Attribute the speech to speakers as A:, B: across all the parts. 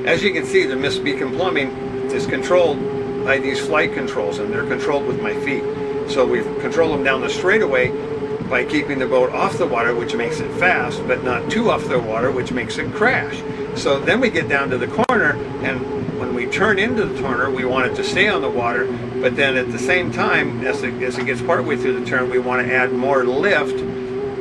A: As you can see, the Miss Beacon Plumbing is controlled by these flight controls, and they're controlled with my feet. So we control them down the straightaway by keeping the boat off the water, which makes it fast, but not too off the water, which makes it crash. So then we get down to the corner, and when we turn into the corner, we want it to stay on the water, but then at the same time, as it gets partway through the turn, we want to add more lift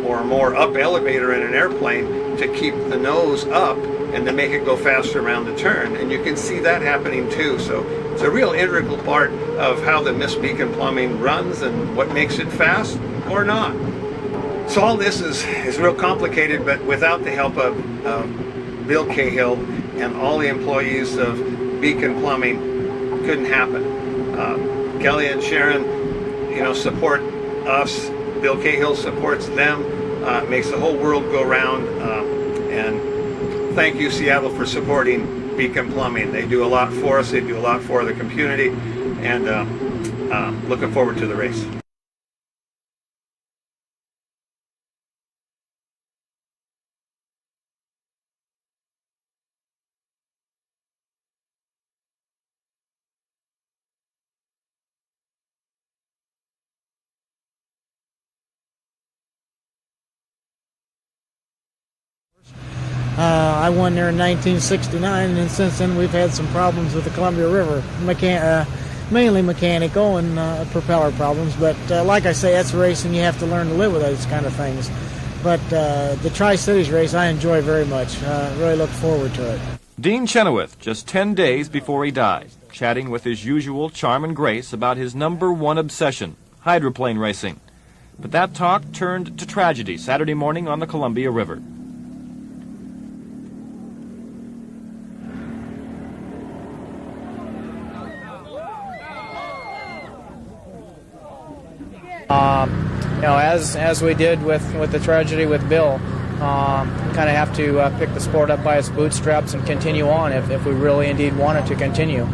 A: or more up elevator in an airplane to keep the nose up and to make it go faster around the turn. And you can see that happening too. So it's a real integral part of how the Miss Beacon Plumbing runs and what makes it fast or not. So all this is real complicated, but without the help of Bill Cahill and all the employees of Beacon Plumbing, couldn't happen. Kelly and Sharon, support us. Bill Cahill supports them. Makes the whole world go round. And thank you, Seattle, for supporting Beacon Plumbing. They do a lot for us. They do a lot for the community. And looking forward to the race.
B: I won there in 1969, and since then we've had some problems with the Columbia River, mainly mechanical and propeller problems. But like I say, that's racing. You have to learn to live with those kind of things. But the Tri-Cities race I enjoy very much. Really look forward to it.
C: Dean Chenoweth, just 10 days before he died, chatting with his usual charm and grace about his #1 obsession, hydroplane racing. But that talk turned to tragedy Saturday morning on the Columbia River.
D: As we did with the tragedy with Bill, kind of have to pick the sport up by its bootstraps and continue on if we really indeed want it to continue.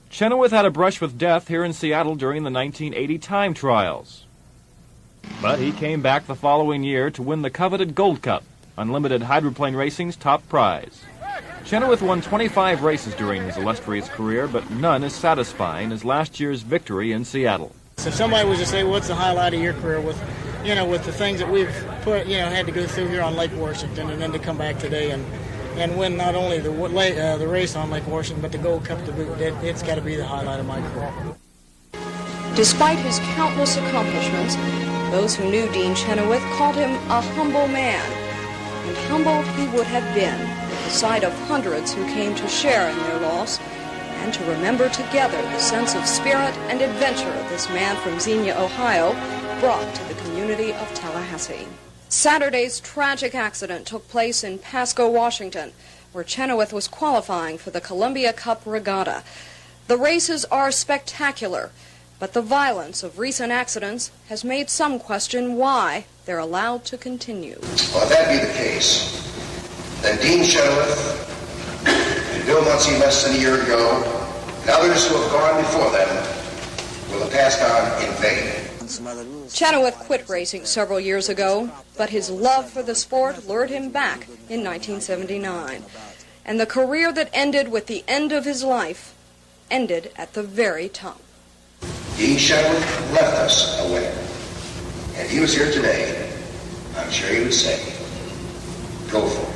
C: Chenoweth had a brush with death here in Seattle during the 1980 time trials. But he came back the following year to win the coveted Gold Cup, unlimited hydroplane racing's top prize. Chenoweth won 25 races during his illustrious career, but none as satisfying as last year's victory in Seattle.
B: If somebody was to say, what's the highlight of your career with the things that we've had to go through here on Lake Washington, and then to come back today and win not only the race on Lake Washington, but the Gold Cup to boot, it's got to be the highlight of my career.
E: Despite his countless accomplishments, those who knew Dean Chenoweth called him a humble man. And humbled he would have been at the sight of hundreds who came to share in their loss, and to remember together the sense of spirit and adventure this man from Xenia, Ohio, brought to the community of Tallahassee. Saturday's tragic accident took place in Pasco, Washington, where Chenoweth was qualifying for the Columbia Cup regatta. The races are spectacular, but the violence of recent accidents has made some question why they're allowed to continue.
F: Well, if that be the case, then Dean Chenoweth and Bill Muncie less than a year ago, and others who have gone before them, will have passed on in vain.
E: Chenoweth quit racing several years ago, but his love for the sport lured him back in 1979. And the career that ended with the end of his life ended at the very top.
F: Dean Chenoweth left us a winner. And if he was here today, I'm sure he would say, go for it.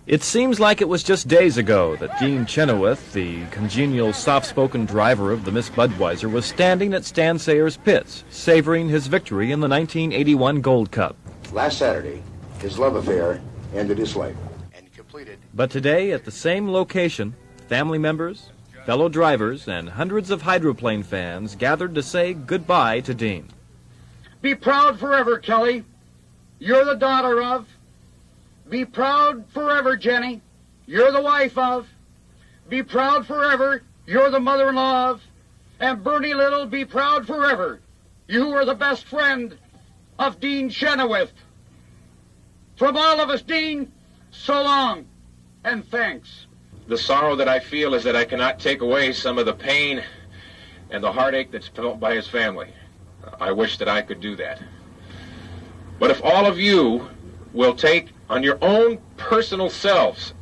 C: It seems like it was just days ago that Dean Chenoweth, the congenial, soft-spoken driver of the Miss Budweiser, was standing at Stan Sayers' pits, savoring his victory in the 1981 Gold Cup.
F: Last Saturday, his love affair ended his life. And completed.
C: But today, at the same location, family members, fellow drivers, and hundreds of hydroplane fans gathered to say goodbye to Dean.
G: Be proud forever, Kelly. You're the daughter of. Be proud forever, Jenny. You're the wife of. Be proud forever. You're the mother-in-law of. And Bernie Little, be proud forever. You are the best friend of Dean Chenoweth. From all of us, Dean, so long and thanks.
H: The sorrow that I feel is that I cannot take away some of the pain and the heartache that's felt by his family. I wish that I could do that. But if all of you will take on your own personal selves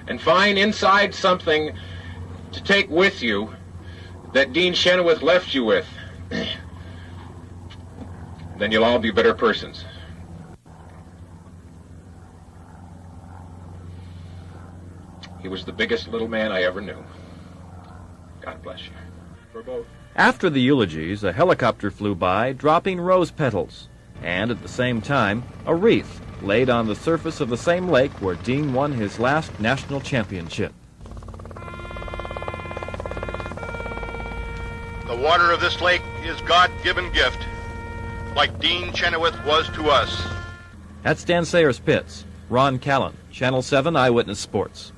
H: and find inside something to take with you that Dean Chenoweth left you with, then you'll all be better persons. He was the biggest little man I ever knew. God bless you. For both.
C: After the eulogies, a helicopter flew by, dropping rose petals, and at the same time, a wreath laid on the surface of the same lake where Dean won his last national championship.
I: The water of this lake is God-given gift, like Dean Chenoweth was to us.
C: At Stan Sayers Pits, Ron Callan, Channel 7 Eyewitness Sports.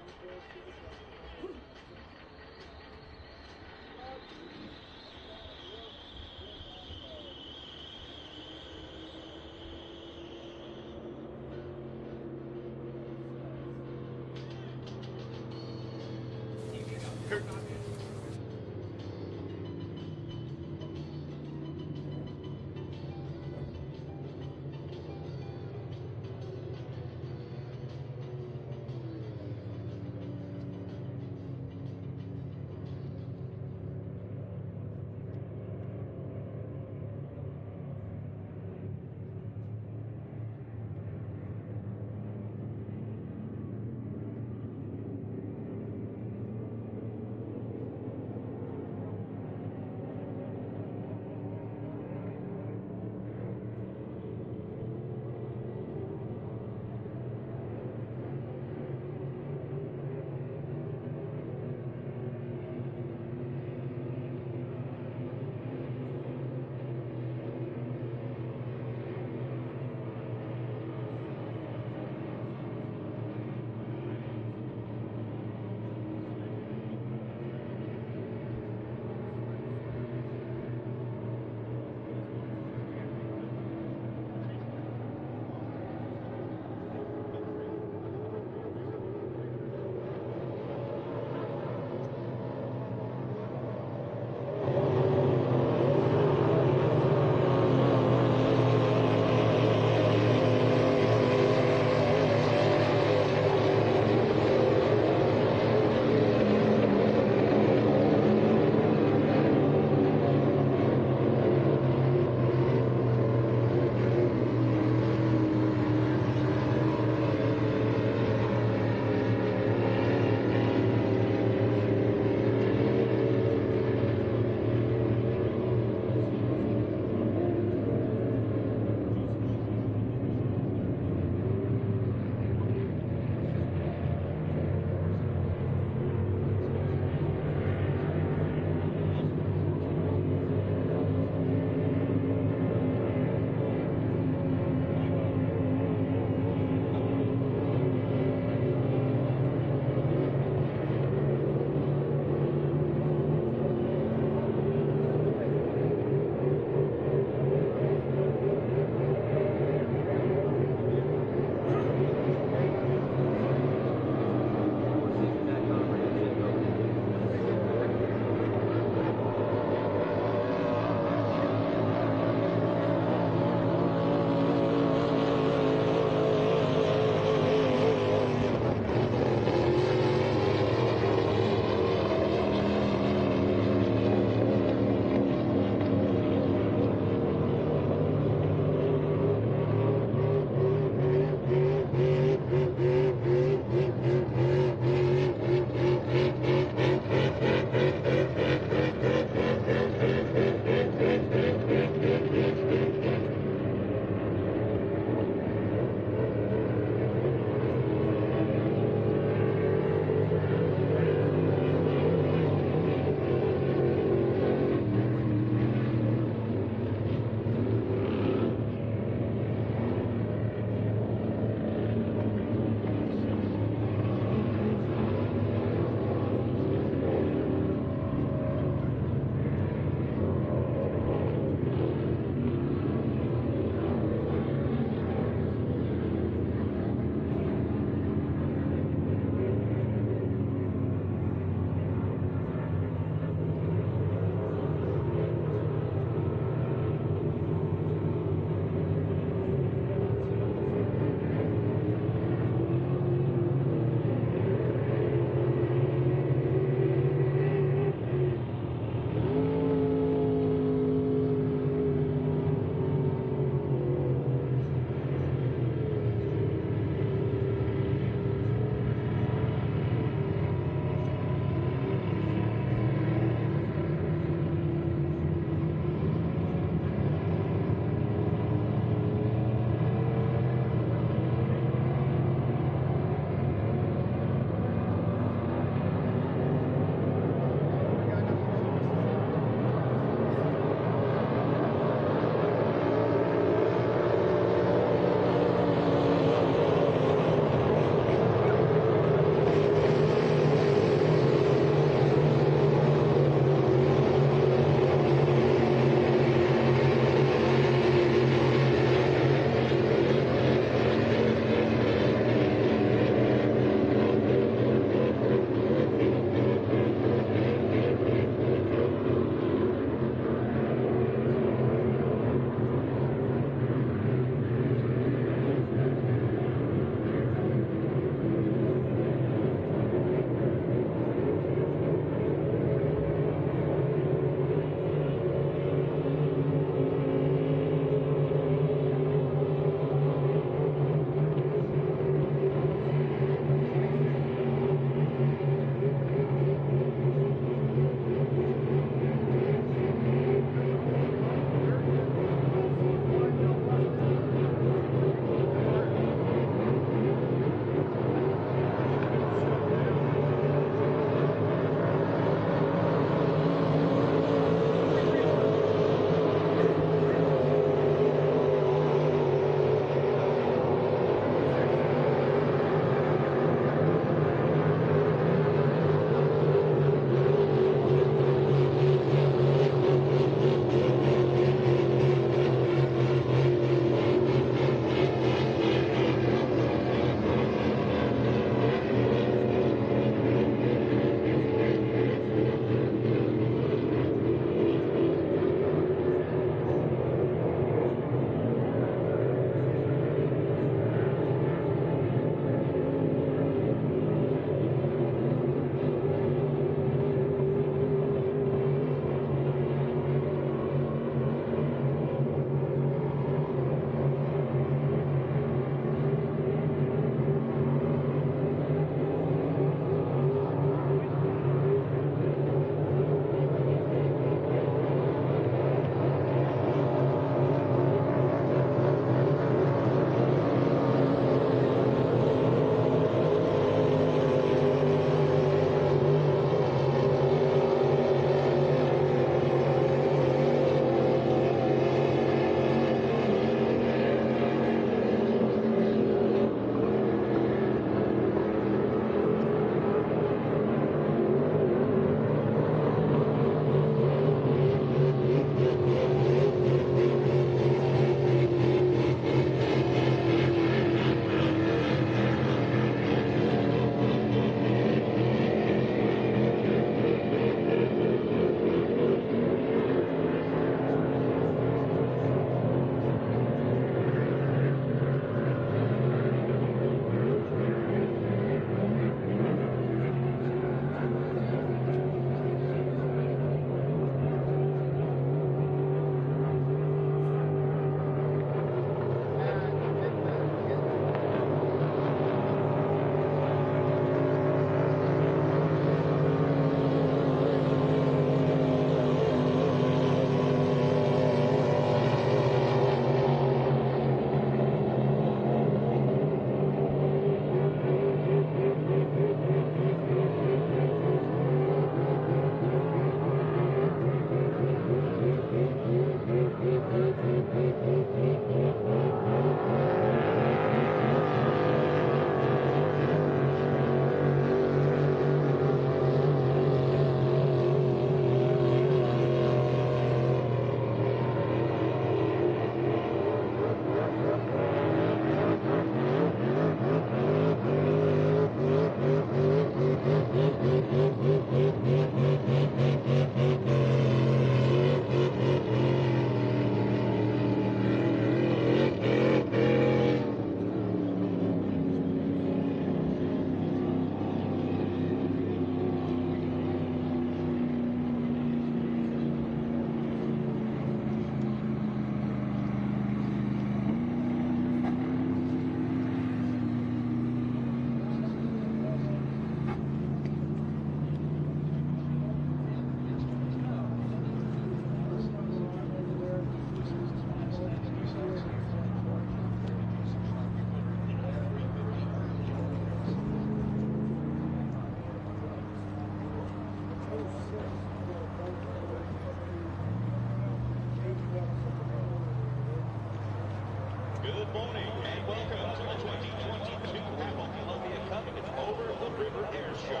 J: Good morning and welcome to the 2022 HAPO Columbia Cup. It's over the River Air Show.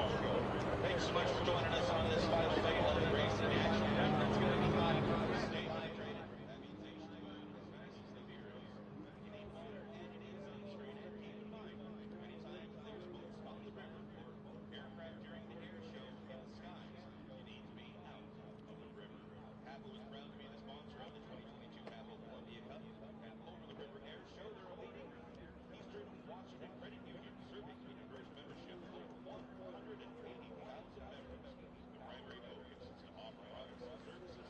J: Thanks so much for joining us on this final day of the racing action. It's going to be fun. Stay hydrated. That means stay smooth as fast as the beer is. You need water and it is on straight air. Keep in mind, anytime there's boats on the river or aircraft during the air show in the skies, you need to be out of the river. HAPO is proud to be the sponsor of the 2022 HAPO Columbia Cup. And over the River Air Show, they're a leading Eastern Washington credit union serving a diverse membership of over 180,000 members. The primary focus is to offer products and services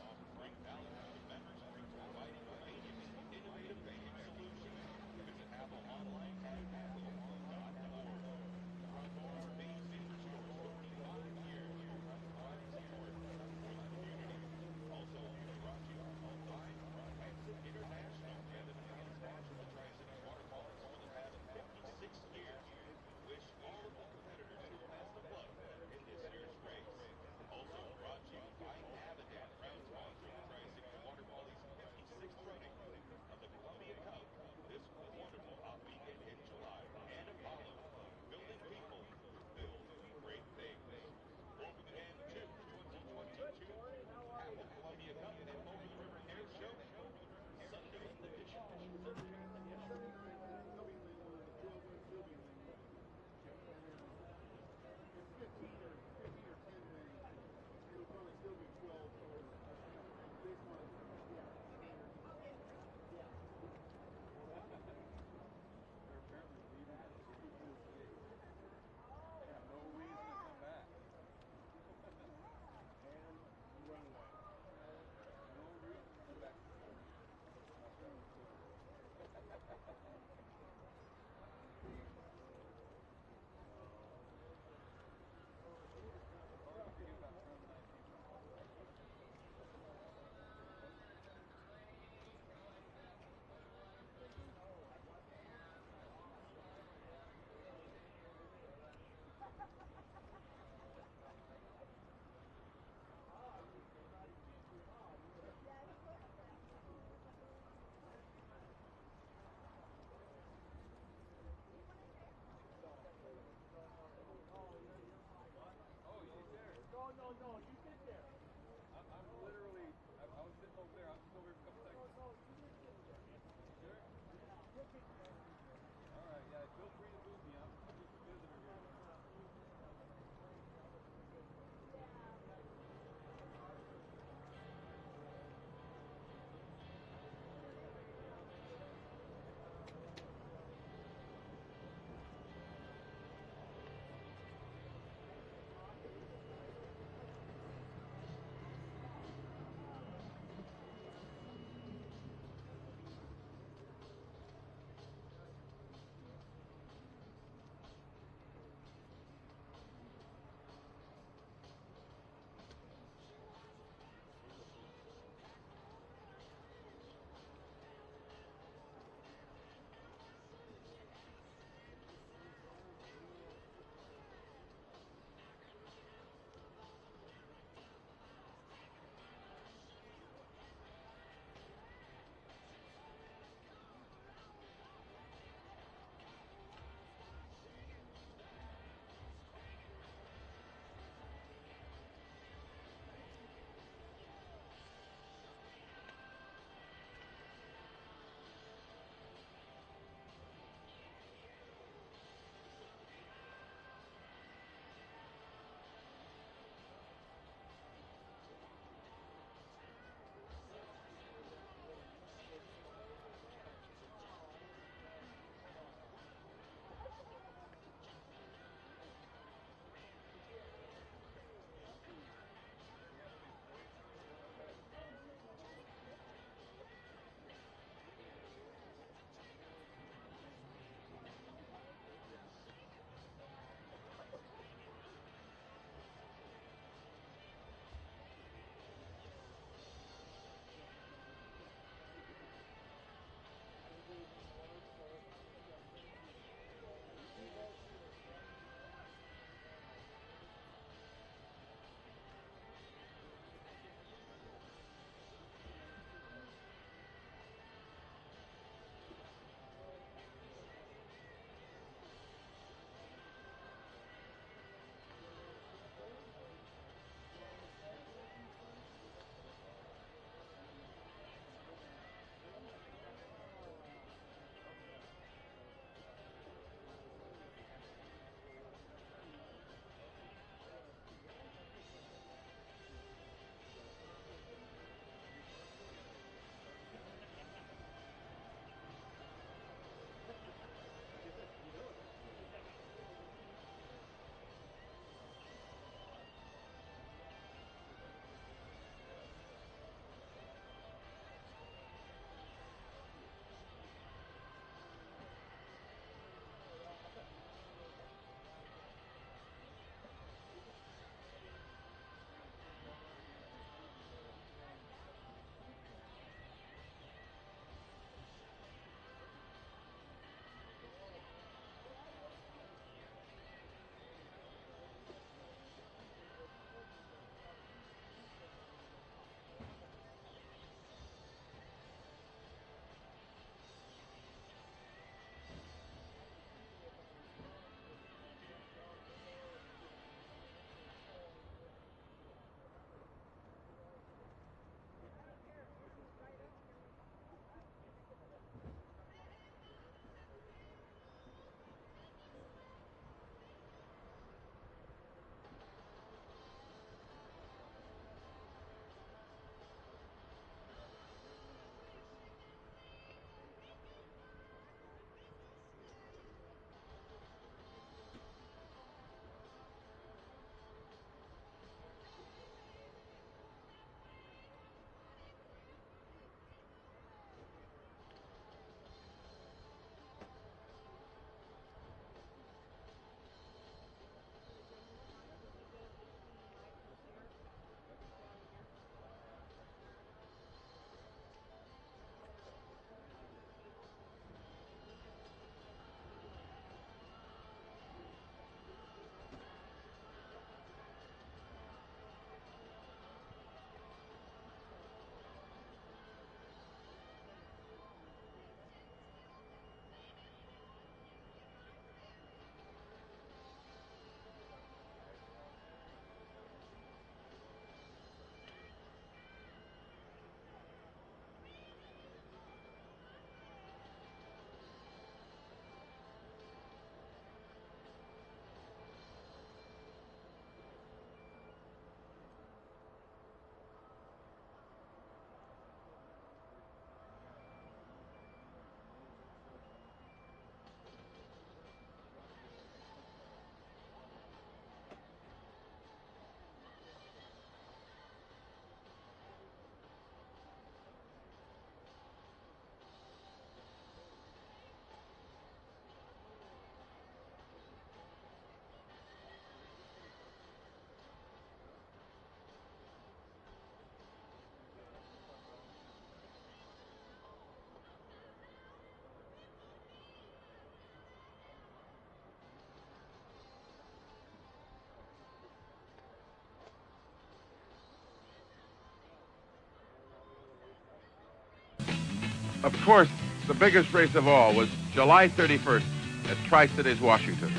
K: Of course, the biggest race of all was July 31st at Tri-Cities, Washington.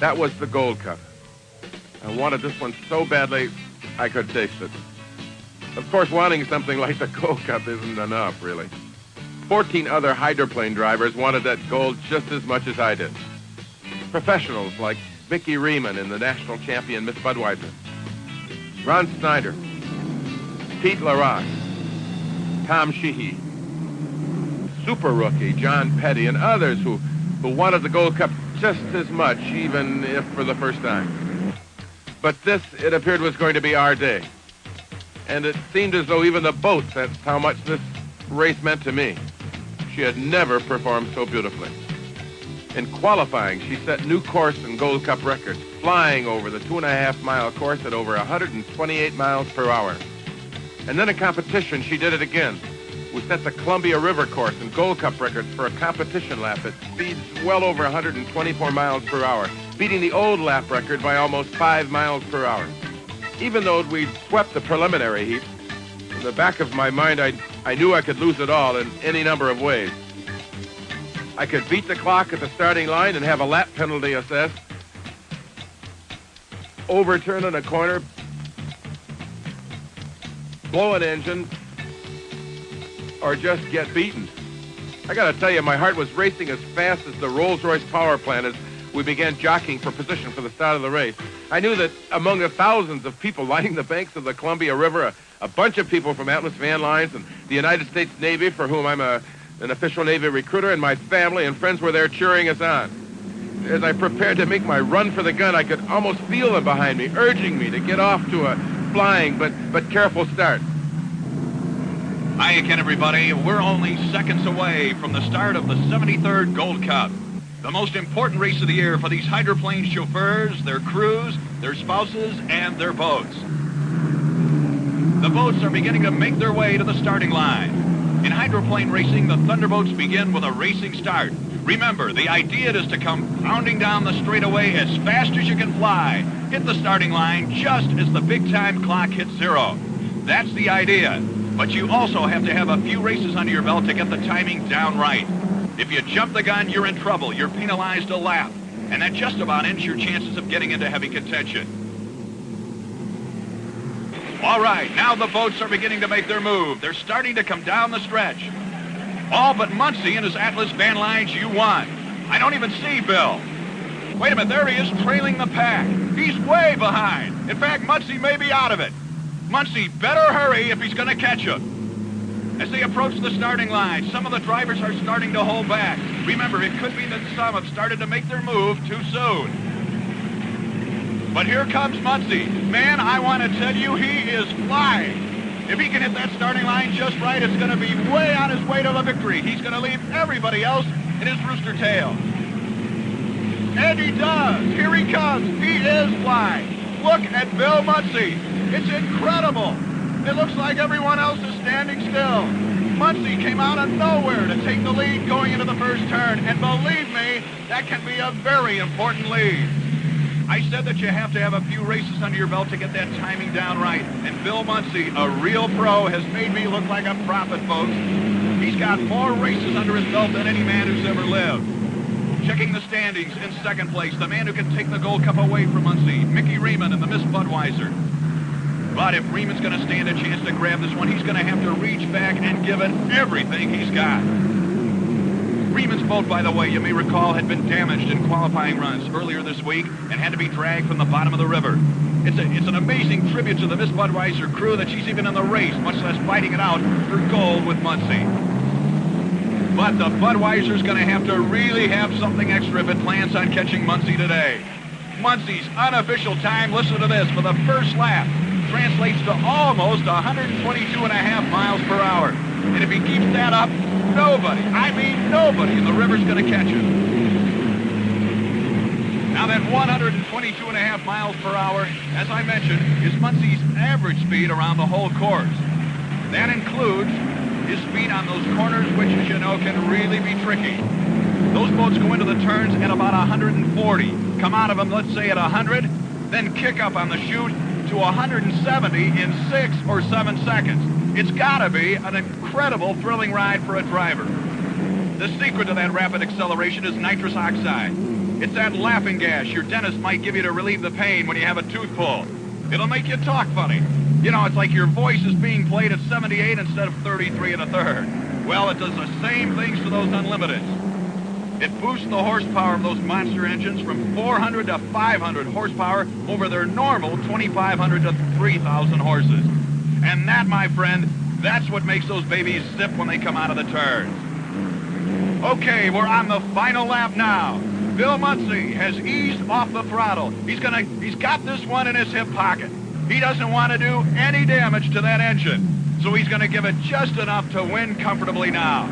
K: That was the Gold Cup. I wanted this one so badly I could taste it. Of course, wanting something like the Gold Cup isn't enough, really. 14 other hydroplane drivers wanted that gold just as much as I did. Professionals like Mickey Riemann and the national champion Miss Budweiser, Ron Snyder, Pete LaRock, Tom Sheehy, super rookie John Petty, and others who wanted the Gold Cup just as much, even if for the first time. But this, it appeared, was going to be our day. And it seemed as though even the boat sensed how much this race meant to me. She had never performed so beautifully. In qualifying, she set new course and Gold Cup records, flying over the 2.5-mile course at over 128 miles per hour. And then in competition, she did it again. We set the Columbia River course and Gold Cup records for a competition lap at speeds well over 124 miles per hour, beating the old lap record by almost 5 miles per hour. Even though we'd swept the preliminary heat, in the back of my mind, I knew I could lose it all in any number of ways. I could beat the clock at the starting line and have a lap penalty assessed, overturn in a corner, blow an engine, or just get beaten. I gotta tell you, my heart was racing as fast as the Rolls-Royce power plant as we began jockeying for position for the start of the race. I knew that among the thousands of people lining the banks of the Columbia River, a bunch of people from Atlas Van Lines and the United States Navy, for whom I'm an official Navy recruiter, and my family and friends were there cheering us on. As I prepared to make my run for the gun, I could almost feel them behind me, urging me to get off to a flying but careful start.
J: Hi again, everybody. We're only seconds away from the start of the 73rd Gold Cup, the most important race of the year for these hydroplane chauffeurs, their crews, their spouses, and their boats. The boats are beginning to make their way to the starting line. In hydroplane racing, the Thunderboats begin with a racing start. Remember, the idea is to come pounding down the straightaway as fast as you can fly. Hit the starting line just as the big-time clock hits 0. That's the idea. But you also have to have a few races under your belt to get the timing down right. If you jump the gun, you're in trouble. You're penalized a lap. And that just about ends your chances of getting into heavy contention. All right, now the boats are beginning to make their move. They're starting to come down the stretch. All but Muncie and his Atlas Van Lines U1. I don't even see Bill. Wait a minute, there he is trailing the pack. He's way behind. In fact, Muncie may be out of it. Muncie better hurry if he's going to catch him. As they approach the starting line, some of the drivers are starting to hold back. Remember, it could be that some have started to make their move too soon. But here comes Muncie. Man, I want to tell you, he is flying. If he can hit that starting line just right, it's going to be way on his way to the victory. He's going to leave everybody else in his rooster tail. And he does. Here he comes. He is flying. Look at Bill Muncie. It's incredible. It looks like everyone else is standing still. Muncie came out of nowhere to take the lead going into the first turn. And believe me, that can be a very important lead. I said that you have to have a few races under your belt to get that timing down right. And Bill Muncie, a real pro, has made me look like a prophet, folks. He's got more races under his belt than any man who's ever lived. Checking the standings, in second place, the man who can take the Gold Cup away from Muncie, Mickey Riemann and the Miss Budweiser. But if Riemann's going to stand a chance to grab this one, he's going to have to reach back and give it everything he's got. Riemann's boat, by the way, you may recall, had been damaged in qualifying runs earlier this week and had to be dragged from the bottom of the river. It's an amazing tribute to the Miss Budweiser crew that she's even in the race, much less fighting it out for gold with Muncie. But the Budweiser's going to have to really have something extra if it plans on catching Muncie today. Muncie's unofficial time, listen to this, for the first lap, translates to almost 122.5 miles per hour. And if he keeps that up, nobody, I mean nobody in the river's going to catch him. Now that 122.5 miles per hour, as I mentioned, is Muncie's average speed around the whole course. That includes his speed on those corners, which, as you know, can really be tricky. Those boats go into the turns at about 140, come out of them, let's say, at 100, then kick up on the chute to 170 in 6 or 7 seconds. It's got to be an incredible, thrilling ride for a driver.
L: The secret to that rapid acceleration is nitrous oxide. It's that laughing gas your dentist might give you to relieve the pain when you have a tooth pulled. It'll make you talk funny. You know, it's like your voice is being played at 78 instead of 33 1/3. Well, it does the same things to those Unlimiteds. It boosts the horsepower of those monster engines from 400 to 500 horsepower over their normal 2,500 to 3,000 horses. And that, my friend, that's what makes those babies zip when they come out of the turns. Okay, we're on the final lap now. Bill Muncy has eased off the throttle. He's got this one in his hip pocket. He doesn't want to do any damage to that engine, so he's going to give it just enough to win comfortably now.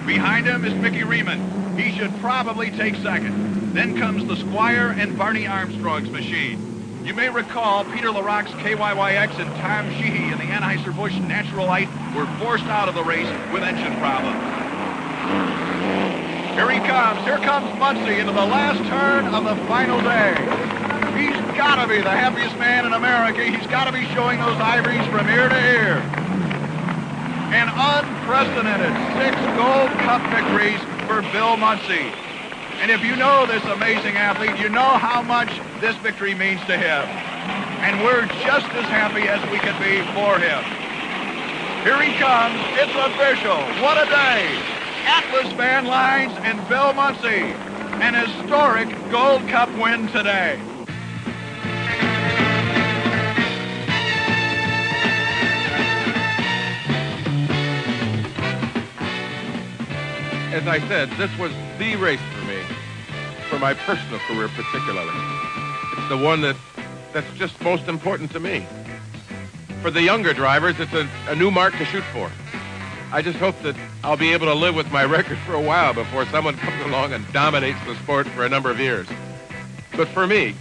L: Behind him is Mickey Riemann. He should probably take second. Then comes the Squire and Barney Armstrong's machine. You may recall Peter LaRocque's KYYX and Tom Sheehy in the Anheuser-Busch Natural Light were forced out of the race with engine problems. Here he comes. Here comes Muncy into the last turn of the final day. He's got to be the happiest man in America. He's got to be showing those ivories from ear to ear. An unprecedented 6 Gold Cup victories for Bill Muncy. And if you know this amazing athlete, you know how much this victory means to him. And we're just as happy as we can be for him. Here he comes. It's official. What a day. Atlas Van Lines and Bill Muncy. An historic Gold Cup win today.
K: As I said, this was the race for me, for my personal career particularly. It's the one that's just most important to me. For the younger drivers, it's a new mark to shoot for. I just hope that I'll be able to live with my record for a while before someone comes along and dominates the sport for a number of years. But for me,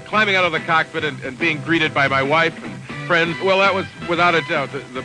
K: climbing out of the cockpit and being greeted by my wife and friends, well, that was without a doubt the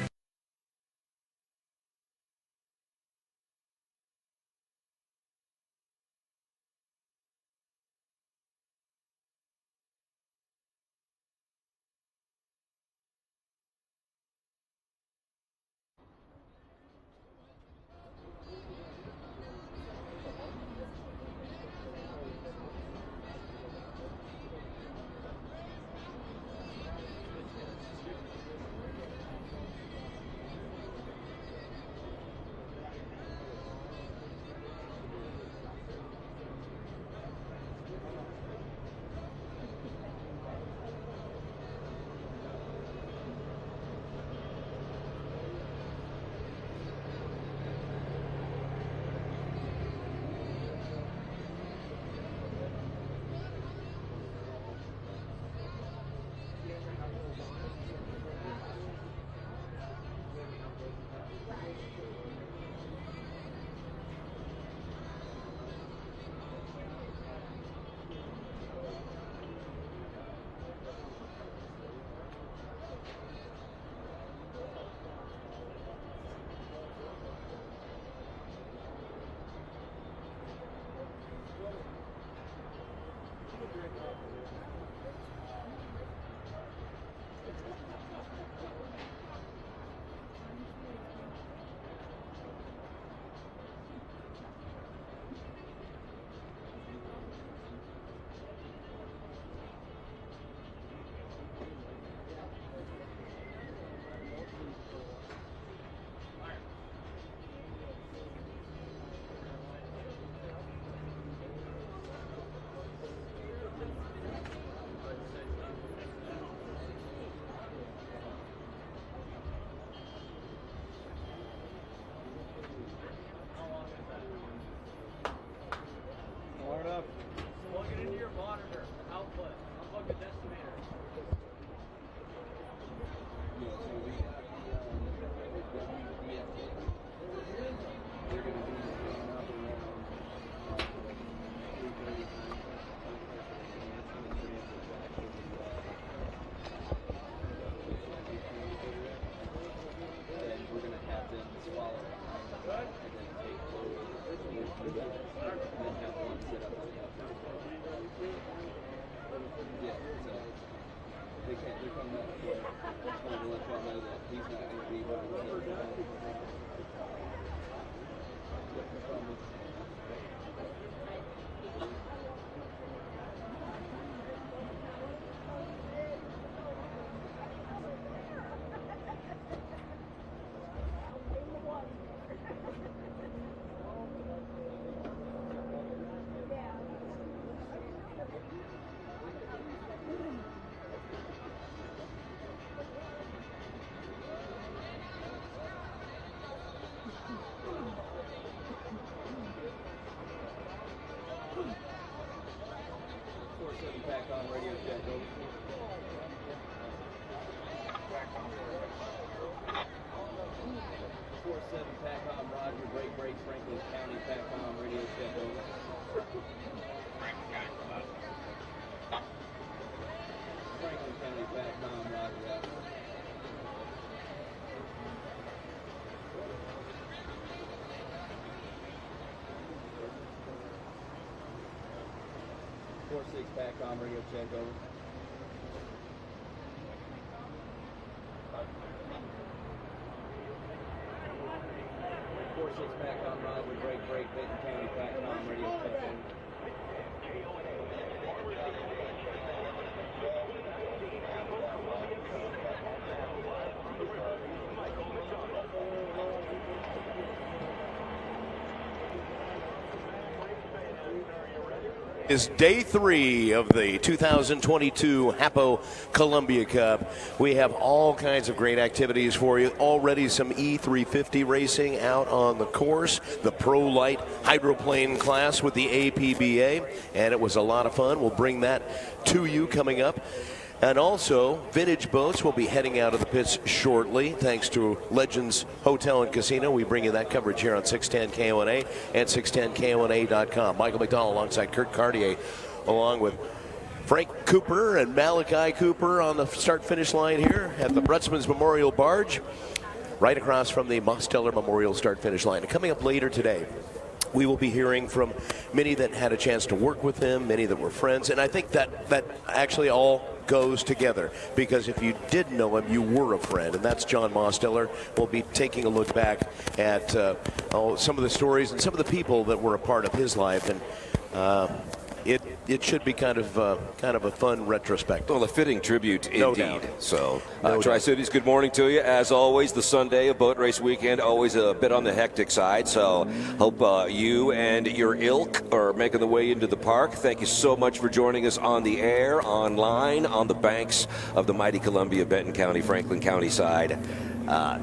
M: PACOM radio check over. 4-6 PACOM Roger, break, Benton County PACOM radio check over.
N: Is day 3 of the 2022 HAPO Columbia Cup. We have all kinds of great activities for you. Already some E350 racing out on the course, the Pro Light hydroplane class with the APBA, and it was a lot of fun. We'll bring that to you coming up. And also, vintage boats will be heading out of the pits shortly, thanks to Legends Hotel and Casino. We bring you that coverage here on 610 KONA and 610KONA.com. Michael McDonald alongside Kurt Cartier, along with Frank Cooper and Malachi Cooper on the start-finish line here at the Brutzman's Memorial Barge, right across from the Mosteller Memorial start-finish line. And coming up later today, we will be hearing from many that had a chance to work with him, many that were friends, and I think that actually all goes together, because if you did know him, you were a friend, and that's John Mosteller. We'll be taking a look back at some of the stories and some of the people that were a part of his life, and it should be kind of a fun retrospect.
O: Well, a fitting tribute indeed.
N: doubt.
O: So,
N: No
O: Tri-Cities, good morning to you. As always, the Sunday of boat race weekend, always a bit on the hectic side. So, hope you and your ilk are making the way into the park. Thank you so much for joining us on the air, online, on the banks of the mighty Columbia, Benton County, Franklin County side.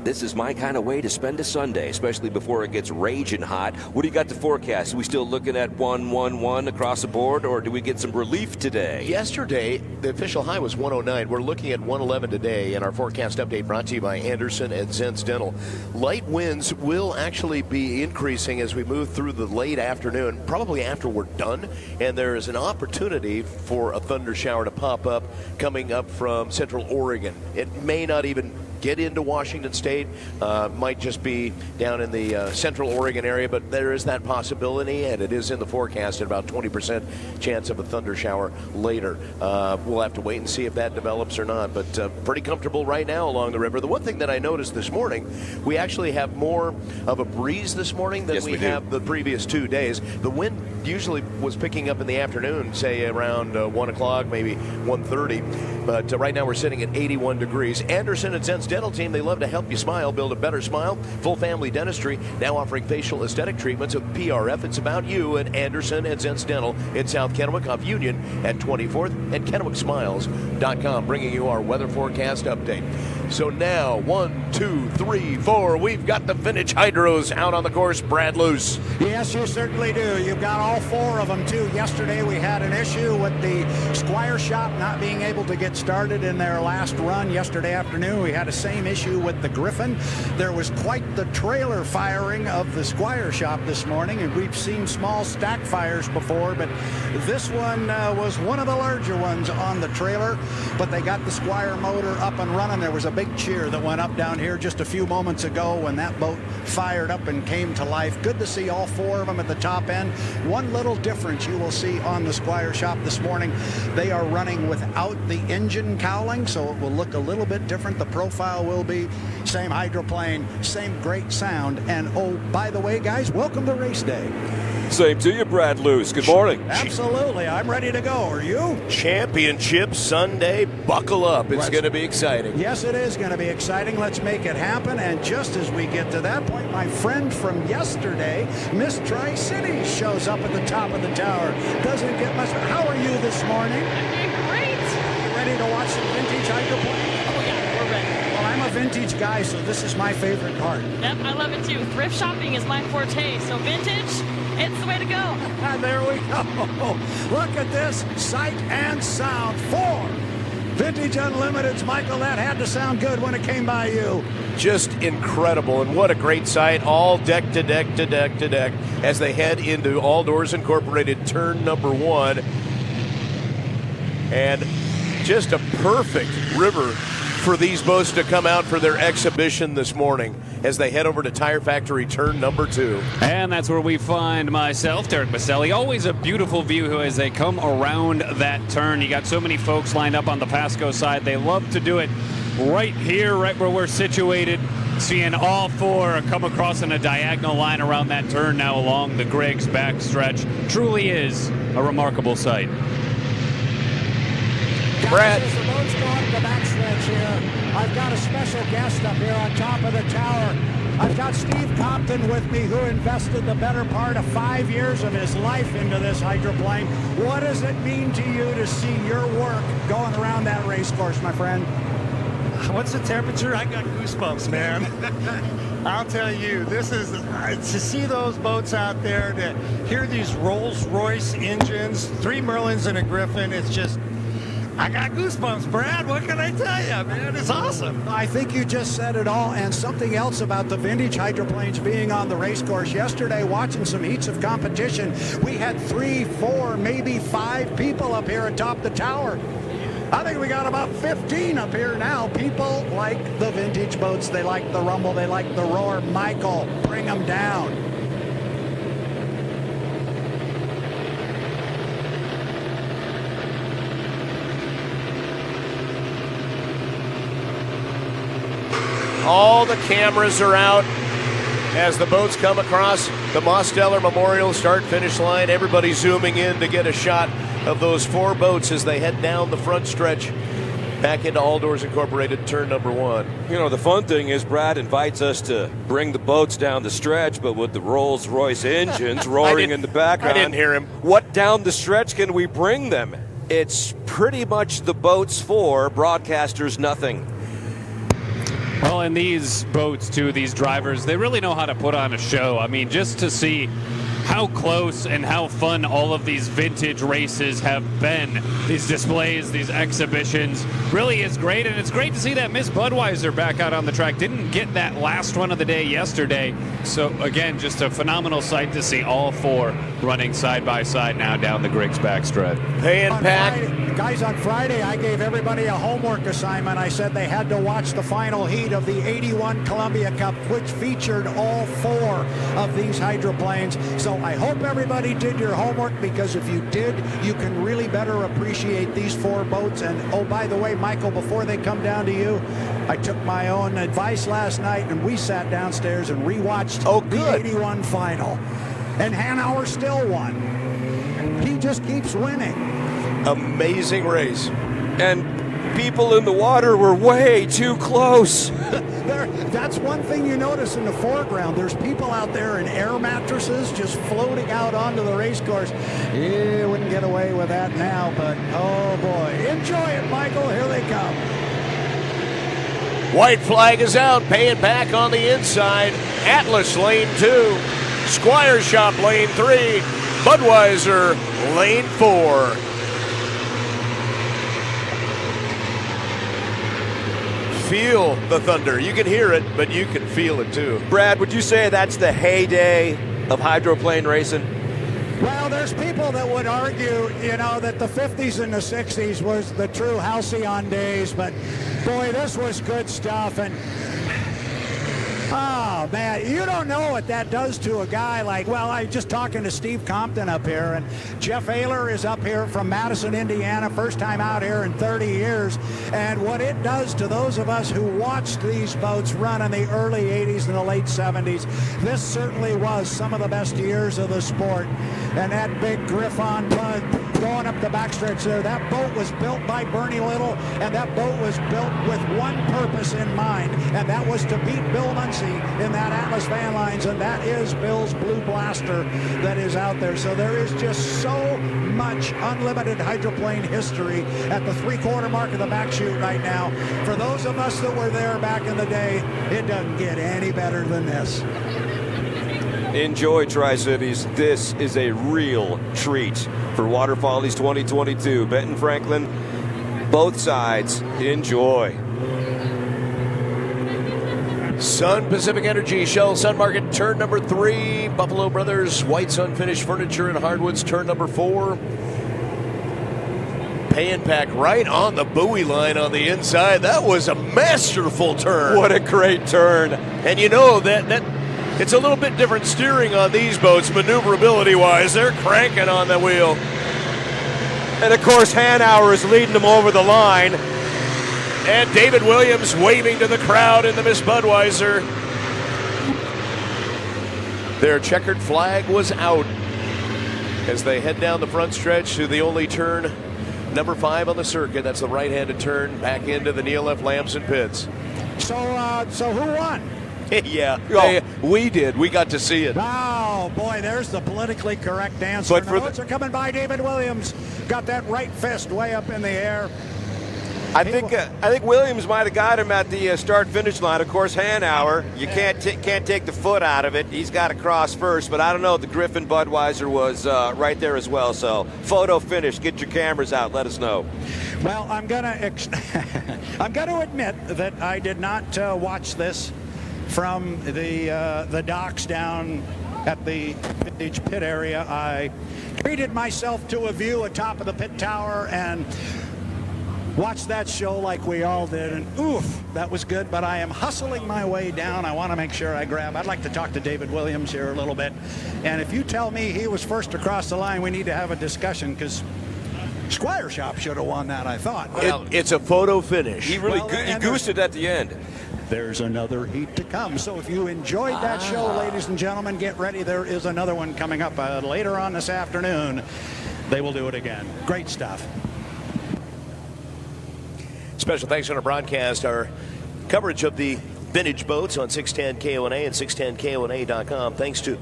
O: This is my kind of way to spend a Sunday, especially before it gets raging hot. What do you got to forecast? Are we still looking at 111 across the board, or do we get some relief today?
N: Yesterday, the official high was 109. We're looking at 111 today, and our forecast update brought to you by Anderson and Zentz Dental. Light winds will actually be increasing as we move through the late afternoon, probably after we're done, and there is an opportunity for a thunder shower to pop up coming up from Central Oregon. It may not even get into Washington State, might just be down in the Central Oregon area, but there is that possibility, and it is in the forecast at about 20% chance of a thunder shower later. We'll have to wait and see if that develops or not, but pretty comfortable right now along the river. The one thing that I noticed this morning, we actually have more of a breeze this morning than we have the previous 2 days. The wind usually was picking up in the afternoon, say around 1 o'clock, maybe 1:30, but right now we're sitting at 81 degrees. Anderson and Zentz Dental Team, they love to help you smile, build a better smile. Full family dentistry, now offering facial aesthetic treatments with PRF. It's about you at Anderson and Zentz Dental in South Chenoweth off Union at 24th and KennewickSmiles.com, bringing you our weather forecast update. So now, 1, 2, 3, 4, we've got the vintage hydros out on the course. Brad Luce.
P: Yes, you certainly do. You've got all 4 of them, too. Yesterday we had an issue with the Squire Shop not being able to get started in their last run yesterday afternoon. We had a same issue with the Griffin. There was quite the trailer firing of the Squire Shop this morning, and we've seen small stack fires before, but this one was one of the larger ones on the trailer, but they got the Squire motor up and running. There was a big cheer that went up down here just a few moments ago when that boat fired up and came to life. Good to see all 4 of them at the top end. One little difference you will see on the Squire Shop this morning, they are running without the engine cowling, so it will look a little bit different. The profile will be same hydroplane, same great sound, and oh, by the way, guys, welcome to race day.
O: Same to you, Brad Luce. Good morning.
P: Absolutely. I'm ready to go. Are you?
N: Championship Sunday. Buckle up. It's going to be exciting.
P: Yes, it is going to be exciting. Let's make it happen. And just as we get to that point, my friend from yesterday, Miss Tri-Cities, shows up at the top of the tower. Doesn't get much. How are you this morning?
Q: I'm doing great.
P: You ready to watch some vintage hydroplane?
Q: Oh, yeah. We're ready.
P: Well, I'm a vintage guy, so this is my favorite part.
Q: Yep, I love it too. Thrift shopping is my forte, so vintage, it's the way to go.
P: There we go. Look at this, sight and sound. 4 Vintage Unlimiteds. Michael, that had to sound good when it came by you.
N: Just incredible, and what a great sight. All deck to deck to deck to deck as they head into All Doors Incorporated turn number 1. And just a perfect river for these boats to come out for their exhibition this morning as they head over to Tire Factory turn number 2.
R: And that's where we find myself, Derek Baselli. Always a beautiful view as they come around that turn. You got so many folks lined up on the Pasco side. They love to do it right here, right where we're situated. Seeing all 4 come across in a diagonal line around that turn now along the Griggs backstretch. Truly is a remarkable sight.
N: Brad.
P: As the boat's going to the backstretch here, I've got a special guest up here on top of the tower. I've got Steve Compton with me, who invested the better part of 5 years of his life into this hydroplane. What does it mean to you to see your work going around that race course, my friend?
S: What's the temperature? I got goosebumps, man. I'll tell you, this is to see those boats out there, to hear these Rolls-Royce engines, 3 Merlins and a Griffin. It's just, I got goosebumps, Brad. What can I tell you, man? It's awesome.
P: I think you just said it all, and something else about the vintage hydroplanes being on the race course. Yesterday, watching some heats of competition, we had 3, 4, maybe 5 people up here atop the tower. I think we got about 15 up here now. People like the vintage boats. They like the rumble. They like the roar. Michael, bring them down.
N: All the cameras are out as the boats come across the Mosteller Memorial start-finish line. Everybody zooming in to get a shot of those 4 boats as they head down the front stretch back into All Doors Incorporated turn number 1.
O: You know, the fun thing is Brad invites us to bring the boats down the stretch, but with the Rolls-Royce engines roaring in the background.
N: I didn't hear him.
O: What down the stretch can we bring them? It's pretty much the boats for broadcasters nothing.
R: Well, and these boats, too, these drivers, they really know how to put on a show. I mean, just to see how close and how fun all of these vintage races have been, these displays, these exhibitions, really is great. And it's great to see that Miss Budweiser back out on the track. Didn't get that last run of the day yesterday. So, again, just a phenomenal sight to see all 4 running side by side now down the Griggs backstretch.
N: Pay and pack.
P: Guys, on Friday, I gave everybody a homework assignment. I said they had to watch the final heat of the 81 Columbia Cup, which featured all 4 of these hydroplanes. So I hope everybody did your homework, because if you did, you can really better appreciate these 4 boats. And, oh, by the way, Michael, before they come down to you, I took my own advice last night, and we sat downstairs and rewatched the 81 final. And Hanauer still won. He just keeps winning.
N: Amazing race.
O: And people in the water were way too close.
P: That's one thing you notice in the foreground. There's people out there in air mattresses just floating out onto the race course. You wouldn't get away with that now, but oh boy. Enjoy it, Michael. Here they come.
N: White flag is out. Pay it back on the inside. Atlas lane 2. Squire Shop lane 3. Budweiser lane 4. Feel the thunder. You can hear it, but you can feel it too.
O: Brad, would you say that's the heyday of hydroplane racing?
P: Well, there's people that would argue, you know, that the 50s and the 60s was the true halcyon days, but boy, this was good stuff. And oh, man, you don't know what that does to a guy like, well, I just talking to Steve Compton up here, and Jeff Ayler is up here from Madison, Indiana, first time out here in 30 years, and what it does to those of us who watched these boats run in the early 80s and the late 70s, this certainly was some of the best years of the sport. And that big Griffon going up the backstretch there. That boat was built by Bernie Little, and that boat was built with one purpose in mind, and that was to beat Bill Muncie in that Atlas Van Lines, and that is Bill's Blue Blaster that is out there. So there is just so much unlimited hydroplane history at the three-quarter mark of the back chute right now. For those of us that were there back in the day, it doesn't get any better than this.
O: Enjoy, Tri-Cities. This is a real treat for Water Follies 2022. Benton Franklin, both sides, enjoy.
N: Sun Pacific Energy, Shell Sun Market, turn number 3. Buffalo Brothers, White Sun Finished Furniture and Hardwoods, turn number 4. Pay and pack right on the buoy line on the inside. That was a masterful turn.
O: What a great turn.
N: And you know that it's a little bit different steering on these boats, maneuverability-wise. They're cranking on the wheel.
O: And, of course, Hanauer is leading them over the line.
N: And David Williams waving to the crowd in the Miss Budweiser. Their checkered flag was out as they head down the front stretch to the only turn, number 5 on the circuit. That's the right-handed turn back into the Neil F. Lamson pits.
P: So who won?
N: Yeah, we did. We got to see it.
P: Oh, boy, there's the politically correct answer.
O: But
P: the votes are coming by. David Williams got that right fist way up in the air.
O: I think Williams might have got him at the start-finish line. Of course, Hanauer, you can't take the foot out of it. He's got to cross first, but I don't know. The Griffin Budweiser was right there as well. So, photo finish. Get your cameras out. Let us know.
P: Well, I'm gonna admit that I did not watch this from the docks down at the vintage pit area. I treated myself to a view atop of the pit tower and watched that show like we all did, and oof, that was good, but I am hustling my way down. I want to make sure I'd like to talk to David Williams here a little bit, and if you tell me he was first across the line, we need to have a discussion, because Squire Shop should have won that, I thought.
N: It's a photo finish.
O: He really goosed it at the end.
P: There's another heat to come. So if you enjoyed that show, ladies and gentlemen, get ready. There is another one coming up later on this afternoon. They will do it again. Great stuff.
N: Special thanks on our broadcast, our coverage of the vintage boats on 610 KONA and 610KONA.com. Thanks to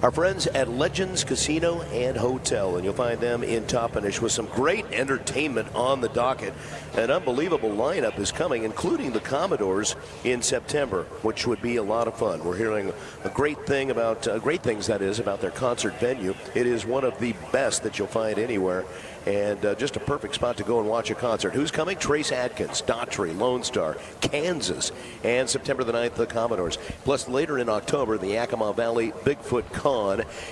N: our friends at Legends Casino and Hotel, and you'll find them in Toppenish with some great entertainment on the docket. An unbelievable lineup is coming, including the Commodores in September, which would be a lot of fun. We're hearing a great things about their concert venue. It is one of the best that you'll find anywhere, and just a perfect spot to go and watch a concert. Who's coming? Trace Adkins, Daughtry, Lone Star, Kansas, and September the 9th, the Commodores. Plus, later in October, the Yakima Valley Bigfoot Con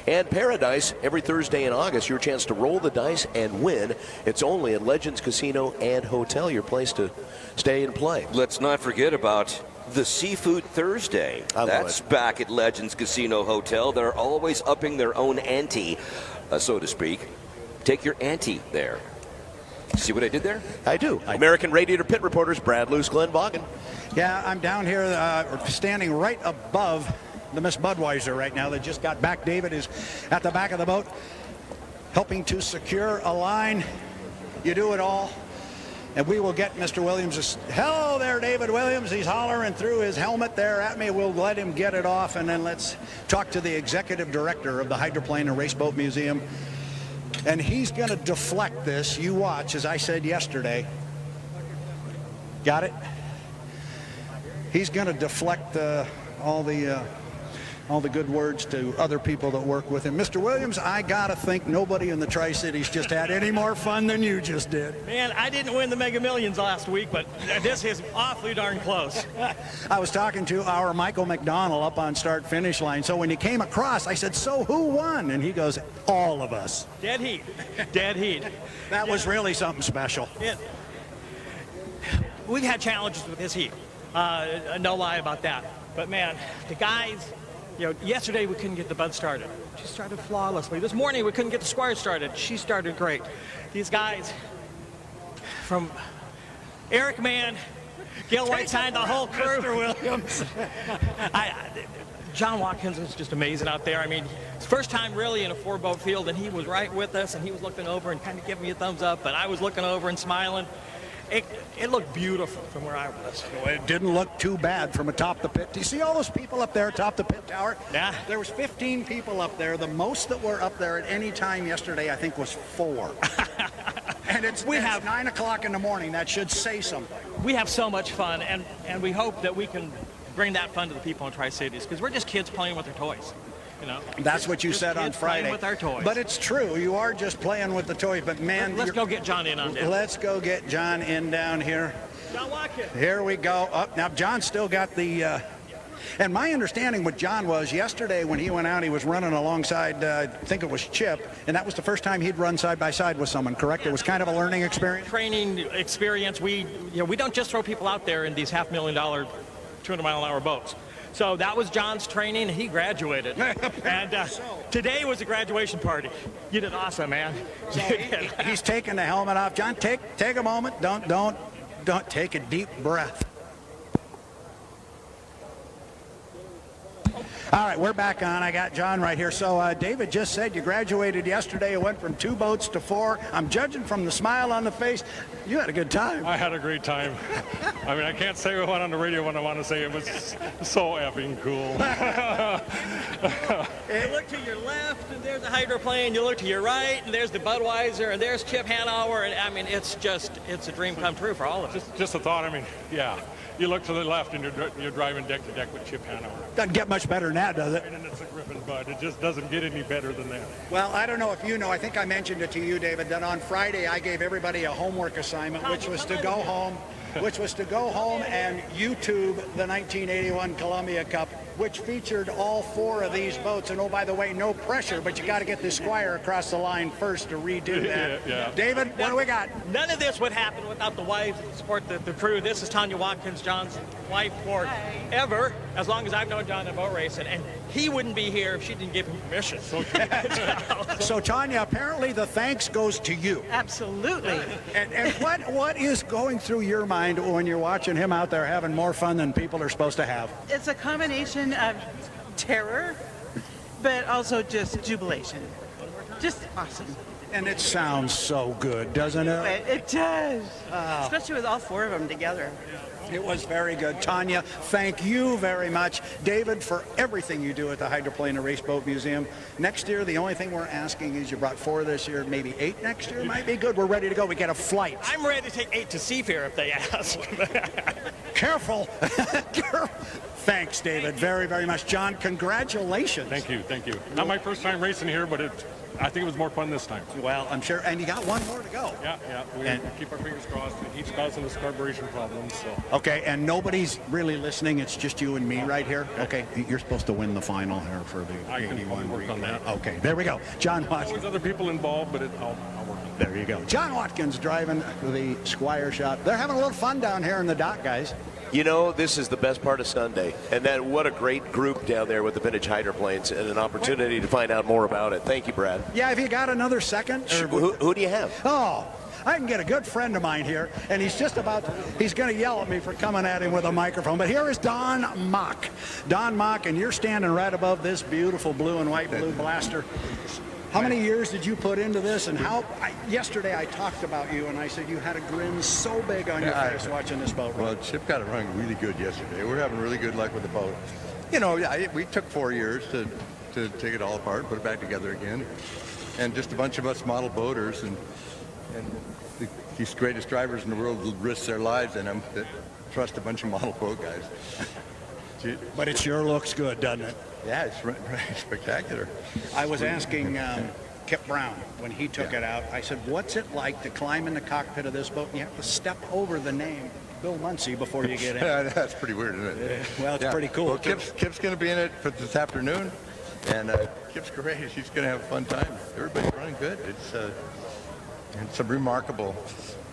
N: and Paradise every Thursday in August. Your chance to roll the dice and win. It's only at Legends Casino and Hotel, your place to stay and play.
O: Let's not forget about the Seafood Thursday. That's back at Legends Casino Hotel. They're always upping their own ante, so to speak. Take your ante there. See what I did there?
N: I do. American Radiator Pit Reporters, Brad Luce, Glenn Vaughan.
P: Yeah, I'm down here standing right above the Miss Budweiser right now. They just got back. David is at the back of the boat helping to secure a line. You do it all. And we will get Mr. Williams. Hello there, David Williams. He's hollering through his helmet there at me. We'll let him get it off, and then let's talk to the executive director of the Hydroplane and Raceboat Museum. And he's going to deflect this. You watch, as I said yesterday. Got it? He's going to deflect all the good words to other people that work with him. Mr. Williams, I got to think nobody in the Tri-Cities just had any more fun than you just did.
T: Man, I didn't win the Mega Millions last week, but this is awfully darn close.
P: I was talking to our Michael McDonald up on start-finish line. So when he came across, I said, so who won? And he goes, all of us.
T: Dead heat. Dead heat.
P: That was really something special.
T: We've had challenges with this heat. No lie about that. But, man, the guys... yesterday we couldn't get the Bud started. She started flawlessly. This morning we couldn't get the Squire started. She started great. These guys from Eric Mann, Gil Whiteside, the whole crew.
P: Mr. Williams.
T: John Watkins was just amazing out there. I mean, it's first time really in a 4-boat field, and he was right with us, and he was looking over and kind of giving me a thumbs up, and I was looking over and smiling. It looked beautiful from where I was.
P: Well, it didn't look too bad from atop the pit. Do you see all those people up there atop the pit tower?
T: Yeah.
P: There was 15 people up there. The most that were up there at any time yesterday, I think, was 4. And it's 9 o'clock in the morning. That should say something.
T: We have so much fun, and we hope that we can bring that fun to the people in Tri-Cities, because we're just kids playing with their toys. You know,
P: that's what you said on Friday.
T: With our toys.
P: But it's true. You are just playing with the toys. But man,
T: let's go get John in on this.
P: Let's go get John in down here.
T: John Watkins.
P: Here we go. Now John's still got the. And my understanding with John was yesterday when he went out, he was running alongside, I think it was Chip, and that was the first time he'd run side by side with someone. Correct? It was kind of a learning experience.
T: Training experience. We don't just throw people out there in these $500,000, 200-mile-an-hour boats. So that was John's training, and he graduated. And today was a graduation party. You did awesome, man.
P: So he's taking the helmet off. John, take a moment. Don't take a deep breath. All right, we're back on. I got John right here. So David just said you graduated yesterday. It went from 2 boats to 4. I'm judging from the smile on the face. You had a good time.
U: I had a great time. I mean, I can't say what on the radio when I want to say it was so effing cool.
T: You look to your left, and there's a hydroplane. You look to your right, and there's the Budweiser, and there's Chip Hanauer. And I mean, it's a dream come true for all of us.
U: Just a thought. I mean, yeah. You look to the left, and you're driving deck to deck with Chip Hanauer.
P: Doesn't get much better than that, does it?
U: And it's a Griffin Bud. It just doesn't get any better than that.
P: Well, I don't know if you know. I think I mentioned it to you, David, that on Friday I gave everybody a homework assignment, which was to go home and YouTube the 1981 Columbia Cup, which featured all 4 of these boats. And oh, by the way, no pressure, but you got to get the Squire across the line first to redo that.
U: Yeah.
P: David, what do we got?
T: None of this would happen without the wives that support the crew. This is Tanya Watkins, John's wife forever, as long as I've known John in boat racing, and he wouldn't be here if she didn't give him permission.
P: So Tanya, apparently the thanks goes to you.
V: Absolutely.
P: And what is going through your mind when you're watching him out there having more fun than people are supposed to have?
V: It's a combination of terror, but also just jubilation. Just awesome.
P: And it sounds so good, doesn't it?
V: It does. Especially with all 4 of them together.
P: It was very good. Tanya, thank you very much. David, for everything you do at the Hydroplane and Race Boat Museum. Next year, the only thing we're asking is you brought 4 this year, maybe 8 next year might be good. We're ready to go. We get a flight.
T: I'm ready to take 8 to Seafair if they ask.
P: Careful. Thanks, David, very, very much. John, congratulations.
U: Thank you. Not my first time racing here, but I think it was more fun this time.
P: Well, I'm sure. And you got 1 more to go.
U: Yeah. We keep our fingers crossed. It keeps causing us carburation problems. So.
P: Okay, and nobody's really listening. It's just you and me right here. Okay, you're supposed to win the final here for the 81
U: work on that.
P: Okay, there we go. John Watkins.
U: There's other people involved, but I'll work on that.
P: There you go. John Watkins driving the Squire shop. They're having a little fun down here in the dock, guys.
N: You know, this is the best part of Sunday. And then what a great group down there with the vintage hydroplanes and an opportunity to find out more about it. Thank you, Brad.
P: Yeah, have you got another second?
N: Who do you have?
P: Oh, I can get a good friend of mine here, and he's going to yell at me for coming at him with a microphone. But here is Don Mock. Don Mock, and you're standing right above this beautiful blue and white Blue Blaster. How many years did you put into this, and yesterday I talked about you, and I said you had a grin so big on your face watching this boat run.
W: Well, Chip got it running really good yesterday. We're having really good luck with the boat. You know, we took 4 years to take it all apart, put it back together again, and just a bunch of us model boaters, and these greatest drivers in the world will risk their lives in them that trust a bunch of model boat guys.
P: But it sure looks good, doesn't it?
W: Yeah, it's spectacular.
P: I was asking Kip Brown when he took it out. I said, what's it like to climb in the cockpit of this boat and you have to step over the name Bill Muncie before you get in?
W: Yeah, that's pretty weird, isn't it?
P: Well, it's pretty cool.
W: Well, Kip's going to be in it for this afternoon, and Kip's great. He's going to have a fun time. Everybody's running good. It's remarkable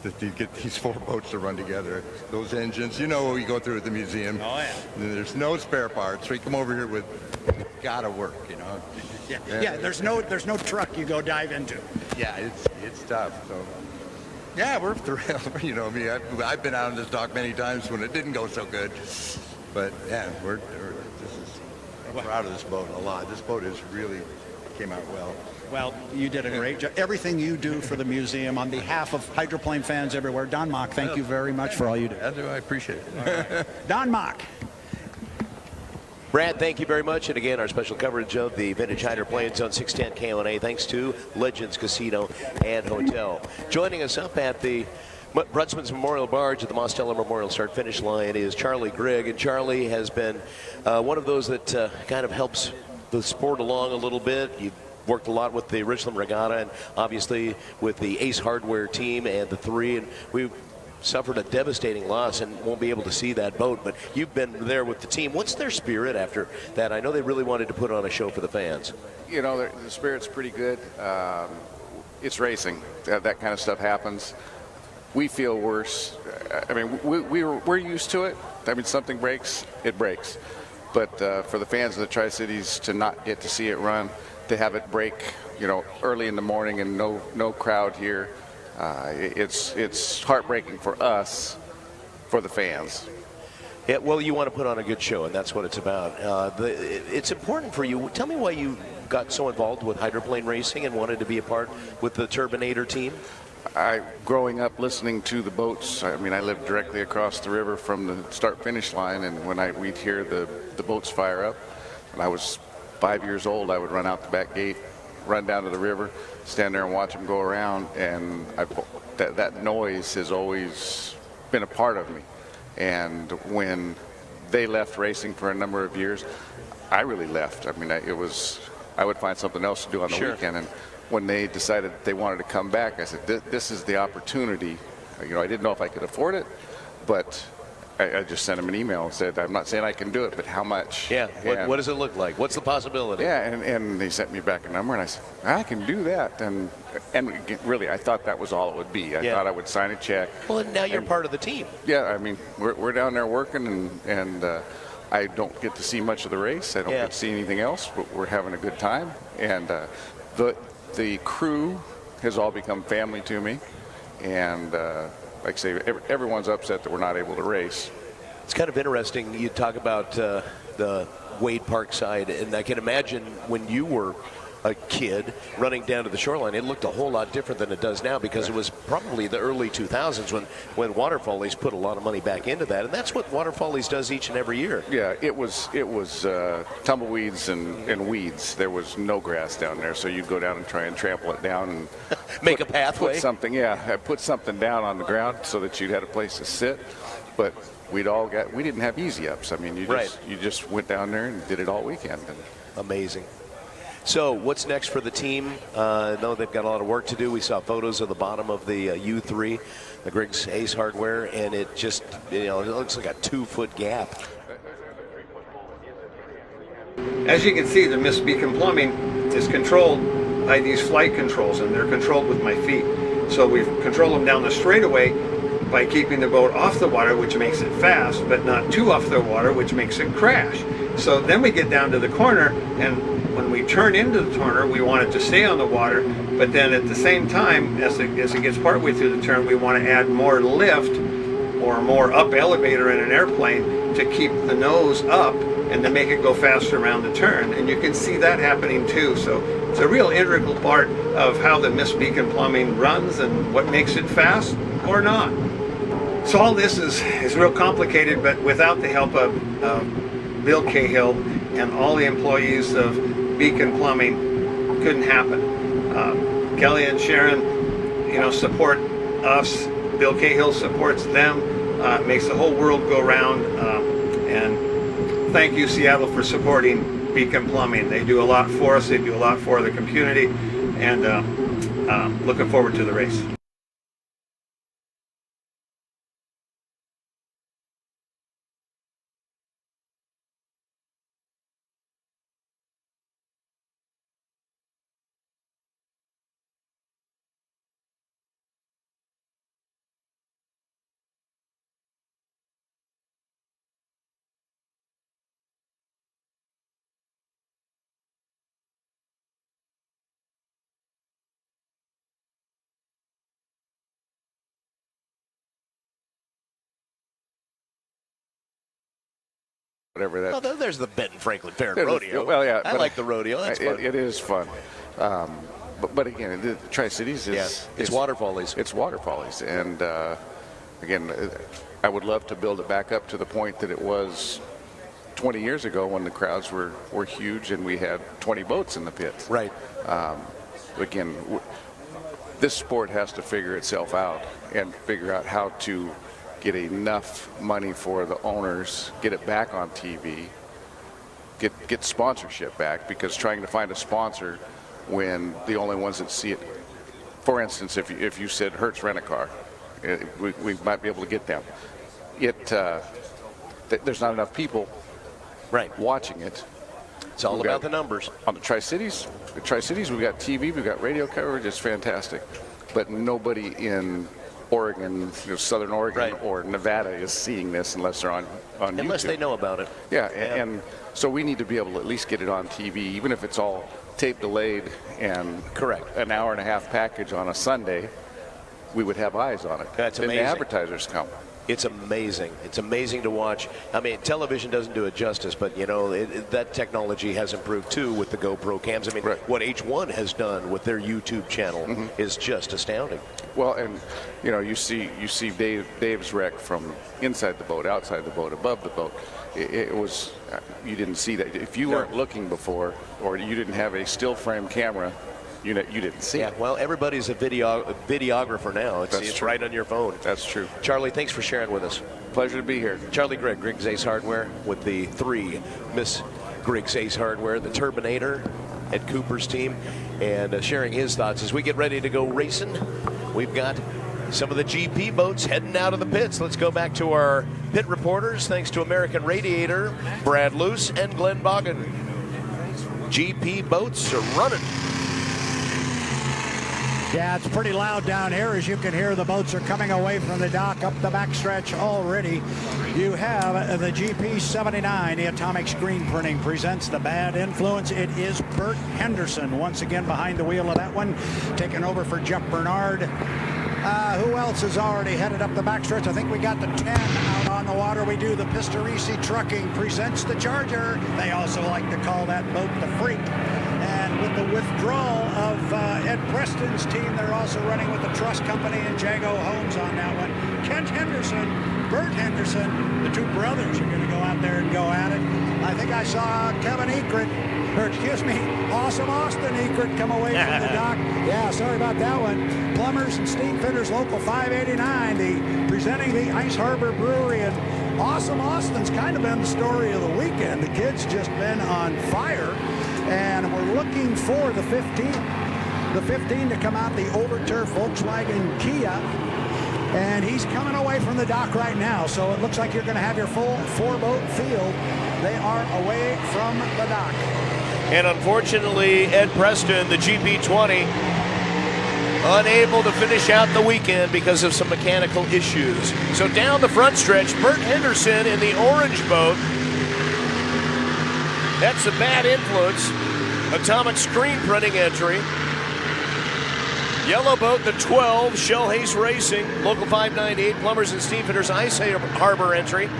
W: that you get these 4 boats to run together. Those engines, you know what we go through at the museum.
P: Oh, yeah.
W: There's no spare parts. We come over here with gotta work, you know.
P: Yeah, there's no truck you go dive into.
W: Yeah, it's tough. So yeah, we're thrilled. You know, I've been out on this dock many times when it didn't go so good. But yeah, I'm proud of this boat a lot. This boat is really came out well.
P: Well, you did a great job. Everything you do for the museum on behalf of hydroplane fans everywhere. Don Mock, thank you very much for all you do.
W: I appreciate it.
P: Don Mock.
N: Brad, thank you very much. And again, our special coverage of the vintage hydroplanes on 610 KONA, thanks to Legends Casino and Hotel. Joining us up at the Brunswick's Memorial Barge at the Mostella Memorial Start Finish line is Charlie Grigg. And Charlie has been one of those that kind of helps the sport along a little bit. You've worked a lot with the Richland Regatta and obviously with the Ace Hardware team and the three. And we suffered a devastating loss and won't be able to see that boat, but you've been there with the team. What's their spirit after that? I know they really wanted to put on a show for the fans.
A: You know, the spirit's pretty good. It's racing. That kind of stuff happens. We feel worse. I mean, we're used to it. I mean, something breaks, it breaks. But for the fans of the Tri-Cities to not get to see it run, to have it break, you know, early in the morning and no crowd here, it's heartbreaking for us, for the fans.
N: Yeah, well, you want to put on a good show, and that's what it's about. It's important for you. Tell me why you got so involved with hydroplane racing and wanted to be a part with the Turbinator team.
A: Growing up listening to the boats, I mean, I lived directly across the river from the start-finish line, and when we'd hear the boats fire up, when I was 5 years old, I would run out the back gate, run down to the river, stand there and watch them go around, and that noise has always been a part of me. And when they left racing for a number of years, I really left. I mean, I would find something else to do on the weekend, and when they decided they wanted to come back, I said, this is the opportunity. You know, I didn't know if I could afford it, but I just sent them an email and said, I'm not saying I can do it, but how much?
N: Yeah, what does it look like? What's the possibility?
A: Yeah, and they sent me back a number, and I said, I can do that. And really, I thought that was all it would be. I thought I would sign a check.
N: Well, and now you're part of the team.
A: Yeah, I mean, we're down there working, and I don't get to see much of the race. I don't get to see anything else, but we're having a good time. And the crew has all become family to me, and like I say, everyone's upset that we're not able to race.
N: It's kind of interesting. You talk about the Wade Park side, and I can imagine when you were a kid running down to the shoreline, it looked a whole lot different than it does now, because it was probably the early 2000s when Water Follies put a lot of money back into that, and that's what Water Follies does each and every year.
A: Yeah, it was tumbleweeds and weeds. There was no grass down there, so you'd go down and try and trample it down and
N: make a pathway.
A: Put something down on the ground so that you'd had a place to sit. But we didn't have easy ups. I mean, you just went down there and did it all weekend.
N: Amazing. So what's next for the team? I know they've got a lot of work to do. We saw photos of the bottom of the U3, the Griggs Ace Hardware, and it just, it looks like a 2-foot gap.
B: As you can see, the Miss Beacon Plumbing is controlled by these flight controls, and they're controlled with my feet. So we've controlled them down the straightaway by keeping the boat off the water, which makes it fast, but not too off the water, which makes it crash. So then we get down to the corner, and when we turn into the corner, we want it to stay on the water, but then at the same time, as it gets partway through the turn, we want to add more lift or more up elevator in an airplane to keep the nose up and to make it go faster around the turn. And you can see that happening too. So it's a real integral part of how the Miss Beacon Plumbing runs and what makes it fast or not. So all this is real complicated, but without the help of Bill Cahill and all the employees of Beacon Plumbing, couldn't happen. Kelly and Sharon, support us. Bill Cahill supports them. Makes the whole world go round. And thank you, Seattle, for supporting Beacon Plumbing. They do a lot for us. They do a lot for the community. And looking forward to the race.
A: whatever that.
N: Well, there's the Benton Franklin Fair and
A: There's a-
N: Rodeo.
A: well, yeah,
N: I
A: but
N: like the rodeo. That's fun.
A: It is fun. But again, the Tri-Cities is
N: it's water follies.
A: It's water follies, and again, I would love to build it back up to the point that it was 20 years ago when the crowds were huge and we had 20 boats in the pits.
N: Right.
A: Again, this sport has to figure itself out and figure out how to get enough money for the owners, get it back on TV, get sponsorship back, because trying to find a sponsor when the only ones that see it, for instance, if you said Hertz Rent-A-Car, we might be able to get them. There's not enough people watching it.
N: It's all about the numbers.
A: On the Tri-Cities, we've got TV, we've got radio coverage, it's fantastic. But nobody in Oregon, Southern Oregon or Nevada is seeing this unless they're on YouTube.
N: Unless they know about it.
A: Yeah, and so we need to be able to at least get it on TV, even if it's all tape delayed and an hour and a half package on a Sunday, we would have eyes on it.
N: That's
A: then
N: amazing.
A: the advertisers come.
N: It's amazing. It's amazing to watch. I mean, television doesn't do it justice, but that technology has improved too with the GoPro cams. I mean, what H1 has done with their YouTube channel is just astounding.
A: Well, and you see Dave's wreck from inside the boat, outside the boat, above the boat. It was, you didn't see that. If you weren't looking before, or you didn't have a still frame camera, you didn't see it.
N: Well, everybody's a videographer now. It's right on your phone.
A: That's true.
N: Charlie, thanks for sharing with us.
A: Pleasure to be here.
N: Charlie Gregg, Griggs Ace Hardware, with the 3 Miss Griggs Ace Hardware, the Turbinator, Ed Cooper's team, and sharing his thoughts as we get ready to go racing. We've got some of the GP boats heading out of the pits. Let's go back to our pit reporters, thanks to American Radiator, Brad Luce, and Glenn Boggin. GP boats are running.
P: Yeah, it's pretty loud down here. As you can hear, the boats are coming away from the dock up the backstretch already. You have the GP 79, the atomic screen printing, presents the Bad Influence. It is Bert Henderson once again behind the wheel of that one, taking over for Jeff Bernard. Who else has already headed up the backstretch? I think we got the 10 out on the water. We do. The Pistorici Trucking presents the Charger. They also like to call that boat the Freak. And with the withdrawal of Ed Preston's team, they're also running with the Trust Company and Jago Homes on that one. Kent Henderson, Bert Henderson, the two brothers are going to go out there and go at it. I think I saw Kevin Awesome Austin Ekert come away from the dock. Yeah, sorry about that one. Plumbers and Steam Fitters Local 589, presenting the Ice Harbor Brewery. And Awesome Austin's kind of been the story of the weekend. The kid's just been on fire. And we're looking for the 15 to come out, the Overturf Volkswagen Kia. And he's coming away from the dock right now. So it looks like you're going to have your full 4-boat field. They are away from the dock.
N: And unfortunately, Ed Preston, the GP20, unable to finish out the weekend because of some mechanical issues. So down the front stretch, Bert Henderson in the orange boat. That's the Bad Influence. Atomic screen printing entry. Yellow boat, the 12, Shell Haste Racing, Local 598, Plumbers and Steamfitters Ice Harbor entry.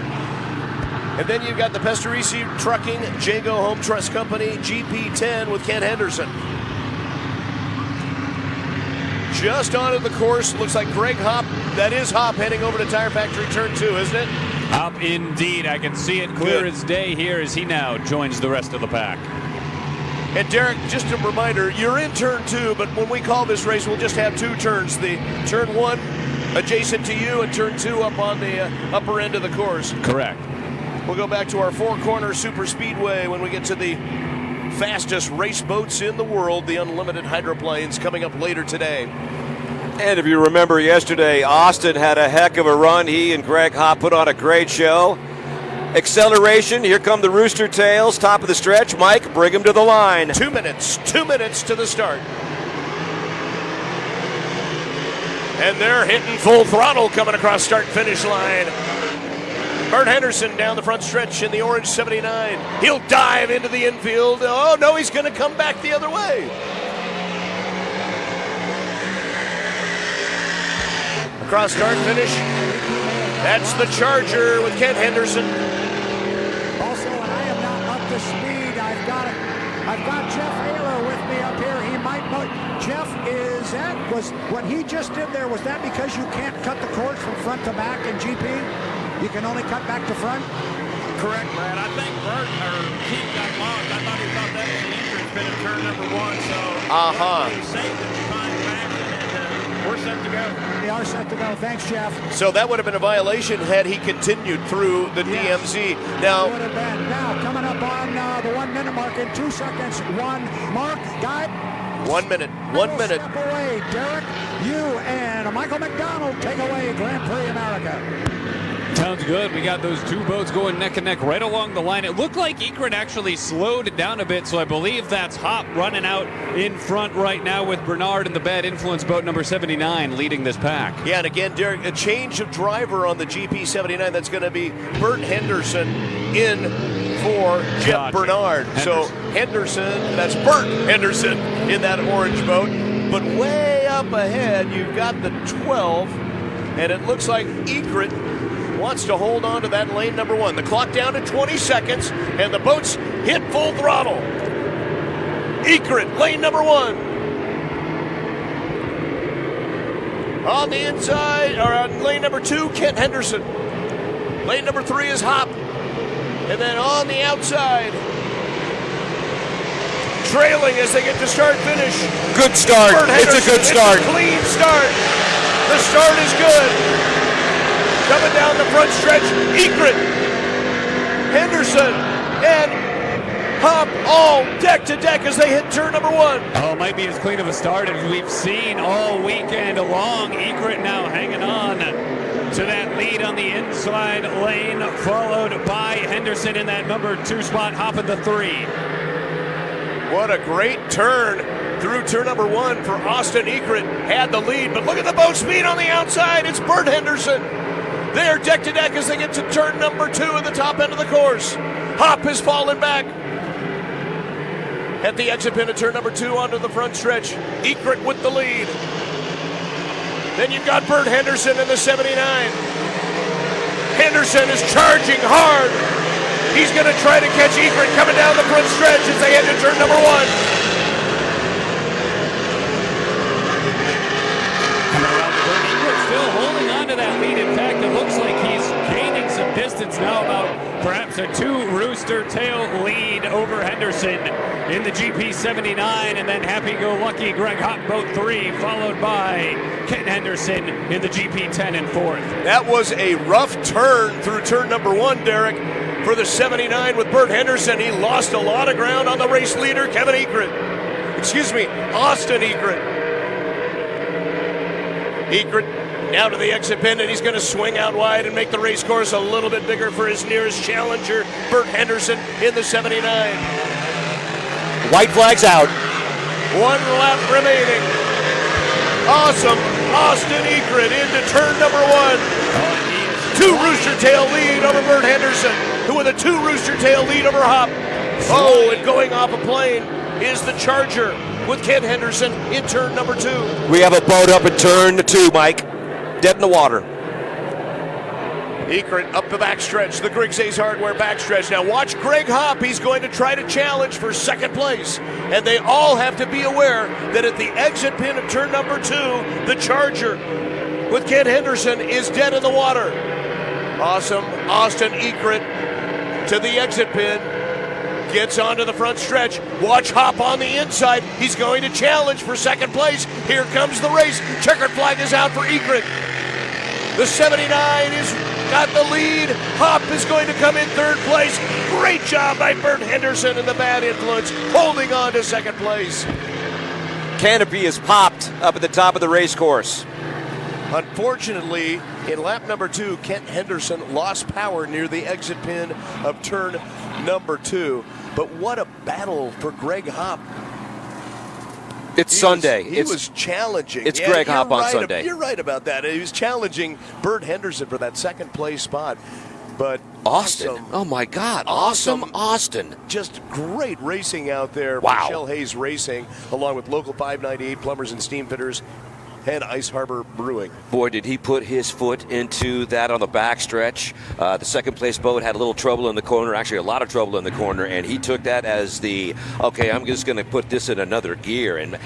N: And then you've got the Pistorici Trucking, Jago Home Trust Company, GP10 with Kent Henderson. Just onto the course, looks like Greg Hop, that is Hop heading over to Tire Factory Turn 2, isn't it?
R: Hop indeed. I can see it clear as day here as he now joins the rest of the pack.
N: And Derek, just a reminder, you're in Turn 2, but when we call this race, we'll just have 2 turns. The Turn 1 adjacent to you and Turn 2 up on the upper end of the course.
R: Correct.
N: We'll go back to our 4-corner super speedway when we get to the fastest race boats in the world, the unlimited hydroplanes, coming up later today.
O: And if you remember yesterday, Austin had a heck of a run. He and Greg Hop put on a great show. Acceleration, here come the Rooster Tails, top of the stretch. Mike, bring him to the line.
N: 2 minutes to the start. And they're hitting full throttle coming across start-finish line. Bert Henderson down the front stretch in the orange 79. He'll dive into the infield. Oh, no, he's going to come back the other way. Across start finish. That's the Charger with Kent Henderson.
P: Also I've got Jeff Ayler with me up here. He might know. Jeff, was what he just did there, was that because you can't cut the course from front to back in GP? You can only cut back to front?
L: Correct, Brad. I think Keith got lost. I thought he thought that was the entrance been in turn number 1, so he saved it to find back, and we're set to go.
P: We are set to go. Thanks, Jeff.
N: So that would have been a violation had he continued through the DMZ. Now,
P: would have been. Now, coming up on the 1 minute mark in 2 seconds. Mark, guide.
N: 1 minute. 1 minute.
P: Step away, Derek. You and Michael McDonald take away Grand Prix America.
R: Sounds good. We got those two boats going neck and neck right along the line. It looked like Egret actually slowed it down a bit, so I believe that's Hop running out in front right now with Bernard in the Bad Influence boat number 79 leading this pack.
N: Yeah, and again, Derek, a change of driver on the GP79. That's going to be Bert Henderson in for Jeff Bernard. So Henderson, that's Bert Henderson in that orange boat. But way up ahead, you've got the 12, and it looks like Egret wants to hold on to that lane number 1. The clock down to 20 seconds, and the boats hit full throttle. Egret, lane number 1. On the inside, or on lane number 2, Kent Henderson. Lane number 3 is Hop. And then on the outside, trailing as they get to start-finish.
O: Good start. It's a good start.
N: It's a clean start. The start is good. Coming down the front stretch, Egret, Henderson, and Hop all deck to deck as they hit turn number 1.
R: Oh, it might be as clean of a start as we've seen all weekend long. Egret now hanging on to that lead on the inside lane, followed by Henderson in that number 2 spot, Hop in the 3.
N: What a great turn through turn number 1 for Austin Egret. Had the lead, but look at the boat speed on the outside. It's Bert Henderson. They're deck to deck as they get to turn number 2 at the top end of the course. Hop has fallen back. At the exit pin at turn number 2 onto the front stretch. Egret with the lead. Then you've got Bert Henderson in the 79. Henderson is charging hard. He's going to try to catch Egret coming down the front stretch as they head to turn number 1.
R: Still holding on to that lead. In fact, it looks like he's gaining some distance now, about perhaps a 2 rooster tail lead over Henderson in the GP79, and then happy-go-lucky Greg Hop boat 3, followed by Kent Henderson in the GP10 and 4th.
N: That was a rough turn through turn number 1, Derek, for the 79 with Bert Henderson. He lost a lot of ground on the race leader, Austin Egret. Egret now to the exit pin, and he's going to swing out wide and make the race course a little bit bigger for his nearest challenger, Bert Henderson in the 79.
O: White flag's out.
N: 1 lap remaining. Awesome. Austin Egret into turn number 1. 2 rooster tail lead over Bert Henderson, who with a 2 rooster tail lead over Hop. Oh, and going off a plane is the Charger with Kent Henderson in turn number 2.
O: We have a boat up in turn 2, Mike. Dead in the water.
N: Egret up the backstretch, the Griggs Ace Hardware backstretch. Now watch Greg Hop. He's going to try to challenge for second place. And they all have to be aware that at the exit pin of turn number 2, the Charger with Kent Henderson is dead in the water. Awesome. Austin Egret to the exit pin. Gets onto the front stretch. Watch Hop on the inside. He's going to challenge for second place. Here comes the race. Checkered flag is out for Egret. The 79 is got the lead. Hop is going to come in 3rd place. Great job by Bert Henderson and the Bad Influence, holding on to 2nd place.
O: Canopy is popped up at the top of the race course.
N: Unfortunately, in lap number 2, Kent Henderson lost power near the exit pin of turn number 2. But what a battle for Greg Hop.
O: It's Sunday.
N: He was challenging.
O: It's Greg Hop on Sunday.
N: You're right about that. He was challenging Bert Henderson for that 2nd place spot. But
O: Austin.
N: Awesome.
O: Oh, my God. Awesome Austin.
N: Just great racing out there.
O: Wow.
N: Michelle Hayes Racing, along with Local 598 Plumbers and Steam Fitters, and Ice Harbor Brewing.
O: Boy, did he put his foot into that on the backstretch. The second place boat had a little trouble in the corner, actually a lot of trouble in the corner, and he took that as okay, I'm just going to put this in another gear. And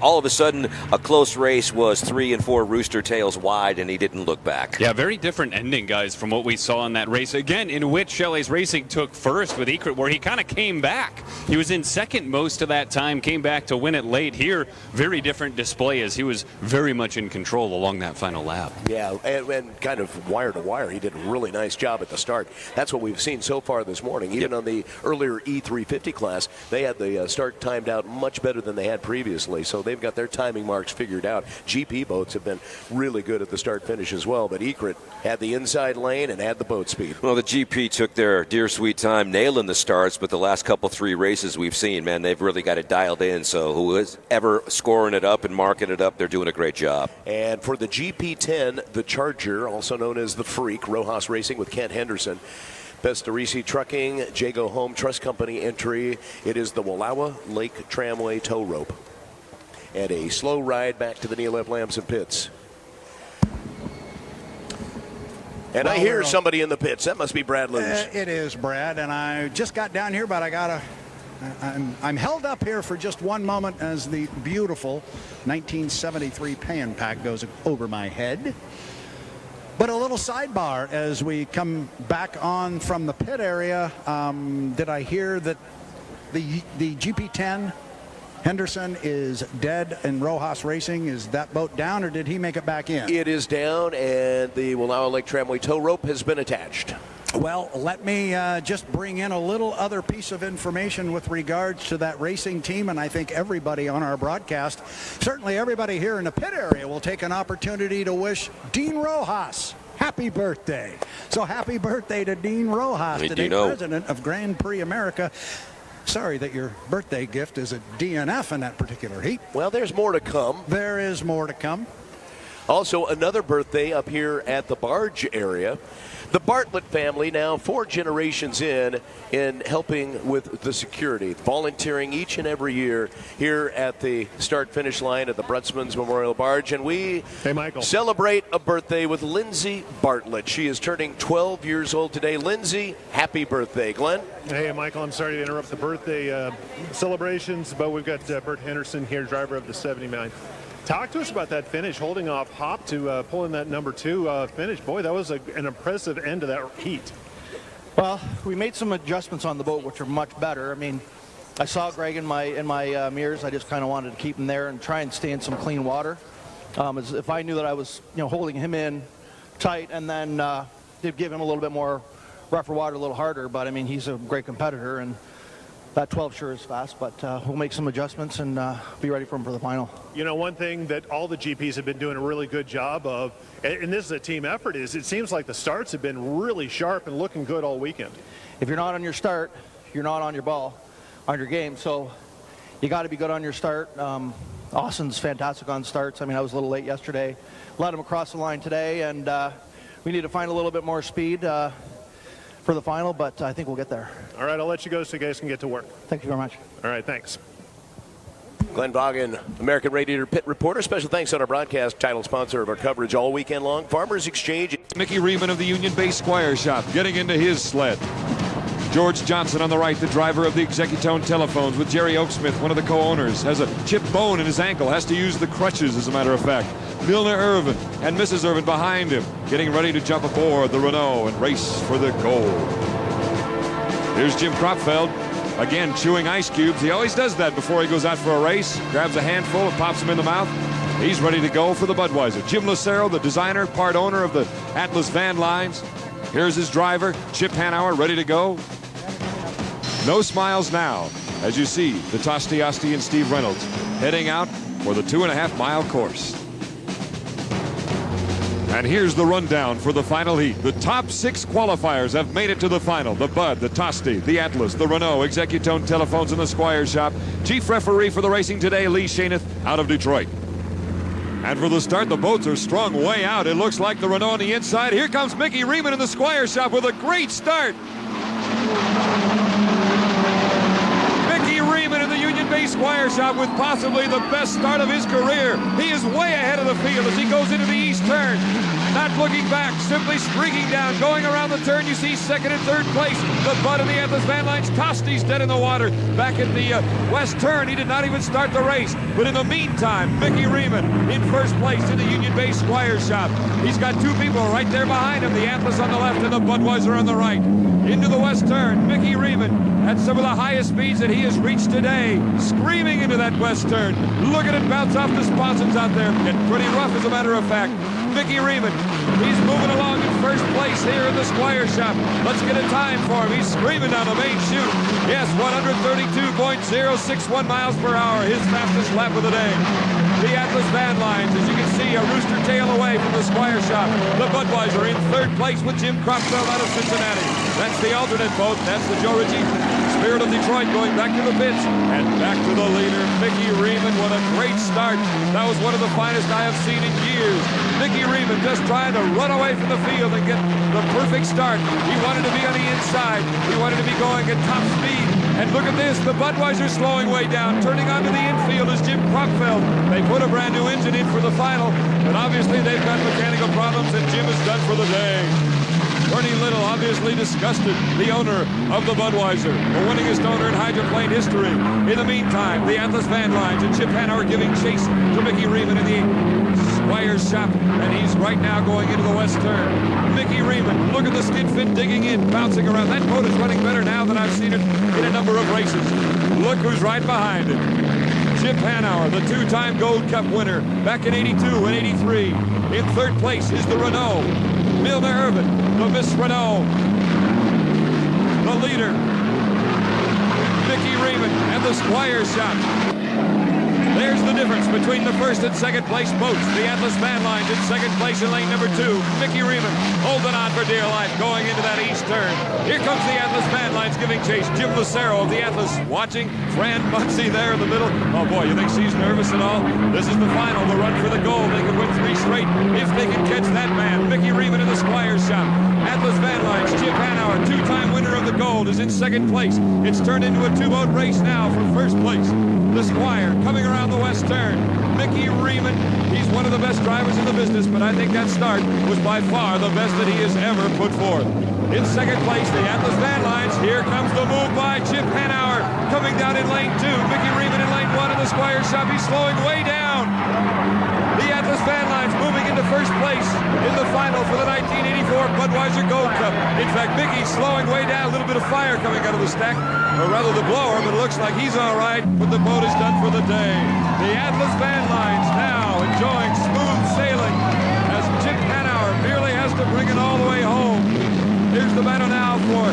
O: all of a sudden, a close race was 3 and 4 rooster tails wide, and he didn't look back.
R: Yeah, very different ending, guys, from what we saw in that race. Again, in which Chalet's Racing took first with Ekrit, where he kind of came back. He was in second most of that time, came back to win it late. Here, very different display as he was very much in control along that final lap.
N: Yeah, and kind of wire to wire. He did a really nice job at the start. That's what we've seen so far this morning. Even on the earlier E350 class, they had the start timed out much better than they had previously. So they've got their timing marks figured out. GP boats have been really good at the start finish as well. But Ekrit had the inside lane and had the boat speed.
O: Well, the GP took their dear sweet time nailing the starts, but the last couple 3 races we've seen, man, they've really got it dialed in. So who is ever scoring it up and marking it up, they're doing a great job.
N: And for the GP10, the Charger, also known as the Freak, Rojas Racing with Kent Henderson, Pestarisi Trucking, Jago Home Trust Company entry. It is the Wallowa Lake Tramway tow rope. And a slow ride back to the Neil F. Lamson pits. And I hear somebody in the pits. That must be Brad Lewis.
P: It is Brad, and I just got down here, but I'm held up here for just one moment as the beautiful 1973 pan pack goes over my head. But a little sidebar as we come back on from the pit area. Did I hear that the GP10 Henderson is dead and Rojas Racing? Is that boat down, or did he make it back in?
N: It is down, and the Wallowa Lake Tramway tow rope has been attached.
P: Well, let me just bring in a little other piece of information with regards to that racing team, and I think everybody on our broadcast, certainly everybody here in the pit area, will take an opportunity to wish Dean Rojas happy birthday. So happy birthday to Dean Rojas, today president of Grand Prix America. Sorry that your birthday gift is a DNF in that particular heat.
N: Well, there's more to come.
P: There is more to come.
N: Also, another birthday up here at the barge area. The Bartlett family, now 4 generations in helping with the security, volunteering each and every year here at the start-finish line at the Brunsman's Memorial Barge. And we celebrate a birthday with Lindsay Bartlett. She is turning 12 years old today. Lindsay, happy birthday. Glenn?
D: Hey, Michael, I'm sorry to interrupt the birthday celebrations, but we've got Bert Henderson here, driver of the 79. Talk to us about that finish, holding off Hop to pulling that number 2 finish. Boy, that was an impressive end to that heat.
E: Well, we made some adjustments on the boat, which are much better. I mean, I saw Greg in my mirrors. I just kind of wanted to keep him there and try and stay in some clean water. As if I knew that I was, holding him in tight, and then they'd give him a little bit more rougher water, a little harder. But I mean, he's a great competitor, and that 12 sure is fast, but we'll make some adjustments and be ready for him for the final.
D: You know, one thing that all the GPs have been doing a really good job of, and this is a team effort, is it seems like the starts have been really sharp and looking good all weekend.
E: If you're not on your start, you're not on your ball, on your game, so you got to be good on your start. Austin's fantastic on starts. I mean, I was a little late yesterday. Led him across the line today, and we need to find a little bit more speed for the final, but I think we'll get there.
D: All right, I'll let you go so you guys can get to work.
E: Thank you very much.
D: All right, thanks.
N: Glenn Vaughan, American Radiator Pit Reporter. Special thanks on our broadcast, title sponsor of our coverage all weekend long, Farmers Exchange.
F: Mickey Riemann of the Union Bay Squire Shop getting into his sled. George Johnson on the right, the driver of the Executone Telephones, with Jerry Oaksmith, one of the co-owners, has a chipped bone in his ankle, has to use the crutches, as a matter of fact. Milner Irvin and Mrs. Irvin behind him, getting ready to jump aboard the Renault and race for the gold. Here's Jim Kropfeld, again chewing ice cubes. He always does that before he goes out for a race. Grabs a handful and pops them in the mouth. He's ready to go for the Budweiser. Jim Lucero, the designer, part owner of the Atlas van lines. Here's his driver, Chip Hanauer, ready to go. No smiles now, as you see the Tosti Asti and Steve Reynolds heading out for the 2.5-mile course. And here's the rundown for the final heat. The top 6 qualifiers have made it to the final. The Bud, the Tosti, the Atlas, the Renault, Executone Telephones, and the Squire Shop. Chief referee for the racing today, Lee Shaneth, out of Detroit. And for the start, the boats are strung way out. It looks like the Renault on the inside. Here comes Mickey Riemann in the Squire Shop with a great start. Mickey Riemann in the Union Bay Squire Shop with possibly the best start of his career. He is way ahead of the field as he goes into the east turn. Not looking back, simply streaking down, going around the turn. You see second and third place. The Bud and the Atlas Van Lines. Costy's dead in the water. Back at the west turn, he did not even start the race. But in the meantime, Mickey Riemann in first place in the Union Bay Squire Shop. He's got two people right there behind him, the Atlas on the left and the Budweiser on the right. Into the west turn, Mickey Riemann at some of the highest speeds that he has reached today, screaming into that west turn. Look at it bounce off the sponsons out there. Getting pretty rough, as a matter of fact. Mickey Riemann, he's moving along in first place here in the Squire Shop. Let's get a time for him. He's screaming down the main chute. Yes, 132.061 miles per hour, his fastest lap of the day. The Atlas Van Lines, as you can see, a rooster tail away from the Squire Shop. The Budweiser in third place with Jim Cropfeld out of Cincinnati. That's the alternate boat. That's the Eulogy. Spirit of Detroit going back to the pits and back to the leader, Mickey Riemann. What a great start. That was one of the finest I have seen in years. Mickey Riemann just trying to run away from the field and get the perfect start. He wanted to be on the inside. He wanted to be going at top speed. And look at this, the Budweiser slowing way down, turning onto the infield is Jim Cropfeld. They put a brand new engine in for the final, but obviously they've got mechanical problems and Jim is done for the day. Bernie Little obviously disgusted, the owner of the Budweiser, the winningest owner in hydroplane history. In the meantime, the Atlas Van Lines and Chip Hanauer giving chase to Mickey Riemann in the Squire Shop, and he's right now going into the west turn. Mickey Riemann, look at the skid fin digging in, bouncing around. That boat is running better now than I've seen it in a number of races. Look who's right behind it. Chip Hanauer, the two-time Gold Cup winner, back in 82 and 83. In third place is the Renault. Milner Irvin, the Miss Renault. The leader, Mickey Riemann and the Squire Shop. There's the difference between the first and second place boats. The Atlas Van Lines in second place in lane number 2. Mickey Riemann holding on for dear life going into that east turn. Here comes the Atlas Van Lines giving chase. Jim Lucero of the Atlas watching. Fran Muncie there in the middle. Oh boy, you think she's nervous at all? This is the final, the run for the gold. They could win 3 straight if they can catch that man. Mickey Riemann in the Squire Shop. Atlas Van Lines, Chip Hanauer, two-time winner of the gold, is in second place. It's turned into a two-boat race now for first place. The Squire coming around the west turn. Mickey Riemann, he's one of the best drivers in the business, but I think that start was by far the best that he has ever put forth. In second place, the Atlas Van Lines. Here comes the move by Chip Hanauer coming down in lane 2. Mickey Riemann in lane 1 in the Squire Shop. He's slowing way down. The Atlas Van Lines moving into first place in the final for the 1984 Budweiser Gold Cup. In fact, Mickey's slowing way down. A little bit of fire coming out of the stack, or rather the blower, but it looks like he's all right, but the boat is done for the day. The Atlas Van Lines now enjoying smooth sailing as Chip Hanauer merely has to bring it all the way home. Here's the battle now for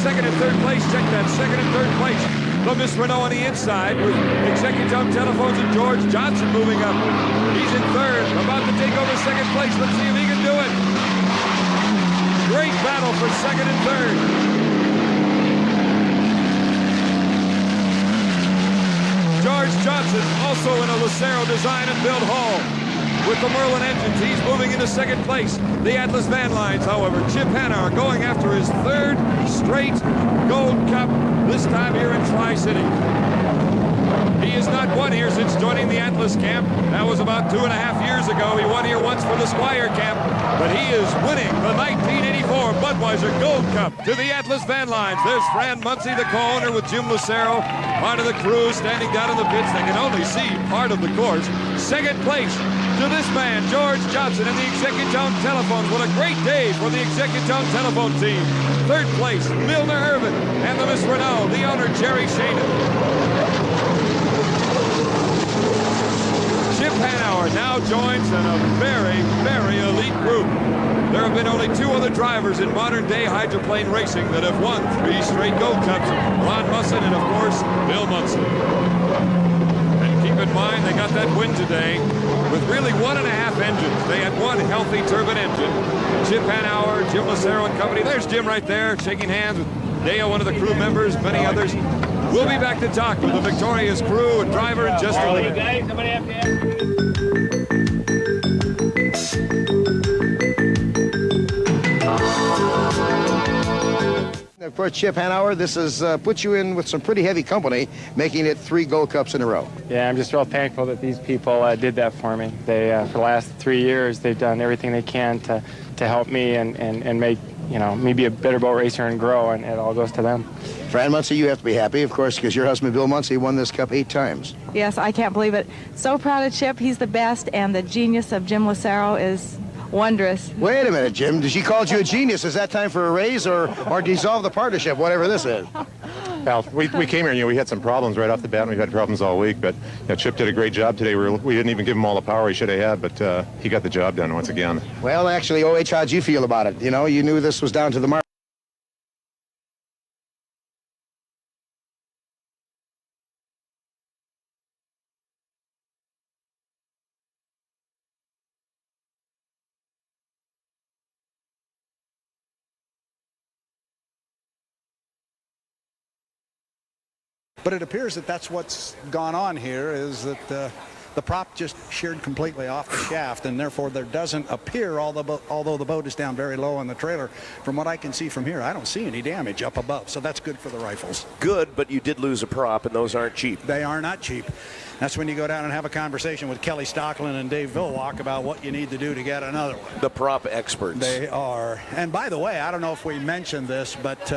F: second and third place. Check that, second and third place. The Miss Renault on the inside with Executome Telephones and George Johnson moving up. He's in third, about to take over second place. Let's see if he can do it. Great battle for second and third. George Johnson also in a Lucero design and build hull. With the Merlin engines, he's moving into second place. The Atlas Van Lines, however, Chip Hanauer going after his third straight Gold Cup, this time here in Tri-City. He has not won here since joining the Atlas camp. That was about 2.5 years ago. He won here once for the Squire camp, but he is winning the 1984 Budweiser Gold Cup to the Atlas Van Lines. There's Fran Muncie, the co-owner, with Jim Lucero, part of the crew standing down in the pits. They can only see part of the course. Second place to this man, George Johnson, and the Executome Telephones. What a great day for the Executome Telephone team. Third place, Milner Irvin, and the Miss Renault, the owner, Jerry Shannon. Chip Hanauer now joins in a very, very elite group. There have been only 2 other drivers in modern-day hydroplane racing that have won 3 straight Gold Cups, Ron Musson and, of course, Bill Munson. And keep in mind, they got that win today with really 1.5 engines. They had 1 healthy turbine engine. Chip Hanauer, Jim Lucero and company. There's Jim right there, shaking hands with Dale, one of the crew members, many others. We'll be back to talk with the victorious crew and driver in just a minute.
M: Guys, somebody have to
G: for Chip Hanauer. This has put you in with some pretty heavy company, making it 3 Gold Cups in a row.
H: Yeah, I'm just real thankful that these people did that for me. They, for the last 3 years, they've done everything they can to help me and make, me be a better boat racer and grow, and it all goes to them.
G: Fran Muncy, you have to be happy, of course, because your husband, Bill Muncy, won this cup 8 times.
I: Yes, I can't believe it. So proud of Chip. He's the best, and the genius of Jim Lucero is wondrous.
G: Wait a minute, Jim. She called you a genius. Is that time for a raise or dissolve the partnership, whatever this is?
X: Well, we came here, we had some problems right off the bat, and we've had problems all week, but Chip did a great job today. We didn't even give him all the power he should have had, but he got the job done once again.
G: Well, actually, O.H., how'd you feel about it? You knew this was down to the mark.
P: But it appears that that's what's gone on here, is that the prop just sheared completely off the shaft, and therefore there doesn't appear, although the boat is down very low on the trailer, from what I can see from here, I don't see any damage up above, so that's good for the rifles.
N: Good, but you did lose a prop, and those aren't cheap.
P: They are not cheap. That's when you go down and have a conversation with Kelly Stockland and Dave Vilwalk about what you need to do to get another one.
N: The prop experts.
P: They are. And by the way, I don't know if we mentioned this, but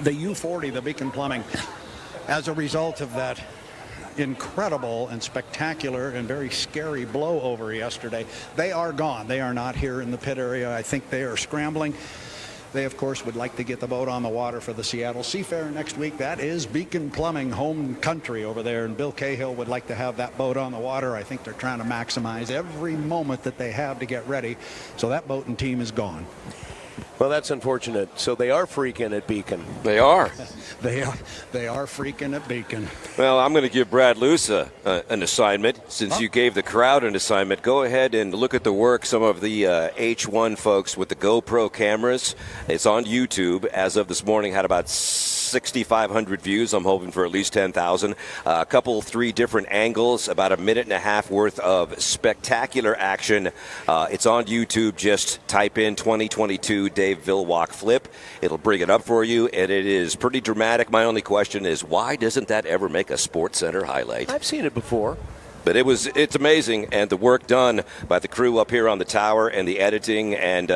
P: the U40, the Beacon Plumbing, as a result of that incredible and spectacular and very scary blowover yesterday, they are gone. They are not here in the pit area. I think they are scrambling. They, of course, would like to get the boat on the water for the Seattle Seafair next week. That is Beacon Plumbing home country over there, and Bill Cahill would like to have that boat on the water. I think they're trying to maximize every moment that they have to get ready. So that boat and team is gone.
N: Well, that's unfortunate. So they are freaking at Beacon.
O: They are.
P: They are freaking at Beacon.
O: Well, I'm going to give Brad Luce an assignment. Since you gave the crowd an assignment, go ahead and look at the work some of the H1 folks with the GoPro cameras. It's on YouTube. As of this morning, had about 6,500 views. I'm hoping for at least 10,000. A couple, 3 different angles, about a minute and a half worth of spectacular action. It's on YouTube. Just type in 2022 Dave Vilwalk flip. It'll bring it up for you, and it is pretty dramatic. My only question is, why doesn't that ever make a Sports Center highlight?
N: I've seen it before.
O: But it's amazing, and the work done by the crew up here on the tower, and the editing, and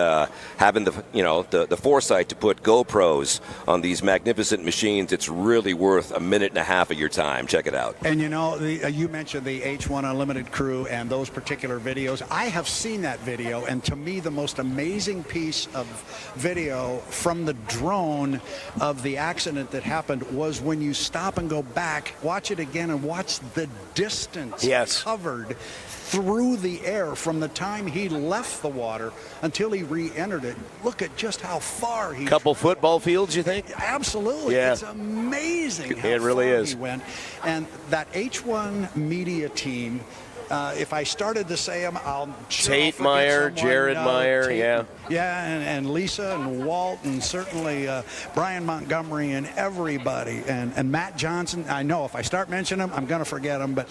O: having the foresight to put GoPros on these magnificent machines. It's really worth a minute and a half of your time. Check it out.
P: And you mentioned the H1 Unlimited crew and those particular videos. I have seen that video, and to me, the most amazing piece of video from the drone of the accident that happened was when you stop and go back, watch it again, and watch the distance.
N: Yes.
P: Covered through the air from the time he left the water until he re-entered it. Look at just how far he...
N: Couple football fields, you think?
P: Absolutely.
N: Yeah.
P: It's amazing how
N: it really
P: far
N: is.
P: he went. And that H1 media team, if I started to say them, I'll...
N: Tate Meyer, Jared Meyer,
P: Tate, yeah, and Lisa and Walt and certainly Brian Montgomery and everybody. And Matt Johnson. I know if I start mentioning them, I'm going to forget them, but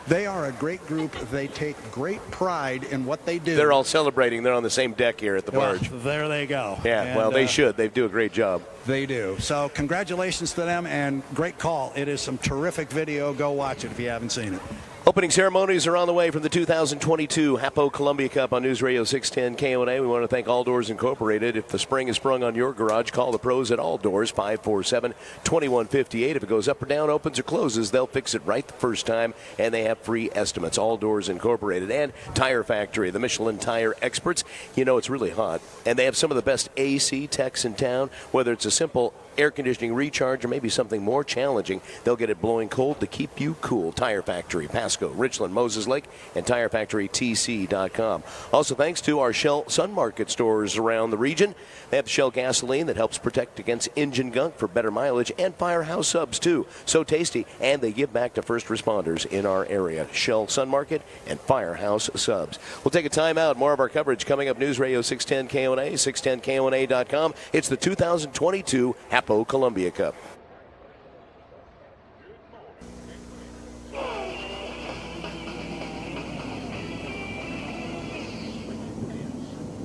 P: they are a great group. They take great pride in what they do.
N: They're all celebrating. They're on the same deck here at the barge.
P: Well, there they go.
N: Yeah,
P: and,
N: well, they should. They do a great job.
P: They do. So congratulations to them, and great call. It is some terrific video. Go watch it if you haven't seen it.
N: Opening ceremonies are on the way from the 2022 HAPO Columbia Cup on News Radio 610 KONA. We want to thank All Doors Incorporated. If the spring is sprung on your garage, call the pros at All Doors, 547-2158. If it goes up or down, opens or closes, they'll fix it right the first time, and they have free estimates. All Doors Incorporated. And Tire Factory, the Michelin tire experts. It's really hot, and they have some of the best AC techs in town. Whether it's a simple air conditioning recharge or maybe something more challenging, they'll get it blowing cold to keep you cool. Tire Factory, Pasco, Richland, Moses Lake, and TireFactoryTC.com. Also, thanks to our Shell Sun Market stores around the region. They have Shell gasoline that helps protect against engine gunk for better mileage, and Firehouse subs, too. So tasty, and they give back to first responders in our area. Shell Sun Market and Firehouse subs. We'll take a time out. More of our coverage coming up. News Radio 610 KONA, 610KONA.com. It's the 2022 HAPO Columbia Cup.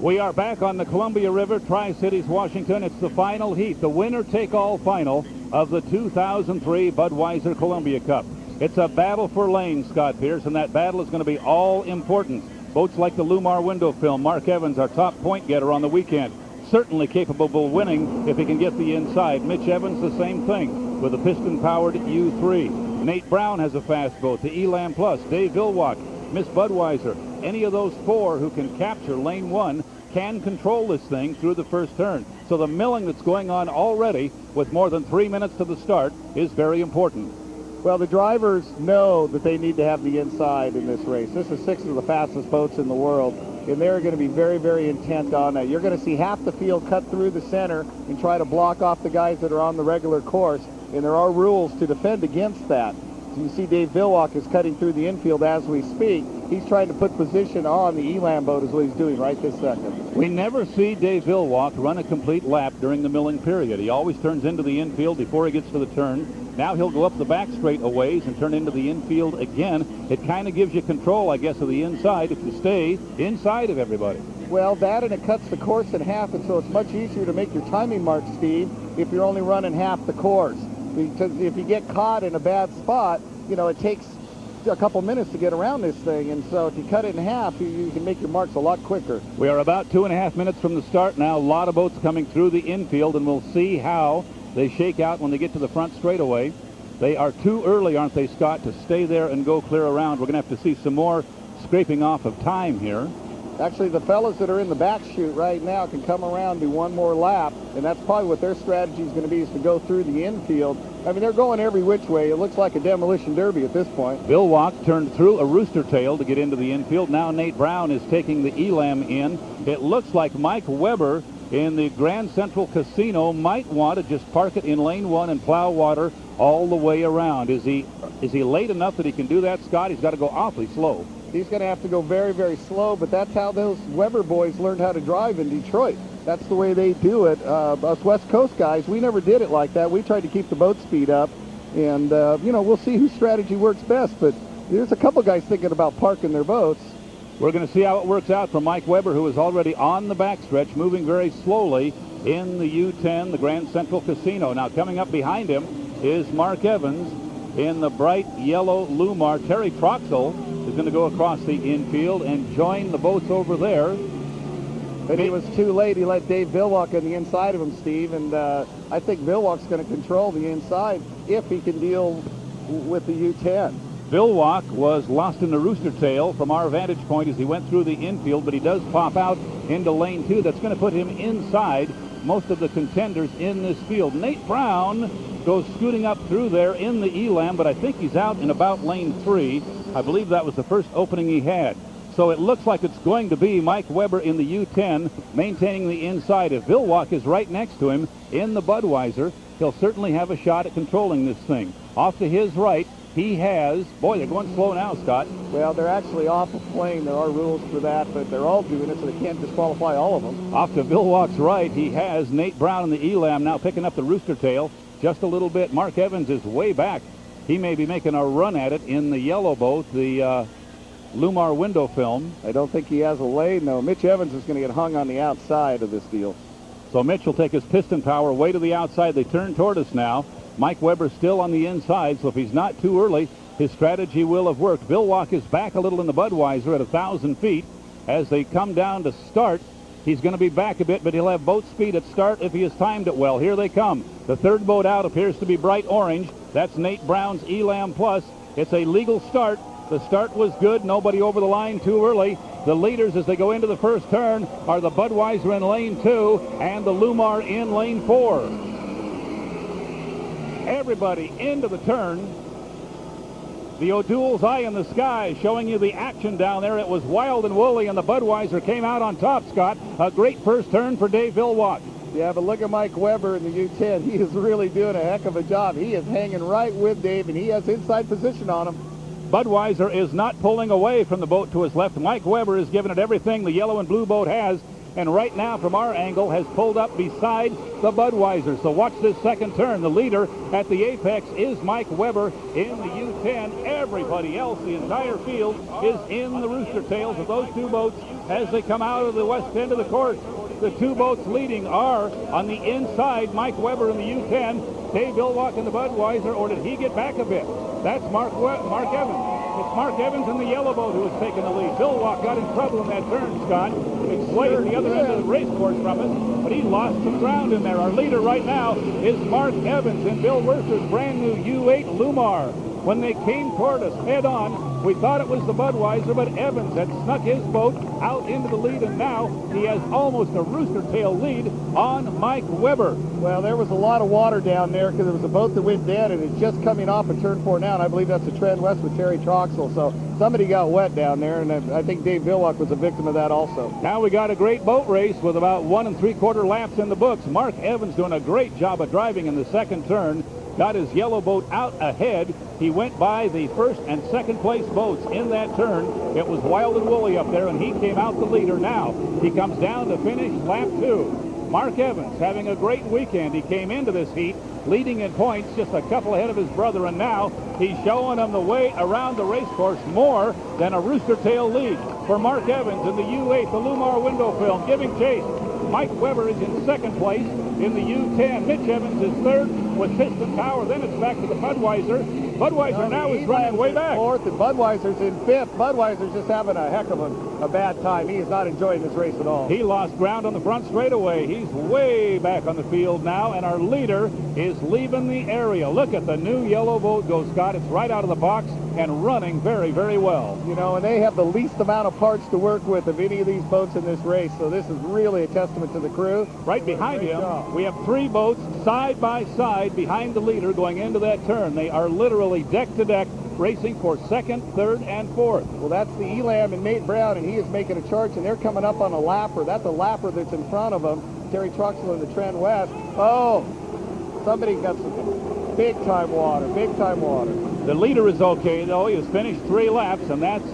C: We are back on the Columbia River, Tri-Cities, Washington. It's the final heat, the winner-take-all final of the 2003 Budweiser Columbia Cup. It's a battle for lanes, Scott Pierce, and that battle is going to be all important. Boats like the Lumar window film. Mark Evans, our top point getter on the weekend, certainly capable of winning if he can get the inside. Mitch Evans, the same thing with a piston-powered U3. Nate Brown has a fast boat, the Elam Plus. Dave Vilwalk, Miss Budweiser. Any of those four who can capture lane one can control this thing through the first turn. So the milling that's going on already with more than 3 minutes to the start is very important.
J: Well, the drivers know that they need to have the inside in this race. This is 6 of the fastest boats in the world, and they're going to be very, very intent on it. You're going to see half the field cut through the center and try to block off the guys that are on the regular course, and there are rules to defend against that. So you see Dave Vilwalk is cutting through the infield as we speak. He's trying to put position on the Elam boat is what he's doing right this second.
C: We never see Dave Vilwalk run a complete lap during the milling period. He always turns into the infield before he gets to the turn. Now he'll go up the back straight a ways and turn into the infield again. It kind of gives you control, I guess, of the inside if you stay inside of everybody.
J: Well, that and it cuts the course in half, and so it's much easier to make your timing mark, Steve, if you're only running half the course. Because if you get caught in a bad spot, you know, it takes a couple minutes to get around this thing, and so if you cut it in half, you can make your marks a lot quicker.
C: We are about 2.5 minutes from the start now. A lot of boats coming through the infield, and we'll see how they shake out when they get to the front straightaway. They are too early, aren't they, Scott, to stay there and go clear around. We're going to have to see some more scraping off of time here.
J: Actually, the fellas that are in the back chute right now can come around, do one more lap, and that's probably what their strategy is going to be, is to go through the infield. I mean, they're going every which way. It looks like a demolition derby at this point.
C: Vilwalk turned through a rooster tail to get into the infield. Now Nate Brown is taking the Elam in. It looks like Mike Weber in the Grand Central Casino might want to just park it in lane one and plow water all the way around. Is he late enough that he can do that, Scott? He's got to go awfully slow.
J: He's going to have to go very, very slow, but that's how those Weber boys learned how to drive in Detroit. That's the way they do it. Us West Coast guys, we never did it like that. We tried to keep the boat speed up, and, you know, we'll see whose strategy works best, but there's a couple guys thinking about parking their boats.
C: We're going to see how it works out for Mike Weber, who is already on the backstretch, moving very slowly in the U10, the Grand Central Casino. Now, coming up behind him is Mark Evans in the bright yellow Lumar. Terry Troxel is going to go across the infield and join the boats over there.
J: But he was too late. He let Dave Vilwalk on the inside of him, Steve, and I think Vilwalk's going to control the inside if he can deal with the U10.
C: Vilwalk was lost in the rooster tail from our vantage point as he went through the infield, but he does pop out into lane two. That's going to put him inside most of the contenders in this field. Nate Brown goes scooting up through there in the Elam, but I think he's out in about lane 3. I believe that was the first opening he had. So it looks like it's going to be Mike Weber in the U10 maintaining the inside. If Vilwalk is right next to him in the Budweiser, he'll certainly have a shot at controlling this thing. Off to his right, he has, boy, they're going slow now, Scott.
J: Well, they're actually off a plane. There are rules for that, but they're all doing it, so they can't disqualify all of them.
C: Off to Vilwalk's right, he has Nate Brown in the Elam now picking up the rooster tail just a little bit. Mark Evans is way back. He may be making a run at it in the yellow boat, the Lumar window film.
J: I don't think he has a lane, though. Mitch Evans is going to get hung on the outside of this deal.
C: So Mitch will take his piston power way to the outside. They turn toward us now. Mike Weber still on the inside, so if he's not too early, his strategy will have worked. Vilwalk is back a little in the Budweiser at 1,000 feet. As they come down to start, he's going to be back a bit, but he'll have boat speed at start if he has timed it well. Here they come. The third boat out appears to be bright orange. That's Nate Brown's Elam Plus. It's a legal start. The start was good. Nobody over the line too early. The leaders as they go into the first turn are the Budweiser in lane 2 and the Lumar in lane 4. Everybody into the turn. The O'Doul's eye in the sky showing you the action down there. It was wild and woolly, and the Budweiser came out on top, Scott. A great first turn for Dave Vilwalk.
J: Yeah, but look at Mike Weber in the U10. He is really doing a heck of a job. He is hanging right with Dave, and he has inside position on him.
C: Budweiser is not pulling away from the boat to his left. Mike Weber is giving it everything the yellow and blue boat has. and right now from our angle has pulled up beside the Budweiser. So watch this second turn. The leader at the apex is Mike Weber in the U10. Everybody else, the entire field, is in the rooster tails of those two boats as they come out of the west end of the course. The two boats leading are on the inside, Mike Weber in the U10, Dave Billwalk in the Budweiser, or did he get back a bit? That's Mark Evans. It's Mark Evans in the yellow boat who has taken the lead. Billwalk got in trouble in that turn, Scott. It's way at the other end of the race course from us, but he lost some ground in there. Our leader right now is Mark Evans in Bill Wurster's brand new U8 Lumar. When they came toward us head on, we thought it was the Budweiser, but Evans had snuck his boat out into the lead, and now he has almost a rooster tail lead on Mike Weber.
J: Well, there was a lot of water down there because there was a boat that went dead, and it's just coming off of turn 4 now, and I believe that's the Chenoweth with Terry Troxel. So somebody got wet down there, and I think Dave Billwalk was a victim of that also.
C: Now we got a great boat race with about 1 3/4 laps in the books. Mark Evans doing a great job of driving in the second turn. Got his yellow boat out ahead. He went by the first and second place boats in that turn. It was wild and woolly up there, and he came out the leader. Now he comes down to finish lap 2. Mark Evans having a great weekend. He came into this heat leading in points, just a couple ahead of his brother, and now he's showing them the way around the race course, more than a rooster tail lead for Mark Evans in the U8, the Lumar window film, giving chase. Mike Weber is in second place in the U10. Mitch Evans is third with piston power. Then it's back to the Budweiser. Budweiser now is running way back.
J: Fourth, and Budweiser's in fifth. Budweiser's just having a heck of a bad time. He is not enjoying this race at all.
C: He lost ground on the front straightaway. He's way back on the field now, and our leader is leaving the area. Look at the new yellow boat go, Scott. It's right out of the box and running very, very well.
J: You know, and they have the least amount of parts to work with of any of these boats in this race, so this is really a testament to the crew.
C: Right behind him, we have 3 boats side by side behind the leader going into that turn. They are literally deck to deck, racing for second, third, and fourth.
J: Well, that's the Elam and Nate Brown, and he is making a charge, and they're coming up on a lapper. That's a lapper that's in front of them. Terry Troxel and the Chenoweth. Oh, somebody got some big-time water, big-time water.
C: The leader is okay, though. He has finished 3 laps, and that's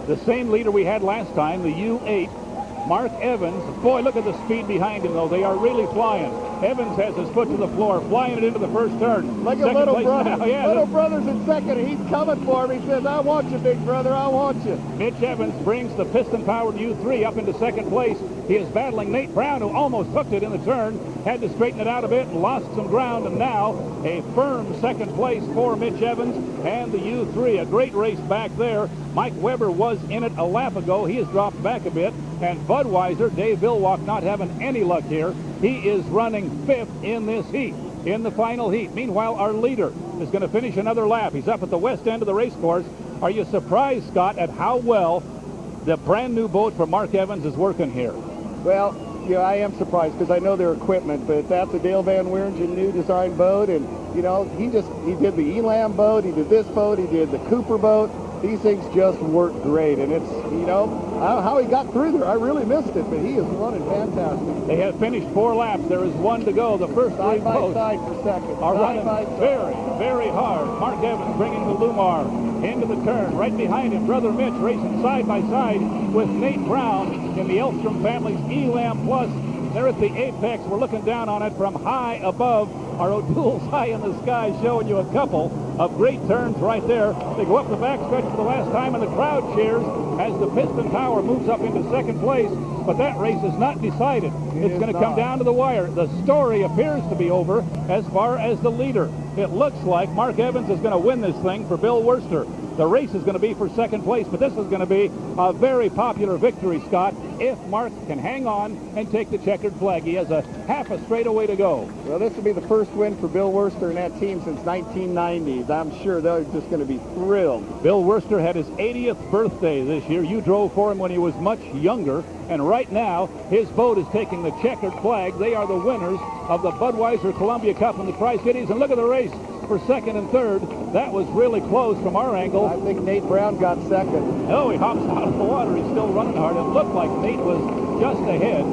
C: the same leader we had last time, the U8, Mark Evans. Boy, look at the speed behind him, though. They are really flying. Evans has his foot to the floor, flying it into the first turn.
J: Like a little brother. Yeah, little brother's in second, and he's coming for him. He says, I want you, big brother, I want you.
C: Mitch Evans brings the piston-powered U3 up into second place. He is battling Nate Brown, who almost hooked it in the turn, had to straighten it out a bit and lost some ground, and now a firm second place for Mitch Evans and the U3. A great race back there. Mike Weber was in it a lap ago. He has dropped back a bit, and Budweiser, Dave Billwalk, not having any luck here. He is running 5th in this heat, in the final heat. Meanwhile, our leader is going to finish another lap. He's up at the west end of the race course. Are you surprised, Scott, at how well the brand new boat for Mark Evans is working here?
J: Well, yeah, I am surprised because I know their equipment, but that's a Dale Van Wieringen new design boat, and you know, he did the Elam boat, he did this boat, he did the Cooper boat. These things just work great, and it's, you know, I don't know how he got through there. I really missed it, but he is running fantastic.
C: They have finished 4 laps. There is 1 to go. The first 3 boats
J: side for second.
C: Are running very, very hard. Mark Evans bringing the Lumar into the turn. Right behind him, brother Mitch racing side by side with Nate Brown in the Elstrom family's Elam Plus. They're at the apex. We're looking down on it from high above. Our O'Toole's high in the sky, showing you a couple of great turns right there. They go up the backstretch for the last time, and the crowd cheers as the piston power moves up into second place. But that race is not decided. It's going to come down to the wire. The story appears to be over as far as the leader. It looks like Mark Evans is going to win this thing for Bill Wurster. The race is going to be for second place, but this is going to be a very popular victory, Scott, if Mark can hang on and take the checkered flag. He has a half a straightaway to go.
J: Well, this will be the first win for Bill Wurster and that team since 1990s. I'm sure they're just going to be thrilled.
C: Bill Wurster had his 80th birthday this year. You drove for him when he was much younger, and right now his boat is taking the checkered flag. They are the winners of the Budweiser Columbia Cup in the Tri-Cities, and look at the race for second and third. That was really close from our angle.
J: I think Nate Brown got second.
C: Oh, he hops out of the water. He's still running hard. It looked like Nate was just ahead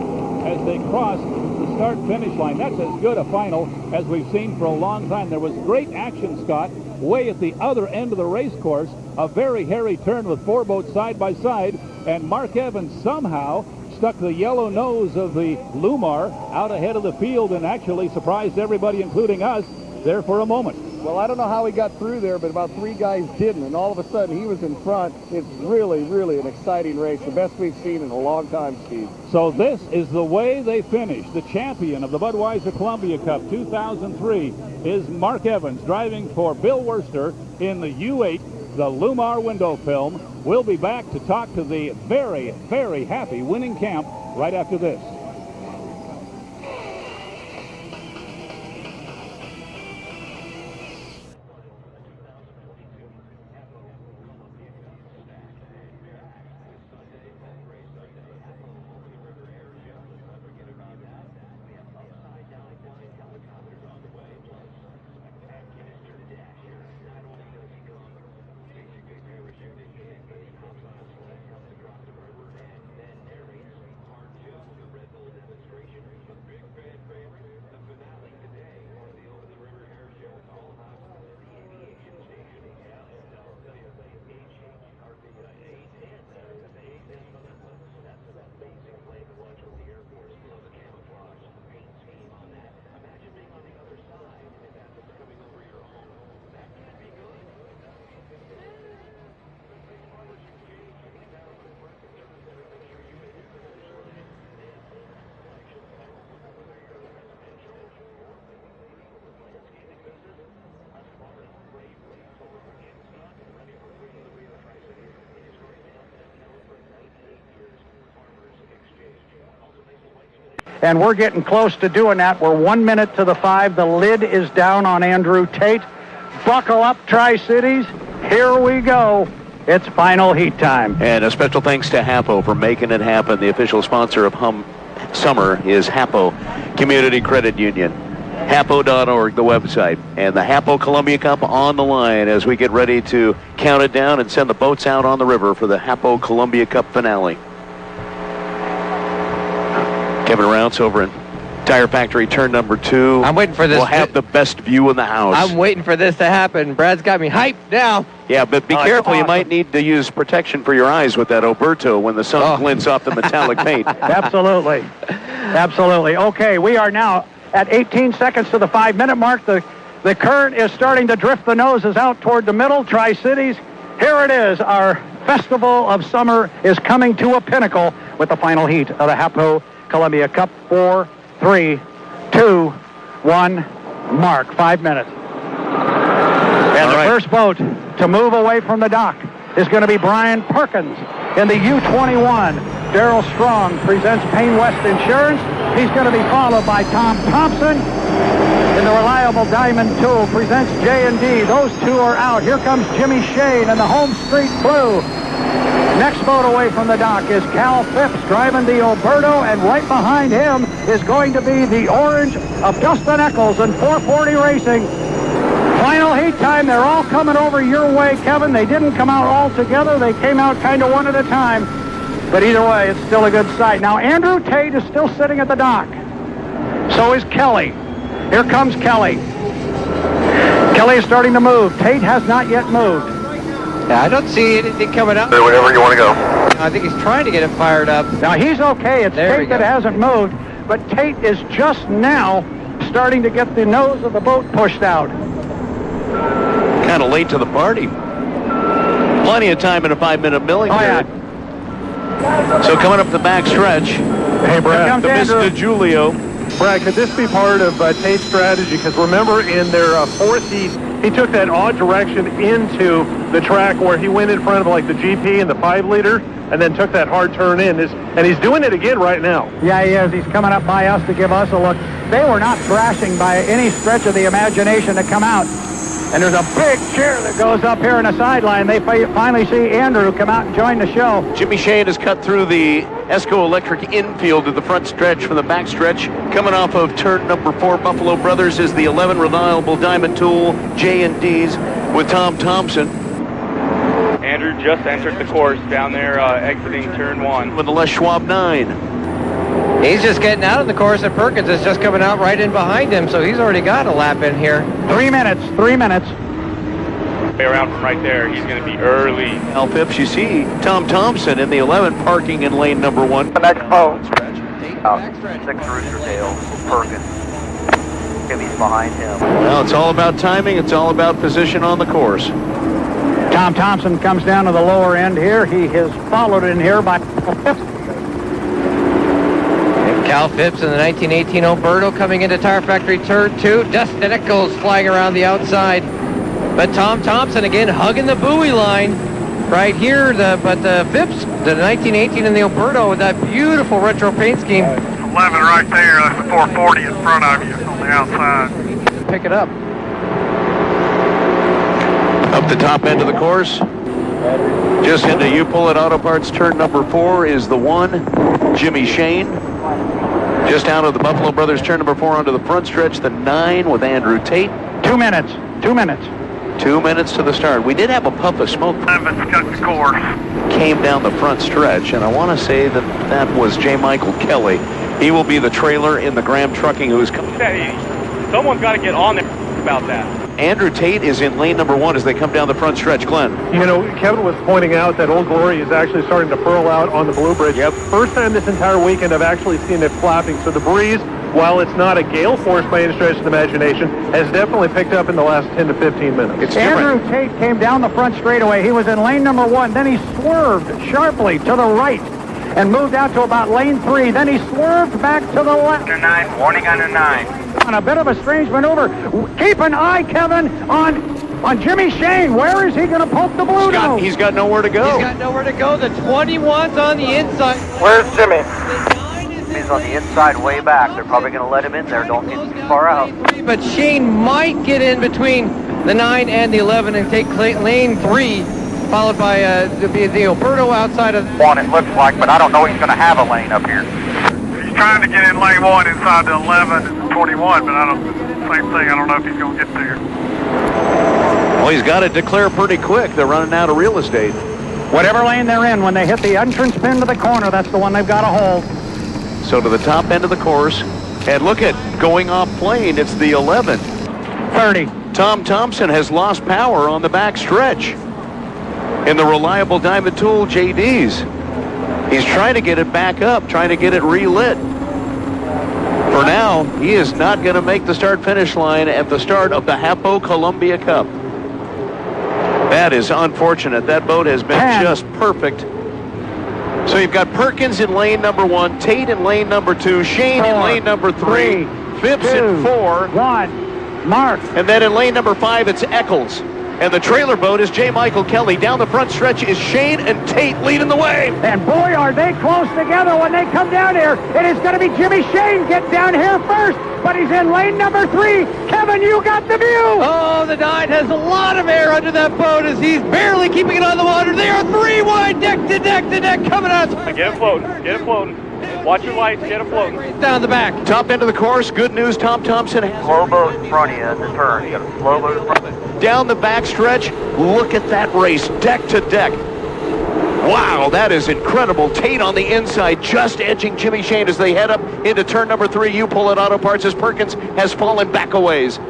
C: as they crossed the start-finish line. That's as good a final as we've seen for a long time. There was great action, Scott, way at the other end of the race course. A very hairy turn with 4 boats side by side, and Mark Evans somehow stuck the yellow nose of the Lumar out ahead of the field and actually surprised everybody, including us, there for a moment.
J: Well, I don't know how he got through there, but about 3 guys didn't, and all of a sudden he was in front. It's really, really an exciting race, the best we've seen in a long time, Steve.
C: So this is the way they finish. The champion of the Budweiser Columbia Cup 2003 is Mark Evans, driving for Bill Worcester in the U8, the Lumar window film. We'll be back to talk to the very, very happy winning camp right after this.
P: And we're getting close to doing that. We're 1 minute to the 5. The lid is down on Andrew Tate. Buckle up, Tri-Cities. Here we go. It's final heat time.
K: And a special thanks to HAPO for making it happen. The official sponsor of Summer is HAPO Community Credit Union. HAPO.org, the website. And the HAPO Columbia Cup on the line as we get ready to count it down and send the boats out on the river for the HAPO Columbia Cup finale. Kevin Rounce over in Tire Factory, turn number 2.
Q: I'm waiting for this.
K: We'll have the best view in the house.
Q: I'm waiting for this to happen. Brad's got me hyped now.
K: Yeah, but be careful. You might need to use protection for your eyes with that Oberto when the sun glints off the metallic paint.
P: Absolutely. Absolutely. Okay, we are now at 18 seconds to the 5-minute mark. The current is starting to drift the noses out toward the middle. Tri-Cities. Here it is. Our Festival of Summer is coming to a pinnacle with the final heat of the HAPO Columbia Cup. 4, 3, 2, 1, mark. 5 minutes. And the first boat to move away from the dock is going to be Brian Perkins in the U-21. Darrell Strong presents Payne West Insurance. He's going to be followed by Tom Thompson. And the Reliable Diamond Tool presents J&D. Those two are out. Here comes Jimmy Shane in the Home Street Blue. Next boat away from the dock is Cal Phipps driving the Oberto, and right behind him is going to be the Orange of Dustin Eccles in 440 Racing. Final heat time. They're all coming over your way, Kevin. They didn't come out all together. They came out kind of one at a time. But either way, it's still a good sight. Now, Andrew Tate is still sitting at the dock. So is Kelly. Here comes Kelly. Kelly is starting to move. Tate has not yet moved.
Q: Yeah, I don't see anything coming up.
W: Wherever you want to go.
Q: I think he's trying to get him fired up.
P: Now, he's okay. It's Tate that hasn't moved. But Tate is just now starting to get the nose of the boat pushed out.
K: Kind of late to the party. Plenty of time in a 5-minute milling period. So coming up the back stretch.
X: Hey, Brad.
K: The Mr. Julio.
X: Brad, could this be part of Tate's strategy? Because remember, in their fourth heat, he took that odd direction into the track where he went in front of like the GP and the 5-liter, and then took that hard turn in. And he's doing it again right now.
P: Yeah, he is. He's coming up by us to give us a look. They were not thrashing by any stretch of the imagination to come out. And there's a big cheer that goes up here in the sideline. They finally see Andrew come out and join the show.
K: Jimmy Shane has cut through the Esco Electric infield to the front stretch from the back stretch. Coming off of turn number 4, Buffalo Brothers is the 11 Reliable Diamond Tool J&Ds with Tom Thompson.
S: Andrew just entered the course down there exiting turn 1.
K: With the Les Schwab 9.
Q: He's just getting out of the course, and Perkins is just coming out right in behind him, so he's already got a lap in here.
P: 3 minutes. 3 minutes.
S: Way around from right there, he's going to be early.
K: Al Phipps, you see Tom Thompson in the 11 parking in lane number 1.
B: The next boat. 6 Rooster Tail, Perkins. Jimmy's behind him.
K: Well, it's all about timing. It's all about position on the course.
P: Tom Thompson comes down to the lower end here. He is followed in here by Phipps.
Q: Cal Phipps in the 1918 Oberto coming into Tire Factory turn 2. Dustin Nichols flying around the outside. But Tom Thompson again hugging the buoy line right here. But Phipps, the 1918 in the Oberto with that beautiful retro paint scheme.
B: 11 right there. That's the 440 in front of you on the outside.
Q: Pick it up.
K: Up the top end of the course, just into You Pull It Auto Parts turn number 4 is the 1, Jimmy Shane. Just out of the Buffalo Brothers turn number 4 onto the front stretch, the 9 with Andrew Tate.
P: 2 minutes. 2 minutes.
K: 2 minutes to the start. We did have a puff of smoke.
B: 11's cut the course.
K: Came down the front stretch, and I want to say that that was J. Michael Kelly. He will be the trailer in the Graham Trucking who's coming.
S: Someone's got to get on there about that.
K: Andrew Tate is in lane number 1 as they come down the front stretch. Glenn.
X: You know, Kevin was pointing out that Old Glory is actually starting to furl out on the Blue Bridge.
K: Yep.
X: First time this entire weekend I've actually seen it flapping. So the breeze, while it's not a gale force by any stretch of the imagination, has definitely picked up in the last 10 to 15 minutes.
P: Andrew Tate came down the front straightaway. He was in lane number 1. Then he swerved sharply to the right and moved out to about lane 3. Then he swerved back to the left.
B: Under 9, warning under 9.
P: On a bit of a strange maneuver. Keep an eye, Kevin, on Jimmy Shane. Where is he going to poke the blue nose?
K: He's got nowhere to go.
Q: He's got nowhere to go. The 21's on the inside.
B: Where's Jimmy? He's on the inside way back. They're probably going to let him in there. Don't get too far out.
Q: But Shane might get in between the 9 and the 11 and take lane 3, followed by the Oberto outside of...
B: One, it looks like, but I don't know he's going to have a lane up here. He's trying to get in lane 1 inside the 11 and the 21, but same thing. I don't know if he's going to get there.
K: Well, he's got to declare pretty quick. They're running out of real estate.
P: Whatever lane they're in, when they hit the entrance pin to the corner, that's the one they've got to hold.
K: So to the top end of the course, and look at going off plane, it's the 11.
P: 30.
K: Tom Thompson has lost power on the back stretch in the reliable Diamond Tool JDs. He's trying to get it back up, trying to get it relit. For now, he is not going to make the start-finish line at the start of the HAPO Columbia Cup. That is unfortunate. That boat has been just perfect. So you've got Perkins in lane number 1, Tate in lane number 2, Shane in lane number 3, Phipps in 4,
P: 1, Mark.
K: And then in lane number 5, it's Eccles. And the trailer boat is J. Michael Kelly. Down the front stretch is Shane and Tate leading the way.
P: And boy, are they close together when they come down here. It is going to be Jimmy Shane get down here first, but he's in lane number 3. Kevin, you got the view.
Q: Oh, the 9 has a lot of air under that boat as he's barely keeping it on the water. They are 3 wide, deck to deck to deck, coming out.
S: Get it floating. Get it floating. Watch your lights. Get it floating.
Q: Down the back.
K: Top end of the course. Good news. Tom Thompson has
B: slow boat in front of you at the turn. You got a slow boat in front of you.
K: Down the back stretch. Look at that race, deck to deck. Wow, that is incredible. Tate on the inside, just edging Jimmy Shane as they head up into turn number 3. You Pull It Auto Parts as Perkins has fallen back a ways.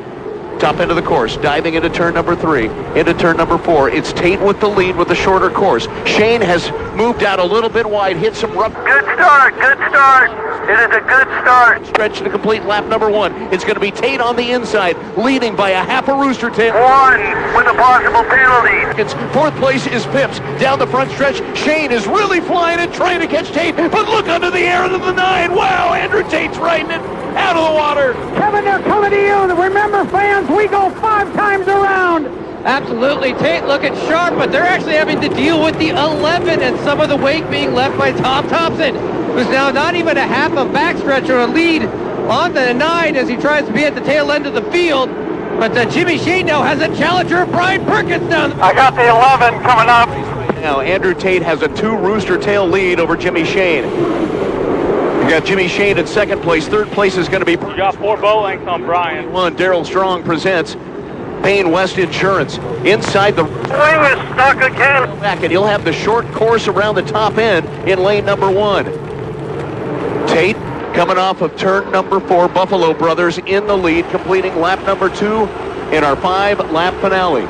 K: Top end of the course, diving into turn number 3, into turn number 4. It's Tate with the lead with the shorter course. Shane has moved out a little bit wide, hit some rough.
B: Good start, good start. It is a good start.
K: Stretch to complete lap number 1. It's going to be Tate on the inside, leading by a half a rooster tail.
B: 1 with a possible penalty.
K: It's 4th place is Phipps. Down the front stretch, Shane is really flying and trying to catch Tate, but look under the air into the 9. Wow, Andrew Tate's riding it out of the water.
P: Kevin, they're coming to you. Remember, fans, we go 5 times around.
Q: Absolutely. Tate looking sharp, but they're actually having to deal with the 11 and some of the weight being left by Tom Thompson, who's now not even a half a backstretch or a lead on the 9 as he tries to be at the tail end of the field. But Jimmy Shane now has a challenger, Brian Perkins down.
B: I got the 11 coming up.
K: Now Andrew Tate has a 2 rooster tail lead over Jimmy Shane. You got Jimmy Shane in 2nd place. 3rd place is going to be...
S: You got 4 boat lengths on Brian.
K: Darryl Strong presents Payne West Insurance. Inside the...
B: Swing is stuck again.
K: Back, and he'll have the short course around the top end in lane number 1. Tate coming off of turn number 4. Buffalo Brothers in the lead, completing lap number 2 in our 5-lap finale.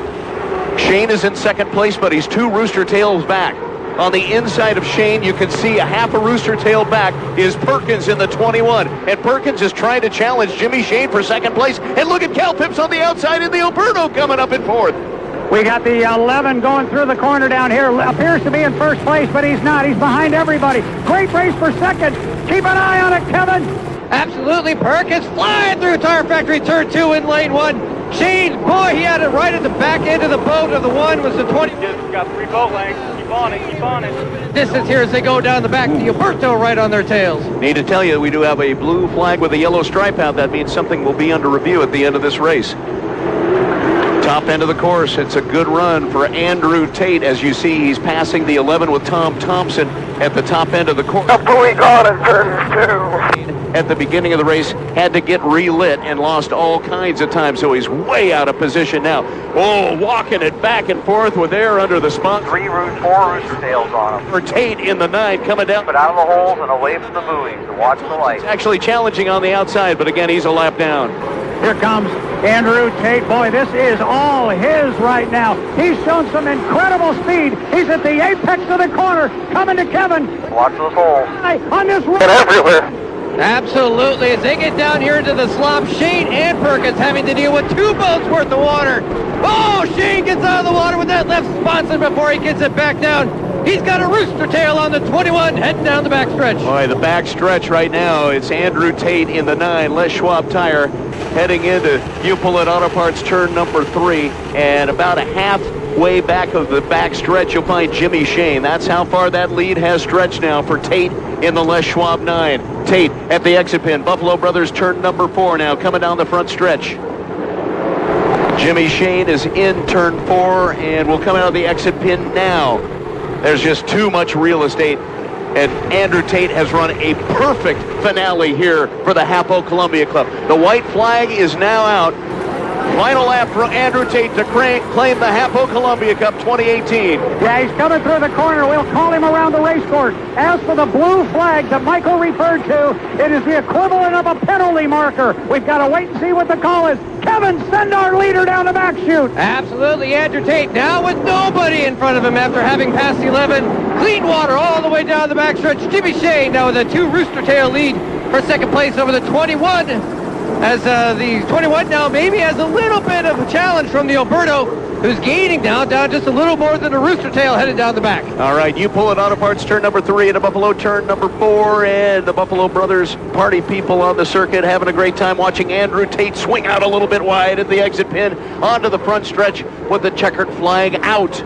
K: Shane is in second place, but he's 2 rooster tails back. On the inside of Shane, you can see a half a rooster tail back is Perkins in the 21. And Perkins is trying to challenge Jimmy Shane for second place. And look at Cal Pips on the outside in the Alberto coming up in 4th.
A: We got the 11 going through the corner down here. Appears to be in first place, but he's not. He's behind everybody. Great race for second. Keep an eye on it, Kevin.
Q: Absolutely. Perkins flying through Tire Factory turn 2 in lane 1. Shane, boy, he had it right at the back end of the boat of the 1 was the 20.
S: Got 3 boat lengths. Keep on it, keep on it.
Q: Distance here as they go down the back. The Alberto right on their tails.
K: Need to tell you, we do have a blue flag with a yellow stripe out. That means something will be under review at the end of this race. Top end of the course, it's a good run for Andrew Tate. As you see, he's passing the 11 with Tom Thompson at the top end of the course.
B: We got in turn 2.
K: At the beginning of the race, had to get relit and lost all kinds of time, so he's way out of position now. Oh, walking it back and forth with air under the spot.
B: 4 rooster tails on him.
K: For Tate in the 9 coming down.
B: But out of the holes and away from the buoys to watch the light.
K: Actually challenging on the outside, but again, he's a lap down.
A: Here comes Andrew Tate. Boy, this is all his right now. He's shown some incredible speed. He's at the apex of the corner, coming to Kevin.
B: Watch those holes.
A: On this road.
B: Everywhere.
Q: Absolutely. As they get down here into the slop, Shane and Perkins having to deal with 2 boats worth of water. Oh, Shane gets out of the water with that left sponson before he gets it back down. He's got a rooster tail on the 21 heading down the backstretch.
K: Boy, the backstretch right now, it's Andrew Tate in the 9, Les Schwab Tire, heading into Euclid Auto Parts turn number 3, and about a halfway back of the backstretch, you'll find Jimmy Shane. That's how far that lead has stretched now for Tate in the Les Schwab 9. Tate at the exit pin. Buffalo Brothers turn number 4 now, coming down the front stretch. Jimmy Shane is in turn 4 and will come out of the exit pin now. There's just too much real estate, and Andrew Tate has run a perfect finale here for the HAPO Columbia Club. The white flag is now out. Final lap for Andrew Tate to claim the HAPO Columbia Cup 2018.
A: Yeah, he's coming through the corner. We'll call him around the race course. As for the blue flag that Michael referred to, it is the equivalent of a penalty marker. We've got to wait and see what the call is. Kevin, send our leader down the back chute.
Q: Absolutely. Andrew Tate now with nobody in front of him after having passed the 11. Clean water all the way down the backstretch. Jimmy Shane now with a 2 rooster tail lead for second place over the 21. As the 21 now maybe has a little bit of a challenge from the Alberto, who's gaining now, down just a little more than a rooster tail headed down the back.
K: All right, you pull it Auto Parts turn number 3 and a Buffalo turn number 4, and the Buffalo Brothers party people on the circuit having a great time watching Andrew Tate swing out a little bit wide at the exit pin onto the front stretch with the checkered flag out.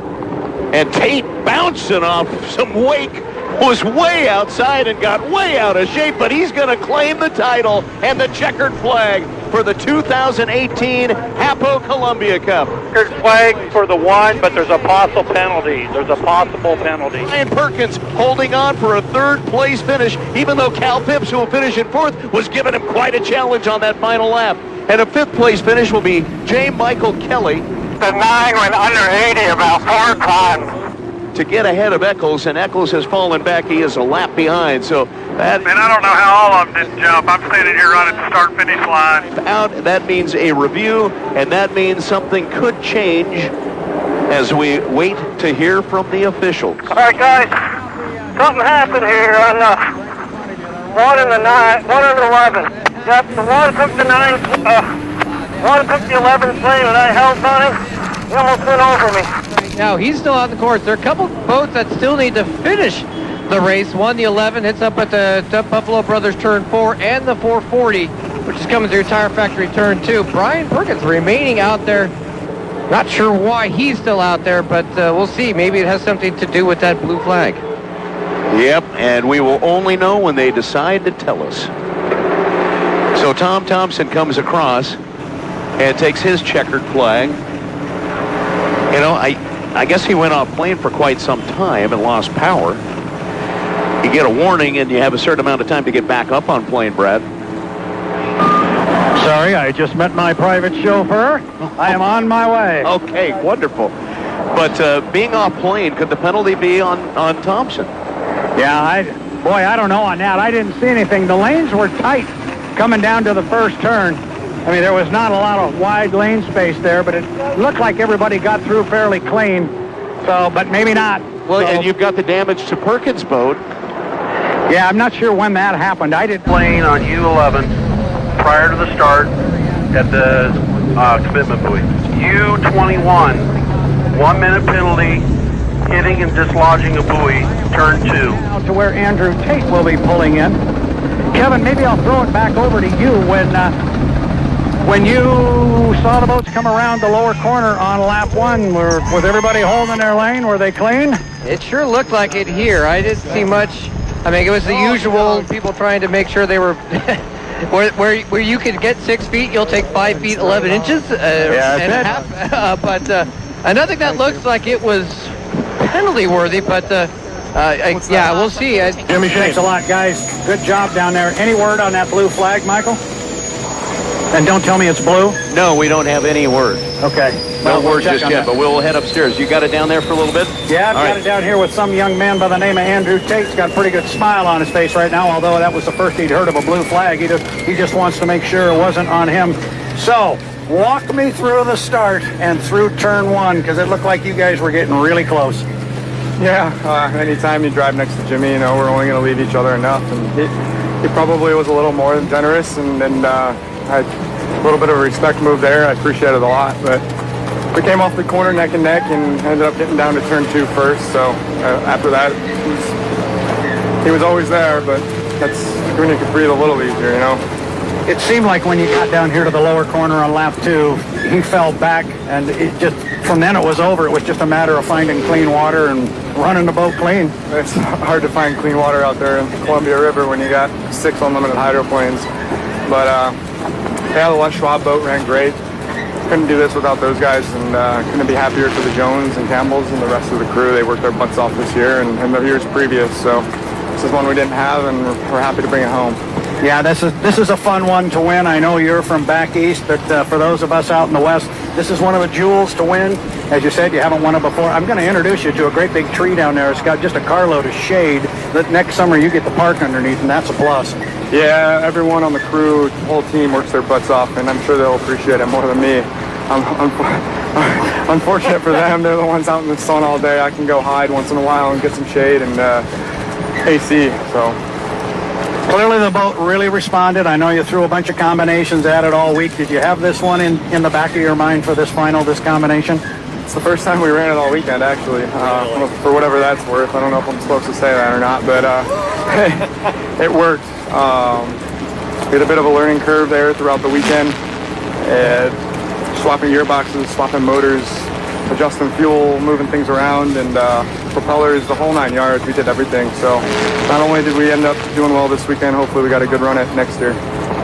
K: And Tate bouncing off some wake, was way outside and got way out of shape, but he's going to claim the title and the checkered flag for the 2018 HAPO Columbia Cup.
S: Checkered flag for the 1, but there's a possible penalty. There's a possible penalty.
K: Ryan Perkins holding on for a 3rd place finish, even though Cal Pips, who will finish in 4th, was giving him quite a challenge on that final lap. And a 5th place finish will be J. Michael Kelly.
B: The 9 went under 80 about 4 times.
K: To get ahead of Eccles, and Eccles has fallen back. He is a lap behind, so that...
B: And I don't know how all of them didn't jump. I'm standing here right at the start-finish line.
K: Out, that means a review, and that means something could change as we wait to hear from the officials.
B: All right, guys, something happened here on 1 and the 9, 1 and the 11. Yep, the 1 took the 9, 1 took the 11 plane, and I held on him. He almost went over me.
Q: Now he's still on the course. There are a couple boats that still need to finish the race. One, the 11, hits up at the Buffalo Brothers turn 4 and the 440, which is coming through Tire Factory turn 2. Brian Perkins remaining out there. Not sure why he's still out there, but we'll see. Maybe it has something to do with that blue flag.
K: Yep, and we will only know when they decide to tell us. So Tom Thompson comes across and takes his checkered flag. You know, I guess he went off plane for quite some time and lost power. You get a warning and you have a certain amount of time to get back up on plane, Brad.
A: Sorry, I just met my private chauffeur. I am on my way.
K: Okay, wonderful. But being off plane, could the penalty be on Thompson?
A: Yeah, I don't know on that. I didn't see anything. The lanes were tight coming down to the first turn. I mean, there was not a lot of wide lane space there, but it looked like everybody got through fairly clean. So, but maybe not.
K: Well,
A: so,
K: and you've got the damage to Perkins' boat.
A: Yeah, I'm not sure when that happened. I didn't.
L: Plane on U11 prior to the start at the commitment buoy. U21, 1 minute penalty, hitting and dislodging a buoy, turn 2.
A: Out to where Andrew Tate will be pulling in. Kevin, maybe I'll throw it back over to you. When you saw the boats come around the lower corner on lap 1, was everybody holding their lane? Were they clean?
Q: It sure looked like it here. I didn't see much. I mean, it was the usual people trying to make sure they were where you could get 6 feet, you'll take 5 feet 11 inches and a half. But nothing that looks like it was penalty worthy. But yeah, we'll see.
A: Jimmy, thanks a lot, guys. Good job down there. Any word on that blue flag, Michael? And don't tell me it's blue.
K: No, we don't have any word.
A: Okay.
K: No
A: Well,
K: word
A: check
K: just
A: on
K: yet,
A: that.
K: but we'll head upstairs. You got it down there for a little bit?
A: Yeah, I've
K: All
A: got
K: right.
A: it down here with some young man by the name of Andrew Tate. He's got a pretty good smile on his face right now, although that was the first he'd heard of a blue flag. He just wants to make sure it wasn't on him. So, walk me through the start and through turn 1, because it looked like you guys were getting really close.
H: Yeah, anytime you drive next to Jimmy, you know, we're only going to leave each other enough. And he probably was a little more than generous, and I a little bit of a respect move there. I appreciate it a lot, but we came off the corner neck and neck and ended up getting down to turn 2 first. So after that, he was always there, but that's when you could breathe a little easier, you know.
A: It seemed like when you got down here to the lower corner on lap 2, he fell back, and it just from then it was over. It was just a matter of finding clean water and running the boat clean.
H: It's hard to find clean water out there in the Columbia River when you got 6 unlimited hydroplanes. But yeah, the Les Schwab boat ran great. Couldn't do this without those guys, and couldn't be happier for the Jones and Campbells and the rest of the crew. They worked their butts off this year and the years previous. So this is one we didn't have, and we're happy to bring it home.
A: Yeah, this is a fun one to win. I know you're from back east, but for those of us out in the west, this is one of the jewels to win. As you said, you haven't won it before. I'm going to introduce you to a great big tree down there. It's got just a carload of shade that next summer you get to park underneath, and that's a plus.
H: Yeah, everyone on the crew, the whole team works their butts off, and I'm sure they'll appreciate it more than me. Unfortunate for them, they're the ones out in the sun all day. I can go hide once in a while and get some shade and AC, so.
A: Clearly the boat really responded. I know you threw a bunch of combinations at it all week. Did you have this one in the back of your mind for this combination?
H: It's the first time we ran it all weekend, actually, for whatever that's worth. I don't know if I'm supposed to say that or not, but it worked. We had a bit of a learning curve there throughout the weekend. Swapping gearboxes, swapping motors, adjusting fuel, moving things around, and propellers, the whole 9 yards. We did everything. So not only did we end up doing well this weekend, hopefully we got a good run at next year.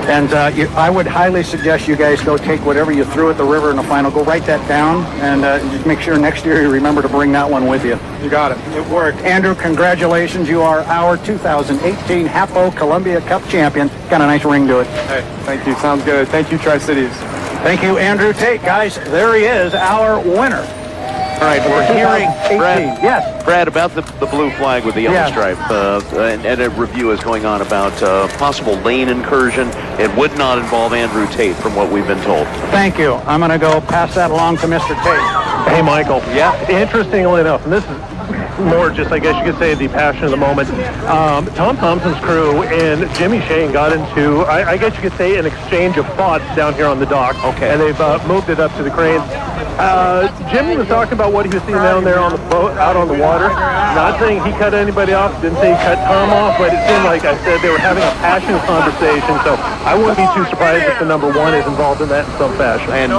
A: And I would highly suggest you guys go take whatever you threw at the river in the final, go write that down, and just make sure next year you remember to bring that one with you.
H: You got it.
A: It worked. Andrew, congratulations. You are our 2018 HAPO Columbia Cup champion. Got a nice ring to it.
H: Hey, thank you. Sounds good. Thank you, Tri-Cities.
A: Thank you, Andrew Tate. Guys, there he is, our winner.
K: All right, we're hearing, Brad,
A: yes.
K: Brad, about the blue flag with the yellow stripe, and a review is going on about possible lane incursion. It would not involve Andrew Tate, from what we've been told.
A: Thank you. I'm going to go pass that along to Mr. Tate.
X: Hey, Michael.
K: Yeah.
X: Interestingly enough, and this is more just, I guess you could say, the passion of the moment. Tom Thompson's crew and Jimmy Shane got into, I guess you could say, an exchange of thoughts down here on the dock.
K: Okay.
X: And they've moved it up to the cranes. Jimmy was talking about what he was seeing down there on the boat, out on the water. Not saying he cut anybody off, didn't say he cut Tom off, but it seemed like I said they were having a passionate conversation. So I wouldn't be too surprised if the number 1 is involved in that in some fashion.
K: And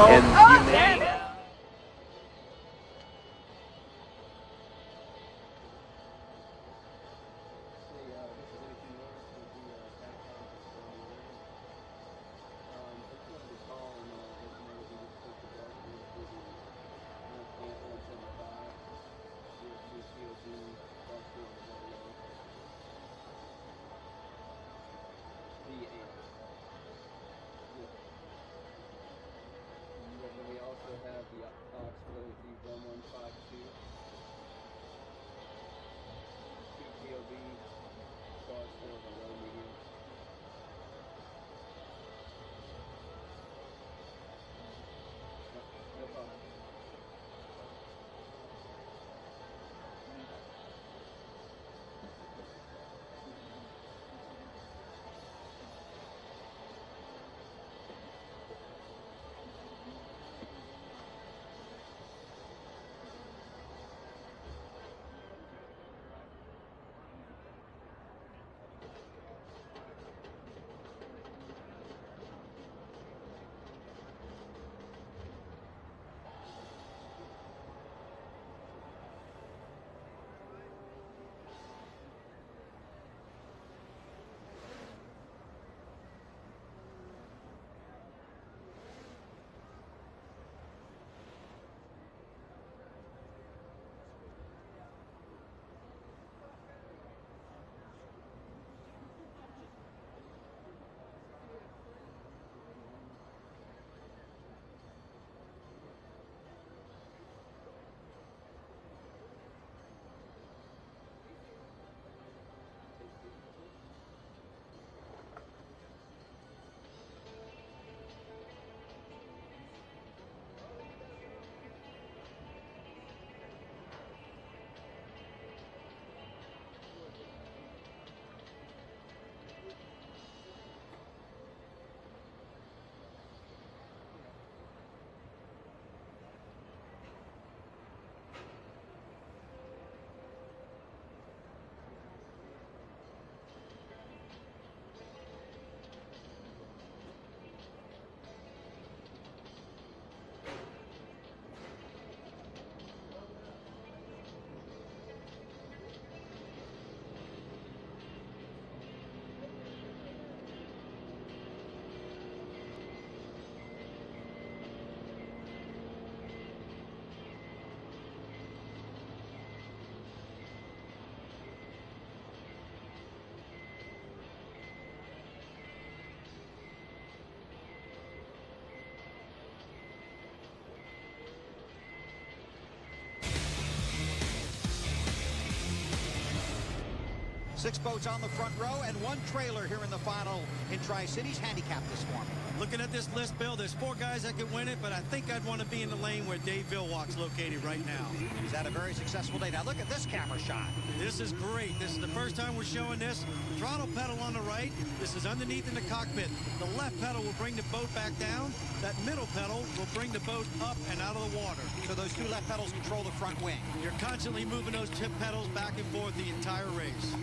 R: 6 boats on the front row and 1 trailer here in the final in Tri-Cities handicap this morning.
T: Looking at this list, Bill, there's 4 guys that could win it, but I think I'd want to be in the lane where Dave Vilwalk's located right now.
R: He's had a very successful day. Now look at this camera shot.
T: This is great. This is the first time we're showing this. Throttle pedal on the right. This is underneath in the cockpit. The left pedal will bring the boat back down. That middle pedal will bring the boat up and out of the water.
R: So those 2 left pedals control the front wing.
T: You're constantly moving those tip pedals back and forth the entire race.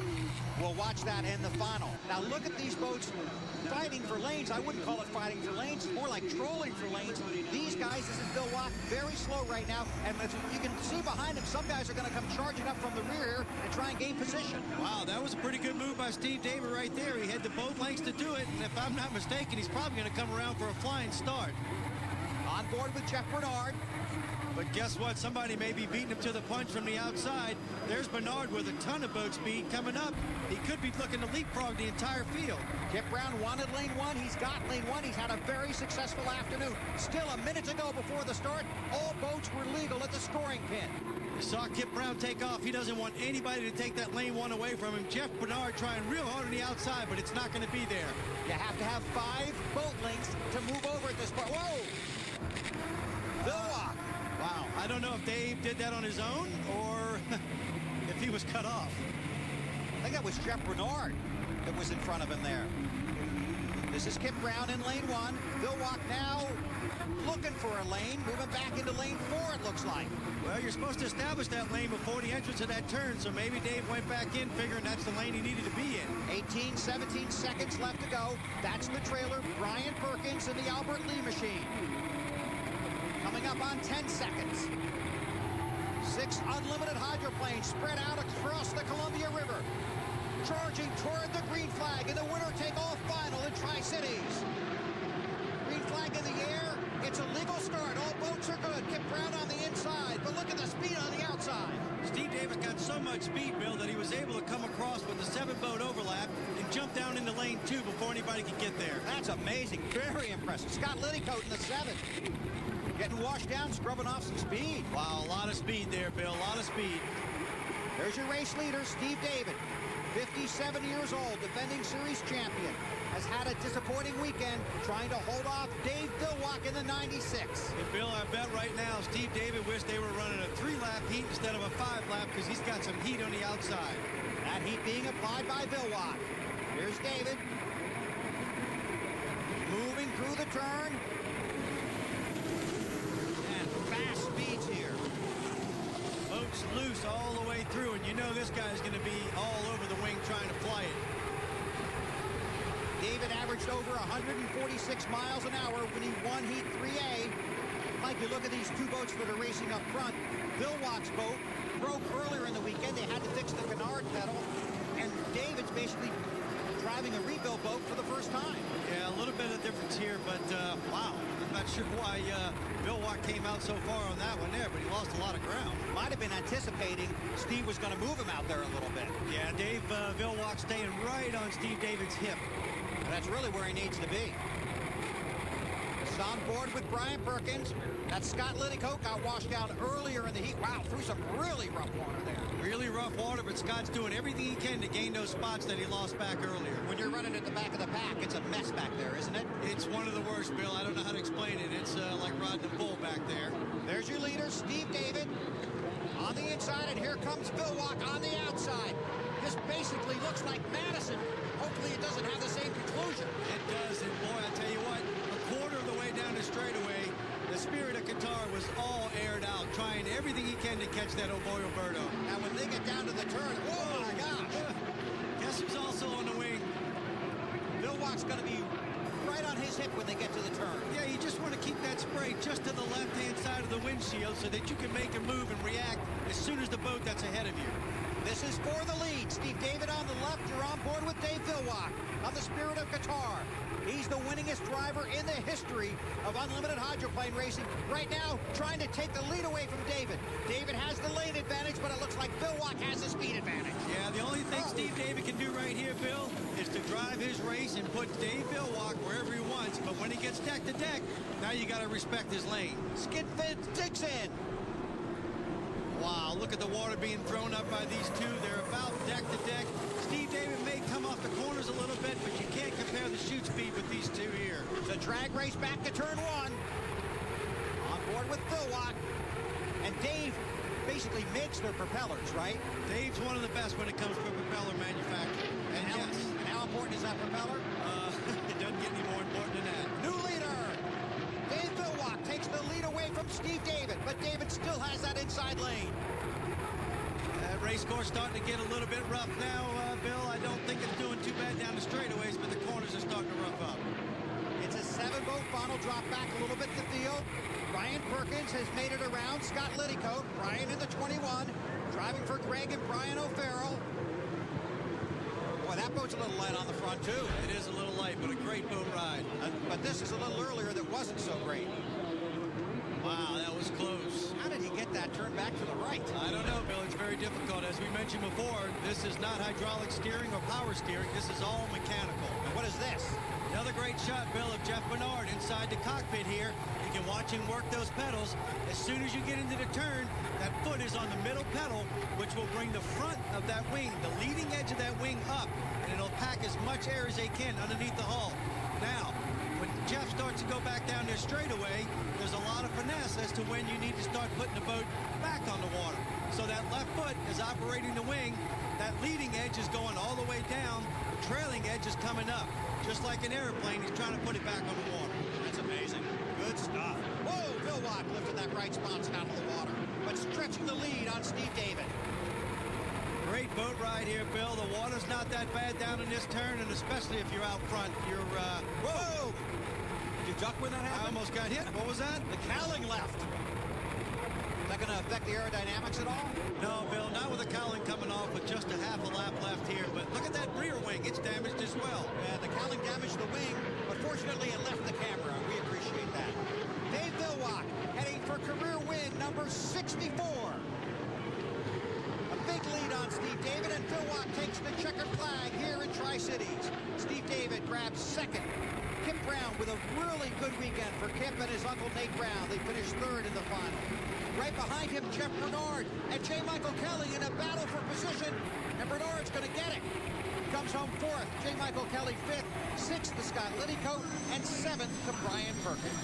R: We'll watch that in the final. Now look at these boats fighting for lanes. I wouldn't call it fighting for lanes. It's more like trolling for lanes. These guys, this is Vilwalk, very slow right now. And as you can see behind him, some guys are going to come charging up from the rear and try and gain position.
T: Wow, that was a pretty good move by Steve David right there. He had the boat lengths to do it. And if I'm not mistaken, he's probably going to come around for a flying start.
R: On board with Jeff Bernard.
T: But guess what? Somebody may be beating him to the punch from the outside. There's Bernard with a ton of boat speed coming up. He could be looking to leapfrog the entire field.
R: Kip Brown wanted lane 1. He's got lane 1. He's had a very successful afternoon. Still a minute to go before the start. All boats were legal at the scoring pin.
T: You saw Kip Brown take off. He doesn't want anybody to take that lane 1 away from him. Jeff Bernard trying real hard on the outside, but it's not going to be there.
R: You have to have 5 boat lengths to move over at this point. Whoa! Vilwalk.
T: Wow, I don't know if Dave did that on his own or if he was cut off.
R: I think that was Jeff Bernard that was in front of him there. This is Kip Brown in lane 1. Vilwalk now looking for a lane, moving back into lane 4, it looks like.
T: Well, you're supposed to establish that lane before the entrance of that turn, so maybe Dave went back in figuring that's the lane he needed to be in.
R: 18, 17 seconds left to go. That's the trailer, Brian Perkins in the Albert Lee machine. Coming up on 10 seconds. 6 unlimited hydroplanes spread out across the Columbia River. Charging toward the green flag in the winner-take-all final in Tri-Cities. Green flag in the air. It's a legal start. All boats are good. Kip Brown on the inside, but look at the speed on the outside.
T: Steve Davis got so much speed, Bill, that he was able to come across with the 7-boat overlap and jump down into lane 2 before anybody could get there.
R: That's amazing. Very impressive. Scott Liddycoat in the 7th. Getting washed down, scrubbing off some speed.
T: Wow, a lot of speed there, Bill. A lot of speed.
R: There's your race leader, Steve David. 57 years old, defending series champion. Has had a disappointing weekend trying to hold off Dave Vilwalk in the 96.
T: And Bill, I bet right now Steve David wished they were running a 3-lap heat instead of a 5-lap because he's got some heat on the outside.
R: That heat being applied by Vilwalk. Here's David. Moving through the turn. And fast speeds here.
T: Boat's loose all the way through, and you know this guy's going to be all over the wing trying to fly it.
R: David averaged over 146 miles an hour when he won Heat 3A. Mike, you look at these 2 boats that are racing up front. Vilwalk's boat broke earlier in the weekend. They had to fix the canard pedal, and David's basically driving a rebuild boat for the first time.
T: Yeah, a little bit of difference here, but wow, I'm not sure why Vilwalk came out so far on that one there, but he lost a lot of ground.
R: Might have been anticipating Steve was going to move him out there a little bit.
T: Yeah, Dave Vilwalk staying right on Steve David's hip.
R: And that's really where he needs to be. It's on board with Brian Perkins. That Scott Liddycoat got washed out earlier in the heat. Wow, through some really rough water there.
T: Really rough water, but Scott's doing everything he can to gain those spots that he lost back earlier.
R: When you're running at the back of the pack, it's a mess back there, isn't it?
T: It's one of the worst, Bill. I don't know how to explain it. It's like riding a bull back there.
R: There's your leader, Steve David, on the inside, and here comes Vilwalk on the outside. This basically looks like Madison. Hopefully it doesn't have the same conclusion.
T: It does, and boy, I tell you what, a quarter of the way down the straightaway, the Spirit of Qatar was all aired out, trying everything he can to catch that Oboy Alberto.
R: Now when they get down to the turn, oh my gosh.
T: Guess who's also on the wing?
R: Vilwalk's going to be right on his hip when they get to the turn.
T: Yeah, you just want to keep that spray just to the left-hand side of the windshield so that you can make a move and react as soon as the boat that's ahead of you.
R: This is for the lead. Steve David on the left. You're on board with Dave Vilwalk of the Spirit of Qatar. He's the winningest driver in the history of unlimited hydroplane racing. Right now, trying to take the lead away from David. David has the lane advantage, but it looks like Vilwalk has the speed advantage.
T: Yeah, the only thing Steve David can do right here, Bill, is to drive his race and put Dave Vilwalk wherever he wants. But when he gets deck to deck, now you got to respect his lane.
R: Skid fence digs in.
T: Wow, look at the water being thrown up by these two. They're about deck to deck. Steve David may come off the corners a little bit, but you can't compare the shoot speed with these two here.
R: The drag race back to turn one. On board with Phil Watt. And Dave basically makes their propellers, right?
T: Dave's one of the best when it comes to propeller manufacturing.
R: And how important is that propeller?
T: It doesn't get any more important than that.
R: New leader. Dave Philwatt takes the lead away from Steve David, but David still has that inside lane.
T: That race course starting to get a little bit rough now, Bill. I don't think it's doing too bad down the straightaways, but the corners are starting to rough up.
R: It's a 7-boat final, drop back a little bit to field. Ryan Perkins has made it around. Scott Liddycoat, Ryan in the 21, driving for Greg and Brian O'Farrell. Boy, that boat's a little light on the front, too.
T: It is a little light, but a great boat ride.
R: But this is a little earlier that wasn't so great.
T: Wow, that was close.
R: How did he get that turned back to the right?
T: I don't know, Bill. It's very difficult. As we mentioned before, this is not hydraulic steering or power steering. This is all mechanical.
R: And what is this?
T: Another great shot, Bill, of Jeff Bernard inside the cockpit here. You can watch him work those pedals. As soon as you get into the turn, that foot is on the middle pedal, which will bring the front of that wing, the leading edge of that wing up, and it'll pack as much air as they can underneath the hull. Now, when Jeff starts to go back down there straightaway, there's a lot of finesse as to when you need to start putting the boat back on the water. So that left foot is operating the wing. That leading edge is going all the way down. The trailing edge is coming up. Just like an airplane, he's trying to put it back on the water.
R: That's amazing. Good stuff. Whoa, Phil Watt lifted that right sponsor out of the water, but stretching the lead on Steve David.
T: Great boat ride here, Bill. The water's not that bad down in this turn, and especially if you're out front, you're,
R: whoa! Did you duck when that happened?
T: I almost got hit. What was that?
R: The cowling left. Is that going to affect the aerodynamics at all?
T: No, Bill, not with the cowling coming off with just a half a lap left here. But look at that rear wing. It's damaged as well.
R: Yeah, the cowling damaged the wing, but fortunately it left the camera. We appreciate that. Dave Philwatt heading for career win number 64. A big lead on Steve David, and Philwatt takes the checkered flag here in Tri-Cities. Steve David grabs second. Kip Brown with a really good weekend for Kip and his uncle Nate Brown. They finished third in the final. Right behind him, Jeff Bernard and J. Michael Kelly in a battle for position, and Bernard's going to get it. Comes home fourth, J. Michael Kelly fifth, sixth to Scott Liddycoat, and seventh to Brian Perkins.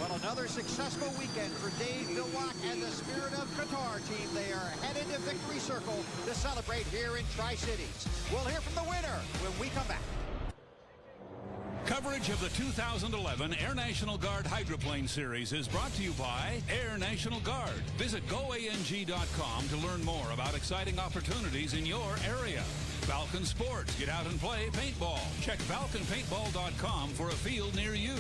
R: Well, another successful weekend for Dave Philwatt and the Spirit of Qatar team. They are headed to Victory Circle to celebrate here in Tri-Cities. We'll hear from the winner when we come back.
C: Coverage of the 2011 Air National Guard Hydroplane Series is brought to you by Air National Guard. Visit goang.com to learn more about exciting opportunities in your area. Falcon Sports. Get out and play paintball. Check falconpaintball.com for a field near you.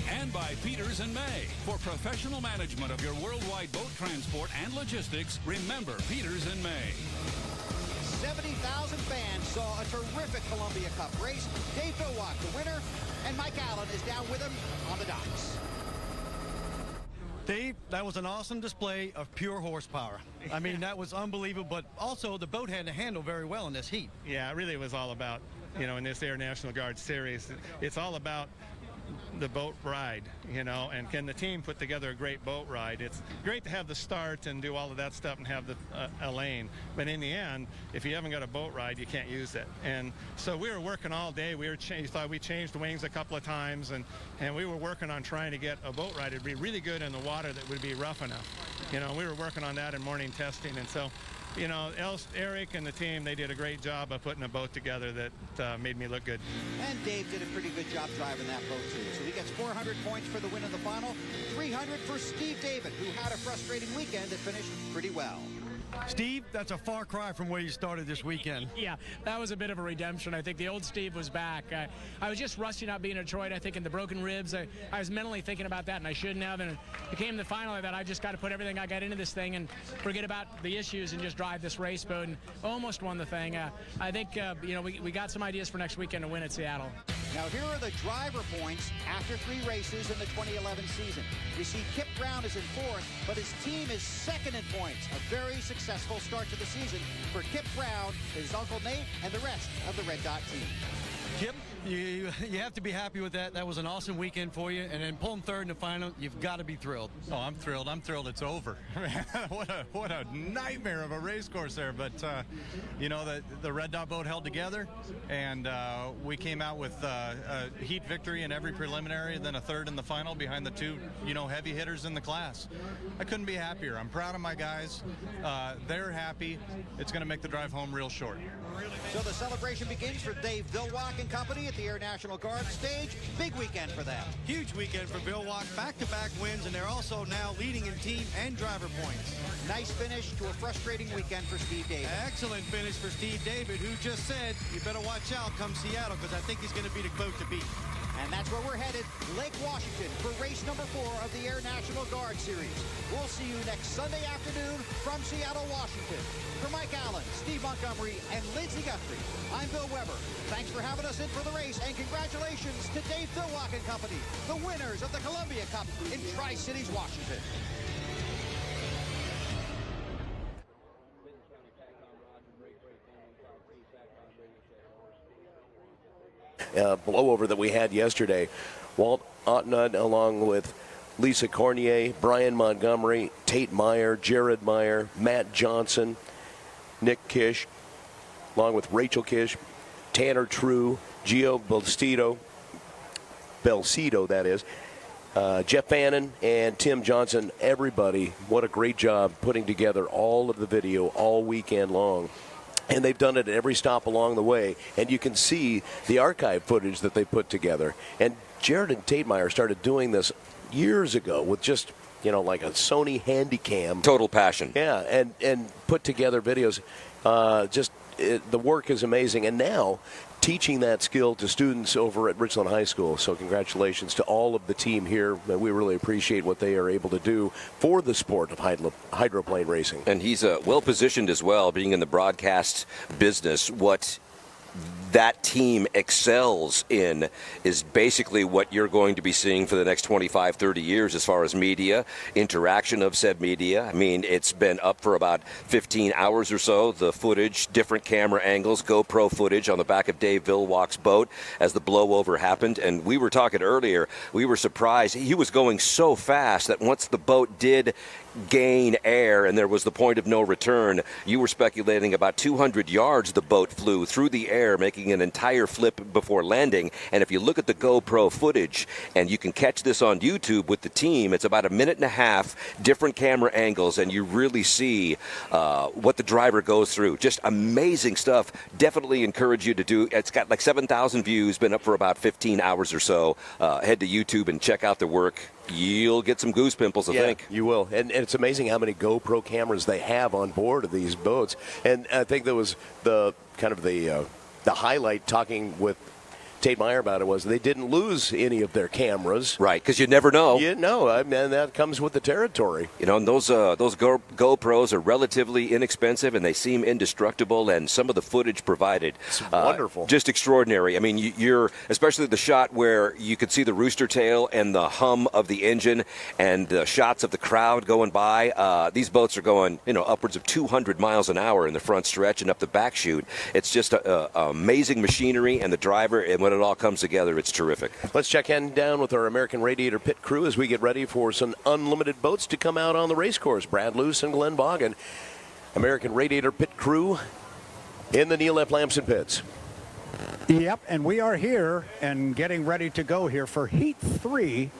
C: And by Peters & May. For professional management of your worldwide boat transport and logistics, remember Peters & May.
R: 70,000 fans saw a terrific Columbia Cup race. Dave Philwatt, the winner, and Mike Allen is down with him on the docks.
T: Dave, that was an awesome display of pure horsepower. I mean, that was unbelievable, but also the boat had to handle very well in this heat.
D: Yeah, it really was all about, in this Air National Guard series, it's all about the boat ride, and can the team put together a great boat ride? It's great to have the start and do all of that stuff and have a lane, but in the end, if you haven't got a boat ride, you can't use it. And so we were working all day. We thought we changed the wings a couple of times, and we were working on trying to get a boat ride that'd be really good in the water that would be rough enough. We were working on that in morning testing, and so Eric and the team, they did a great job of putting a boat together that made me look good.
R: And Dave did a pretty good job driving that boat, too. So he gets 400 points for the win in the final, 300 for Steve David, who had a frustrating weekend that finished pretty well.
T: Steve, that's a far cry from where you started this weekend.
E: Yeah, that was a bit of a redemption. I think the old Steve was back. I was just rusty not being in Detroit, I think, in the broken ribs. I was mentally thinking about that, and I shouldn't have. And it came to the final of that. I just got to put everything I got into this thing and forget about the issues and just drive this race boat, and almost won the thing. I think, we got some ideas for next weekend to win at Seattle.
R: Now, here are the driver points after 3 races in the 2011 season. You see Kip Brown is in 4th, but his team is 2nd in points. A very successful start to the season for Kip Brown, his uncle Nate, and the rest of the Red Dot team.
F: Yep, you have to be happy with that. That was an awesome weekend for you, and then pulling third in the final, you've got to be thrilled.
M: Oh, I'm thrilled. I'm thrilled it's over. what a nightmare of a race course there. But you know, the Red Dot boat held together, and we came out with a heat victory in every preliminary, and then a third in the final behind the two, you know, heavy hitters in the class. I couldn't be happier. I'm proud of my guys. They're happy. It's going to make the drive home real short.
R: So the celebration begins for Dave Villwock and company at the Air National Guard stage. Big weekend for them.
F: Huge weekend for Villwock, back-to-back wins, and they're also now leading in team and driver points.
R: Nice finish to a frustrating weekend for Steve David.
F: Excellent finish for Steve David, who just said, you better watch out come Seattle, because I think he's going to be the boat to beat.
R: And that's where we're headed, Lake Washington, for race number 4 of the Air National Guard Series. We'll see you next Sunday afternoon from Seattle, Washington. For Mike Allen, Steve Montgomery, and Lindsey Guthrie, I'm Bill Weber. Thanks for having us in for the race, and congratulations to Dave Villwock and company, the winners of the Columbia Cup in Tri-Cities, Washington.
N: Blowover that we had yesterday. Walt Ottenut along with Lisa Cornier, Brian Montgomery, Tate Meyer, Jared Meyer, Matt Johnson, Nick Kish, along with Rachel Kish, Tanner True, Gio Belcito, that is, Jeff Fannin and Tim Johnson. Everybody, what a great job putting together all of the video all weekend long. And they've done it at every stop along the way. And you can see the archive footage that they put together. And Jared and Tate Meyer started doing this years ago with just, you know, like a Sony Handycam.
O: Total passion.
N: Yeah, and put together videos. The work is amazing. And now teaching that skill to students over at Richland High School. So congratulations to all of the team here. We really appreciate what they are able to do for the sport of hydroplane racing.
O: And he's well positioned as well, being in the broadcast business. What that team excels in is basically what you're going to be seeing for the next 25, 30 years as far as media, interaction of said media. I mean, it's been up for about 15 hours or so, the footage, different camera angles, GoPro footage on the back of Dave Villwock's boat as the blowover happened. And we were talking earlier, we were surprised. He was going so fast that once the boat did gain air and there was the point of no return, you were speculating about 200 yards the boat flew through the air, making an entire flip before landing. And if you look at the GoPro footage, and you can catch this on YouTube with the team, it's about a minute and a half, different camera angles, and you really see what the driver goes through. Just amazing stuff. Definitely encourage you to do. It's got like 7,000 views, been up for about 15 hours or so. Head to YouTube and check out the work. You'll get some goose pimples, I think.
N: You will. And it's amazing how many GoPro cameras they have on board of these boats. And I think that was the kind of the highlight, talking with Tate Meyer about it, was they didn't lose any of their cameras.
O: Right, because you never know.
N: You know, I mean, that comes with the territory.
O: You know, and those GoPros are relatively inexpensive, and they seem indestructible, and some of the footage provided.
N: It's wonderful.
O: Just extraordinary. I mean, you're, especially the shot where you could see the rooster tail and the hum of the engine and the shots of the crowd going by. These boats are going, you know, upwards of 200 miles an hour in the front stretch and up the back chute. It's just amazing machinery, and the driver, and when it all comes together, it's terrific.
N: Let's check in down with our American Radiator pit crew as we get ready for some unlimited boats to come out on the race course. Brad Luce and Glenn Boggin, American Radiator pit crew in the Neil F. Lamson pits.
P: Yep, and we are here and getting ready to go here for Heat 3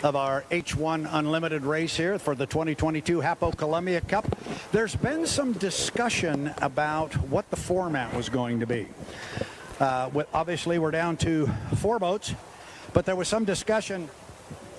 P: of our H1 Unlimited race here for the 2022 HAPO Columbia Cup. There's been some discussion about what the format was going to be. Obviously, we're down to 4 boats, but there was some discussion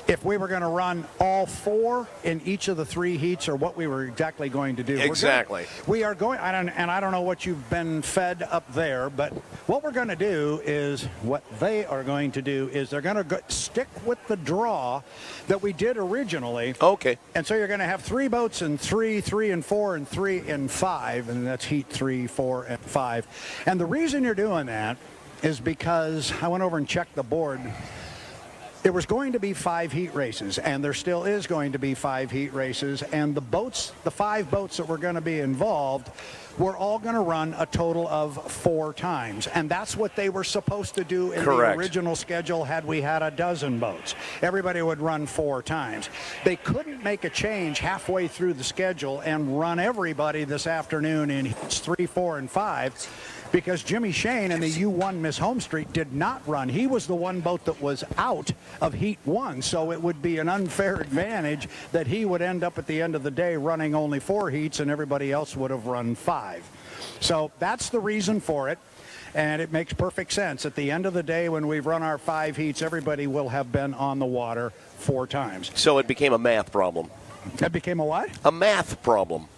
P: if we were going to run all 4 in each of the 3 heats, or what we were exactly going to do.
N: Exactly.
P: We are going, and I don't know what you've been fed up there, but what we're going to do is, what they are going to do is they're going to stick with the draw that we did originally.
N: Okay.
P: And so you're going to have 3 boats in 3, 3 and 4, and 3 and 5, and that's heat 3, 4, and 5. And the reason you're doing that is because I went over and checked the board. There was going to be 5 heat races, and there still is going to be 5 heat races, and the 5 boats that were going to be involved were all going to run a total of 4 times, and that's what they were supposed to do in
N: Correct.
P: the original schedule had we had a dozen boats. Everybody would run 4 times. They couldn't make a change halfway through the schedule and run everybody this afternoon in heats 3, 4, and 5. Because Jimmy Shane and the U1 Miss Homestreet did not run. He was the one boat that was out of Heat 1, so it would be an unfair advantage that he would end up at the end of the day running only 4 heats and everybody else would have run 5. So that's the reason for it, and it makes perfect sense. At the end of the day, when we've run our 5 heats, everybody will have been on the water 4 times.
N: So it became a math problem.
P: It became a what?
N: A math problem.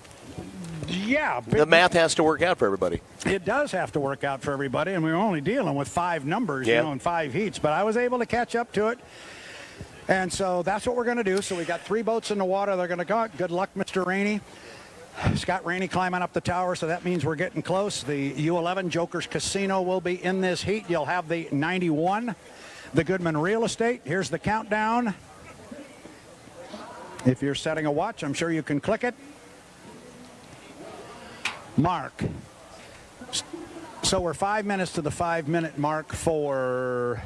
P: Yeah.
N: The math has to work out for everybody.
P: It does have to work out for everybody, and we're only dealing with 5 numbers,
N: Yeah.
P: in 5 heats. But I was able to catch up to it, and so that's what we're going to do. So we got 3 boats in the water. They're going to go. Good luck, Mr. Rainey. Scott Rainey climbing up the tower, so that means we're getting close. The U11 Jokers Casino will be in this heat. You'll have the 91, the Goodman Real Estate. Here's the countdown. If you're setting a watch, I'm sure you can click it. Mark. So we're 5 minutes to the 5-minute mark for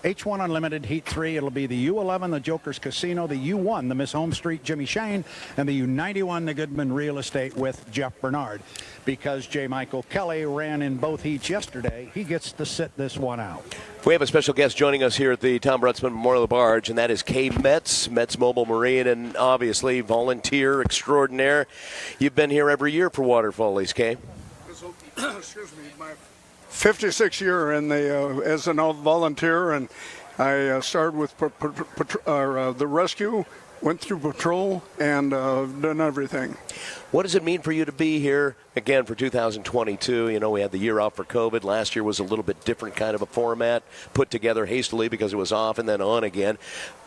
P: H1 Unlimited Heat 3. It'll be the U11, the Jokers Casino, the U1, the Miss Homestreet, Jimmy Shane, and the U91, the Goodman Real Estate with Jeff Bernard. Because J. Michael Kelly ran in both heats yesterday, he gets to sit this one out.
N: We have a special guest joining us here at the Tom Brunsman Memorial Barge, and that is Kay Metz, Metz Mobile Marine, and obviously volunteer extraordinaire. You've been here every year for Water Follies, Kay.
G: Excuse me, my 56th year in the as a volunteer, and I started with the rescue, went through patrol, and done everything.
N: What does it mean for you to be here again for 2022? You know, we had the year off for COVID. Last year was a little bit different kind of a format, put together hastily because it was off and then on again.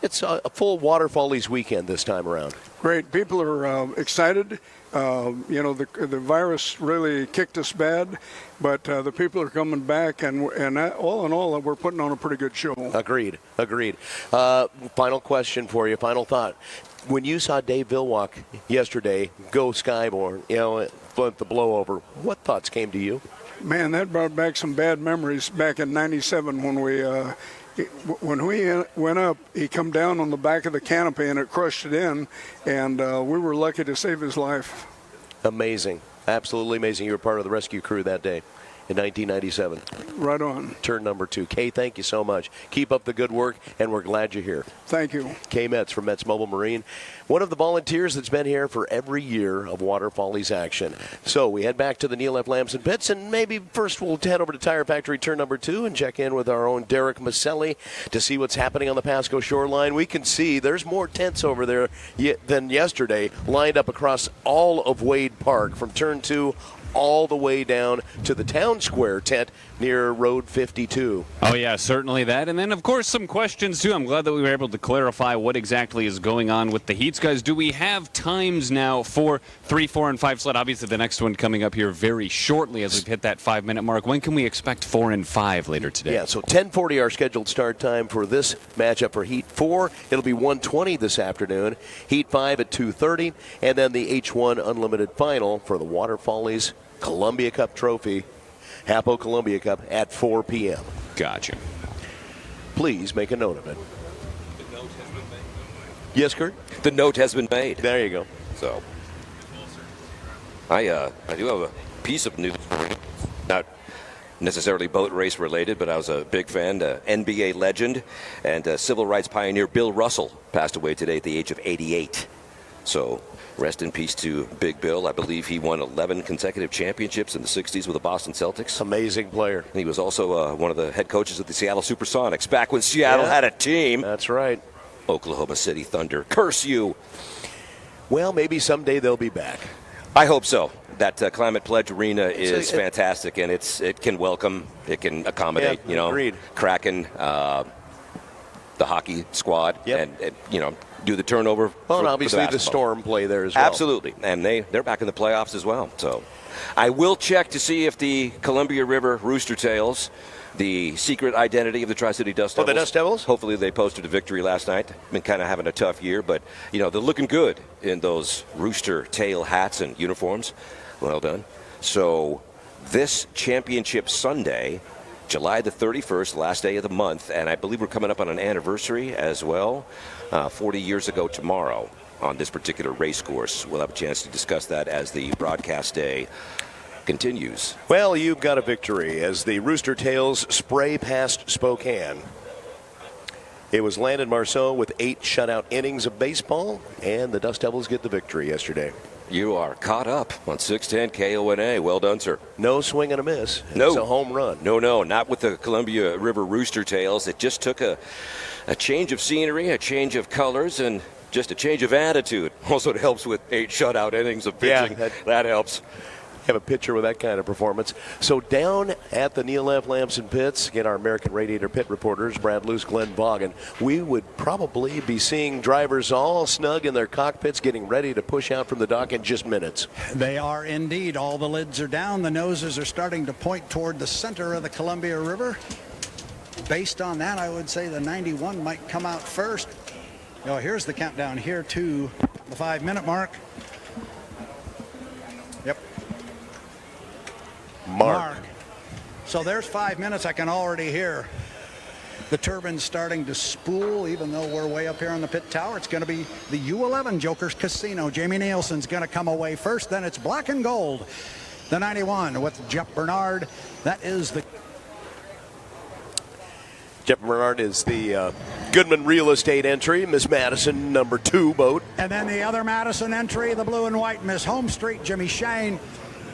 N: It's a full Water Follies weekend this time around.
G: Great. People are excited. You know, the virus really kicked us bad, but the people are coming back, and all in all, we're putting on a pretty good show.
N: Agreed. Final question for you, final thought. When you saw Dave Vilwalk yesterday go skyborne, you know, the blowover, what thoughts came to you?
G: Man, that brought back some bad memories back in '97 when we went up. He come down on the back of the canopy and it crushed it in, and we were lucky to save his life.
N: Amazing, absolutely amazing. You were part of the rescue crew that day in 1997.
G: Right on.
N: Turn number 2. Kay, thank you so much. Keep up the good work, and we're glad you're here.
G: Thank you.
N: Kay Metz from Metz Mobile Marine, one of the volunteers that's been here for every year of Water Follies action. So we head back to the Neil F. Lamson pits, and maybe first we'll head over to Tire Factory turn number 2 and check in with our own Derek Maselli to see what's happening on the Pasco shoreline. We can see there's more tents over there than yesterday lined up across all of Wade Park from turn 2 all the way down to the Town Square tent near Road 52.
I: Oh, yeah, certainly that. And then, of course, some questions, too. I'm glad that we were able to clarify what exactly is going on with the heats. Guys, do we have times now for 3, 4, and 5 sled? Obviously, the next one coming up here very shortly as we've hit that 5-minute mark. When can we expect 4 and 5 later today?
N: Yeah, so 10:40 our scheduled start time for this matchup for Heat 4. It'll be 1:20 this afternoon. Heat 5 at 2:30. And then the H1 Unlimited Final for the Water Follies Columbia Cup Trophy, HAPO Columbia Cup at 4 p.m.
I: Gotcha.
N: Please make a note of it.
O: The note has been made.
N: Yes, Kurt?
O: The note has been made.
N: There you go.
O: So, I do have a piece of news for you. Not necessarily boat race related, but I was a big fan. NBA legend and civil rights pioneer Bill Russell passed away today at the age of 88. So, rest in peace to Big Bill. I believe he won 11 consecutive championships in the 60s with the Boston Celtics.
N: Amazing player.
O: And he was also one of the head coaches of the Seattle Supersonics back when Seattle had a team.
N: That's right.
O: Oklahoma City Thunder. Curse you.
N: Well, maybe someday they'll be back.
O: I hope so. That Climate Pledge Arena is fantastic, and it can welcome, it can accommodate,
N: agreed.
O: Kraken, the hockey squad, and do the turnover.
N: Well, and obviously the Storm play there as well.
O: Absolutely, and they're back in the playoffs as well. So I will check to see if the Columbia River Rooster Tails the secret identity of the Tri-City Dust Devils.
N: Oh, the Dust Devils?
O: Hopefully they posted a victory last night. Been kind of having a tough year, but, you know, they're looking good in those rooster tail hats and uniforms. Well done. So this championship Sunday, July the 31st, last day of the month, and I believe we're coming up on an anniversary as well, 40 years ago tomorrow on this particular race course. We'll have a chance to discuss that as the broadcast day continues.
N: Well, you've got a victory as the Rooster Tails spray past Spokane. It was Landon Marceau with 8 shutout innings of baseball, and the Dust Devils get the victory yesterday.
O: You are caught up on 610 KONA. Well done, sir.
N: No swing and a miss.
O: No.
N: It's a home run.
O: No, not with the Columbia River Rooster Tails. It just took a change of scenery, a change of colors, and just a change of attitude. Also, it helps with 8 shutout innings of pitching.
N: Yeah,
O: that helps.
N: Have a pitcher with that kind of performance. So down at the Neil F. Lamson pits, again, our American Radiator pit reporters, Brad Luce, Glenn Vaughan, we would probably be seeing drivers all snug in their cockpits getting ready to push out from the dock in just minutes.
P: They are indeed. All the lids are down. The noses are starting to point toward the center of the Columbia River. Based on that, I would say the 91 might come out first. Oh, here's the countdown here to the 5-minute mark. Yep. Mark. So there's 5 minutes. I can already hear the turbines starting to spool, even though we're way up here on the pit tower. It's going to be the U11 Jokers Casino. Jamie Nielsen's going to come away first. Then it's black and gold. The 91 with Jeff Bernard. That is the...
N: Jeff Bernard is the Goodman Real Estate entry. Miss Madison, number 2 boat.
P: And then the other Madison entry, the blue and white Miss Home Street, Jimmy Shane.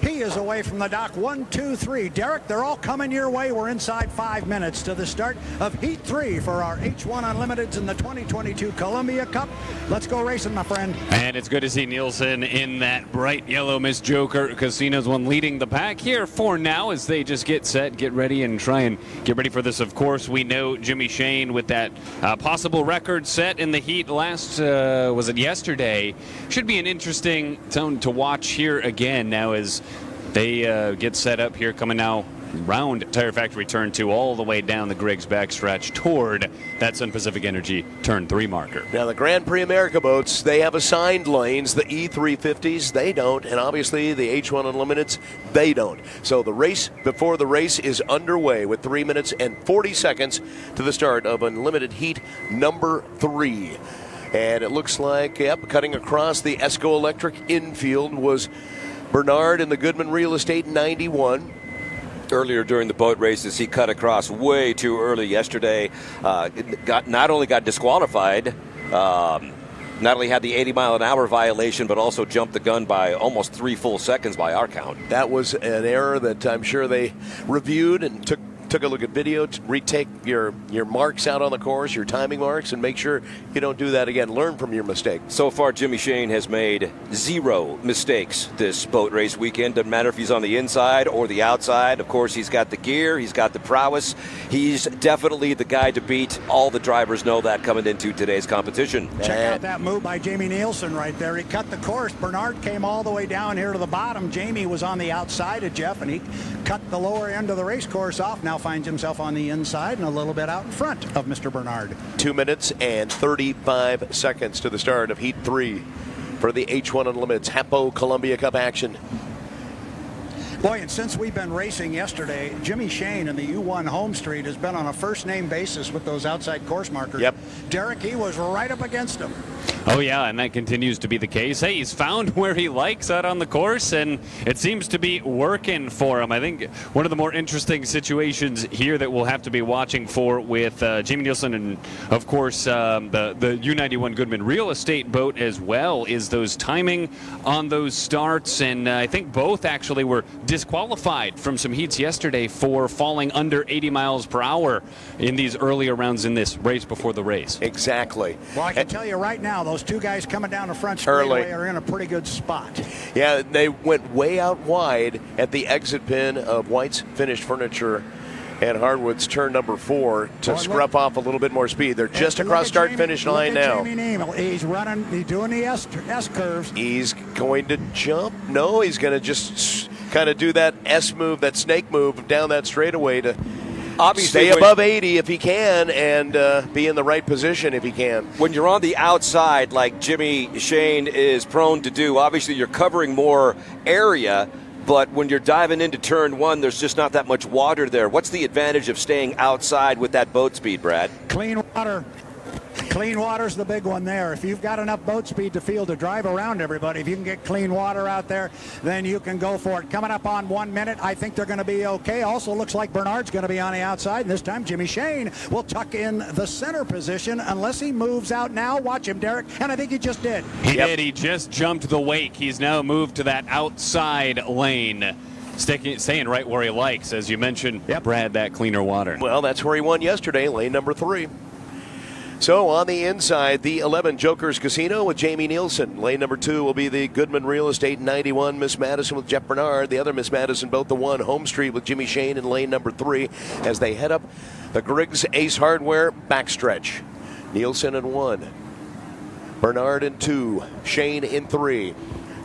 P: He is away from the dock. 1, 2, 3. Derek, they're all coming your way. We're inside 5 minutes to the start of Heat 3 for our H1 Unlimiteds in the 2022 Columbia Cup. Let's go racing, my friend.
I: And it's good to see Nielsen in that bright yellow Miss Joker Casinos one leading the pack here for now as they just get set, get ready, and try and get ready for this. Of course, we know Jimmy Shane with that possible record set in the heat last, was it yesterday? Should be an interesting zone to watch here again now as they get set up here, coming now round Tire Factory Turn 2 all the way down the Griggs backstretch toward that Sun Pacific Energy Turn 3 marker.
N: Now the Grand Prix America boats, they have assigned lanes. The E350s, they don't. And obviously the H1 Unlimiteds, they don't. So the race before the race is underway with 3 minutes and 40 seconds to the start of Unlimited Heat number 3. And it looks like, yep, cutting across the Esco Electric infield was Bernard in the Goodman Real Estate 91.
O: Earlier during the boat races, he cut across way too early yesterday. Not only got disqualified, not only had the 80-mile-an-hour violation, but also jumped the gun by almost 3 full seconds by our count.
N: That was an error that I'm sure they reviewed and took a look at video to retake your marks out on the course, your timing marks, and make sure you don't do that again. Learn from your mistake.
O: So far, Jimmy Shane has made 0 mistakes this boat race weekend. Doesn't matter if he's on the inside or the outside. Of course, he's got the gear. He's got the prowess. He's definitely the guy to beat. All the drivers know that coming into today's competition.
P: Check out that move by Jamie Nielsen right there. He cut the course. Bernard came all the way down here to the bottom. Jamie was on the outside of Jeff, and he cut the lower end of the race course off. Now finds himself on the inside and a little bit out in front of Mr. Bernard.
N: 2 minutes and 35 seconds to the start of Heat 3 for the H1 Unlimited's HAPO Columbia Cup action.
P: Boy, and since we've been racing yesterday, Jimmy Shane in the U1 Home Street has been on a first-name basis with those outside course markers.
N: Yep.
P: Derek, he was right up against him.
I: Oh, yeah, and that continues to be the case. Hey, he's found where he likes out on the course, and it seems to be working for him. I think one of the more interesting situations here that we'll have to be watching for with Jamie Nielsen and, of course, the U91 Goodman Real Estate boat as well is those timing on those starts, and I think both actually were disqualified from some heats yesterday for falling under 80 miles per hour in these earlier rounds in this race before the race.
N: Exactly.
P: Well, I can tell you right now, those two guys coming down the front straightaway are in a pretty good spot.
N: Yeah, they went way out wide at the exit pin of White's Finished Furniture and Hardwood's turn number 4 to scruff off a little bit more speed. They're just across start-finish line now.
P: He's running, he's doing the S curves.
N: He's going to jump. No, he's going to just kind of do that S move, that snake move down that straightaway to
O: Obviously,
N: stay above 80 if he can, and be in the right position if he can.
O: When you're on the outside, like Jimmy Shane is prone to do, obviously you're covering more area, but when you're diving into turn one, there's just not that much water there. What's the advantage of staying outside with that boat speed, Brad?
P: Clean water. Clean water's the big one there. If you've got enough boat speed to field to drive around everybody, if you can get clean water out there, then you can go for it. Coming up on 1 minute, I think they're going to be okay. Also looks like Bernard's going to be on the outside, and this time Jimmy Shane will tuck in the center position unless he moves out now. Watch him, Derek, and I think he just did.
I: He did. He just jumped the wake. He's now moved to that outside lane. Staying right where he likes, as you mentioned, Brad, that cleaner water.
N: Well, that's where he won yesterday, lane number 3. So on the inside, the 11 Jokers Casino with Jamie Nielsen. Lane number 2 will be the Goodman Real Estate 91 Miss Madison with Jeff Bernard. The other Miss Madison boat, the 1 Home Street with Jimmy Shane in lane number 3 as they head up the Griggs Ace Hardware backstretch. Nielsen in 1, Bernard in 2, Shane in 3.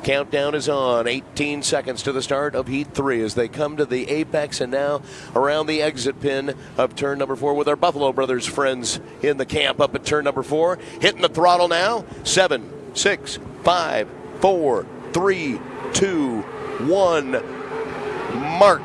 N: Countdown is on. 18 seconds to the start of Heat 3 as they come to the apex and now around the exit pin of turn number 4 with our Buffalo Brothers friends in the camp up at turn number 4. Hitting the throttle now. 7, 6, 5, 4, 3, 2, 1. Mark.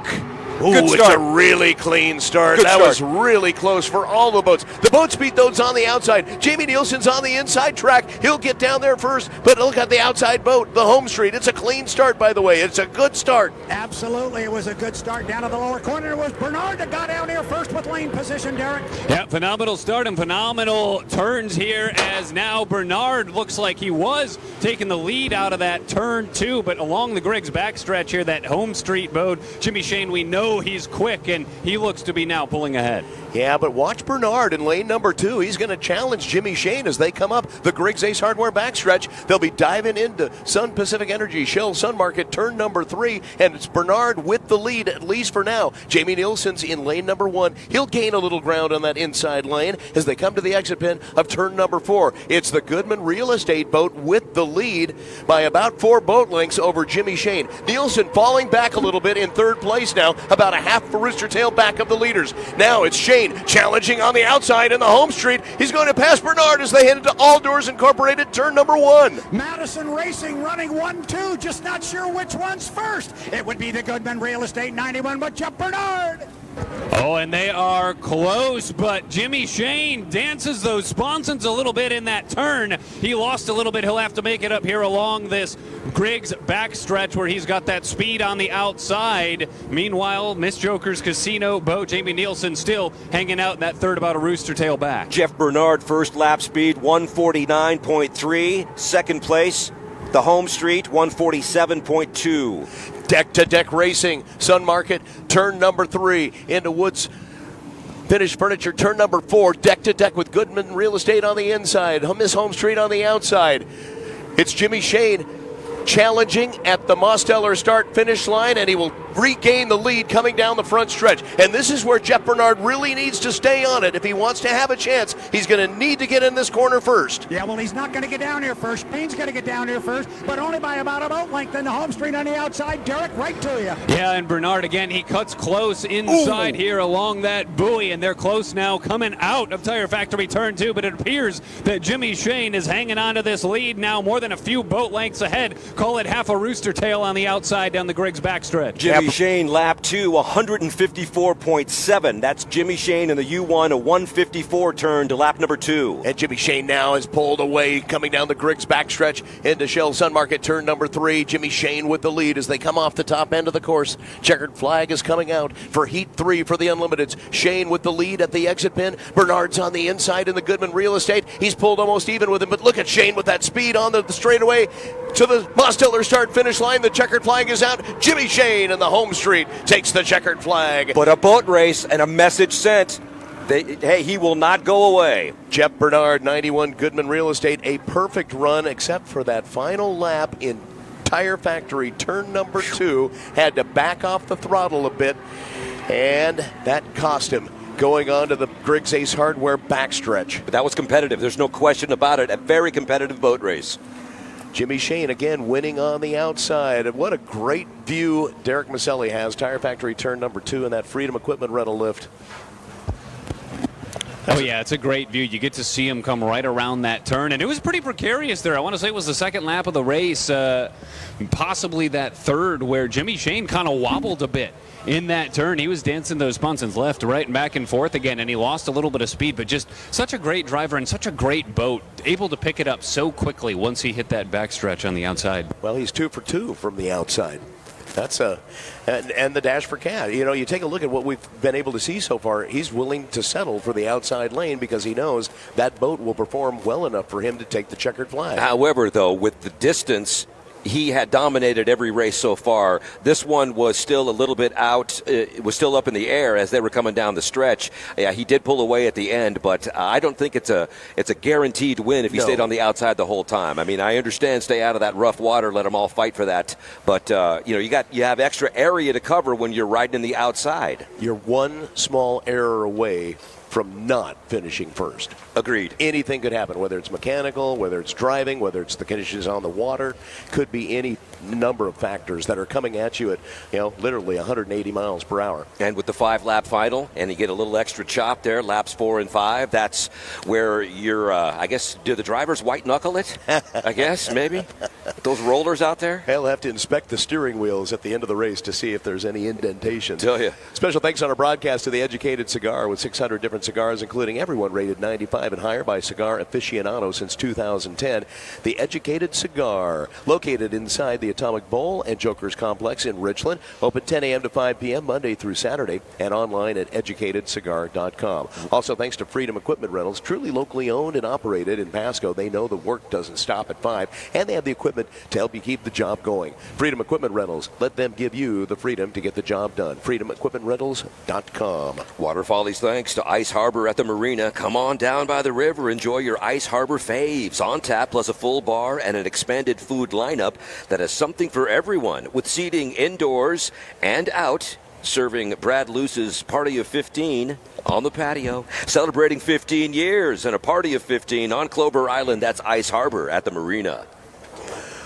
N: Ooh, it's a really clean start. That was really close for all the boats. The boat speed, though, is on the outside. Jamie Nielsen's on the inside track. He'll get down there first, but look at the outside boat, the Home Street. It's a clean start, by the way. It's a good start.
P: Absolutely. It was a good start. Down to the lower corner, it was Bernard that got down here first with lane position, Derek.
I: Yeah, phenomenal start and phenomenal turns here as now Bernard looks like he was taking the lead out of that turn 2, but along the Griggs backstretch here, that Home Street boat, Jimmy Shane, we know he's quick, and he looks to be now pulling ahead.
N: Yeah, but watch Bernard in lane number 2. He's going to challenge Jimmy Shane as they come up the Griggs Ace Hardware backstretch. They'll be diving into Sun Pacific Energy, Shell Sun Market, turn number 3, and it's Bernard with the lead, at least for now. Jamie Nielsen's in lane number 1. He'll gain a little ground on that inside lane as they come to the exit pin of turn number 4. It's the Goodman Real Estate boat with the lead by about 4 boat lengths over Jimmy Shane. Nielsen falling back a little bit in 3rd place now, about a half a rooster tail back of the leaders. Now it's Shane challenging on the outside in the Home Street. He's going to pass Bernard as they head into All Doors Incorporated, turn number 1.
P: Madison Racing running 1-2, just not sure which one's first. It would be the Goodman Real Estate 91, but Jeff Bernard.
I: Oh, and they are close, but Jimmy Shane dances those sponsons a little bit in that turn. He lost a little bit. He'll have to make it up here along this Griggs backstretch where he's got that speed on the outside. Meanwhile, Miss Joker's Casino boat, Jamie Nielsen, still hanging out in that third about a rooster tail back.
O: Jeff Bernard, first lap speed, 149.3. Second place, the Home Street, 147.2.
N: Deck-to-deck racing, Sun Market, turn number 3 into Woods Finished Furniture, turn number 4, deck-to-deck with Goodman Real Estate on the inside, Miss Home Street on the outside. It's Jimmy Shane challenging at the Mosteller start-finish line, and he will regain the lead coming down the front stretch. And this is where Jeff Bernard really needs to stay on it. If he wants to have a chance, he's going to need to get in this corner first.
P: Yeah, well, he's not going to get down here first. Shane's going to get down here first, but only by about a boat length in the Home Street on the outside. Derek, right to you.
I: Yeah, and Bernard, again, he cuts close inside here along that buoy, and they're close now coming out of Tire Factory turn 2, but it appears that Jimmy Shane is hanging on to this lead now more than a few boat lengths ahead. Call it half a rooster tail on the outside down the Griggs backstretch.
O: Jimmy Shane, lap 2, 154.7. That's Jimmy Shane in the U1, a 154 turn to lap number 2.
N: And Jimmy Shane now is pulled away, coming down the Griggs backstretch into Shell Sun Market, turn number 3. Jimmy Shane with the lead as they come off the top end of the course. Checkered flag is coming out for Heat 3 for the Unlimiteds. Shane with the lead at the exit pin. Bernard's on the inside in the Goodman Real Estate. He's pulled almost even with him, but look at Shane with that speed on the straightaway to the Mosteller start-finish line. The checkered flag is out. Jimmy Shane in the Home Street takes the checkered flag.
O: But a boat race and a message sent. Hey, he will not go away.
N: Jeff Bernard, 91 Goodman Real Estate, a perfect run except for that final lap in Tire Factory, turn number 2. Had to back off the throttle a bit, and that cost him going on to the Griggs Ace Hardware backstretch.
O: But that was competitive. There's no question about it. A very competitive boat race.
N: Jimmy Shane again winning on the outside. And what a great view Derek Maselli has. Tire Factory turn number 2 in that Freedom Equipment rental lift.
I: Oh, yeah, it's a great view. You get to see him come right around that turn, and it was pretty precarious there. I want to say it was the second lap of the race, possibly that third, where Jimmy Shane kind of wobbled a bit in that turn. He was dancing those sponsons left, right, and back and forth again, and he lost a little bit of speed, but just such a great driver and such a great boat, able to pick it up so quickly once he hit that backstretch on the outside.
N: Well, he's 2 for 2 from the outside. That's and the dash for Cat. You know, you take a look at what we've been able to see so far. He's willing to settle for the outside lane because he knows that boat will perform well enough for him to take the checkered flag.
O: However, though, with the distance, he had dominated every race so far. This one was still a little bit out. It was still up in the air as they were coming down the stretch. Yeah, he did pull away at the end, but I don't think it's a guaranteed win if he stayed on the outside the whole time. I mean, I understand stay out of that rough water, let them all fight for that, but you have extra area to cover when you're riding in the outside.
N: You're one small error away from not finishing first.
O: Agreed.
N: Anything could happen, whether it's mechanical, whether it's driving, whether it's the conditions on the water. Could be any number of factors that are coming at you at, literally 180 miles per hour.
O: And with the 5-lap final, and you get a little extra chop there, laps 4 and 5, that's where you're, I guess, do the drivers white knuckle it? I guess, maybe? Those rollers out there?
N: They'll have to inspect the steering wheels at the end of the race to see if there's any indentation.
O: Tell you.
N: Special thanks on our broadcast to the Educated Cigar with 600 different cigars, including everyone rated 95 and higher by Cigar Aficionado since 2010. The Educated Cigar, located inside the Atomic Bowl and Jokers Complex in Richland, open 10 a.m. to 5 p.m. Monday through Saturday, and online at educatedcigar.com. Also, thanks to Freedom Equipment Rentals, truly locally owned and operated in Pasco. They know the work doesn't stop at 5, and they have the equipment to help you keep the job going. Freedom Equipment Rentals, let them give you the freedom to get the job done. FreedomEquipmentRentals.com.
O: Water Follies thanks to Ice Harbor at the Marina. Come on down by the river. Enjoy your Ice Harbor faves on tap, plus a full bar and an expanded food lineup that has something for everyone, with seating indoors and out, serving Brad Luce's Party of 15 on the patio. Celebrating 15 years and a Party of 15 on Clover Island. That's Ice Harbor at the Marina.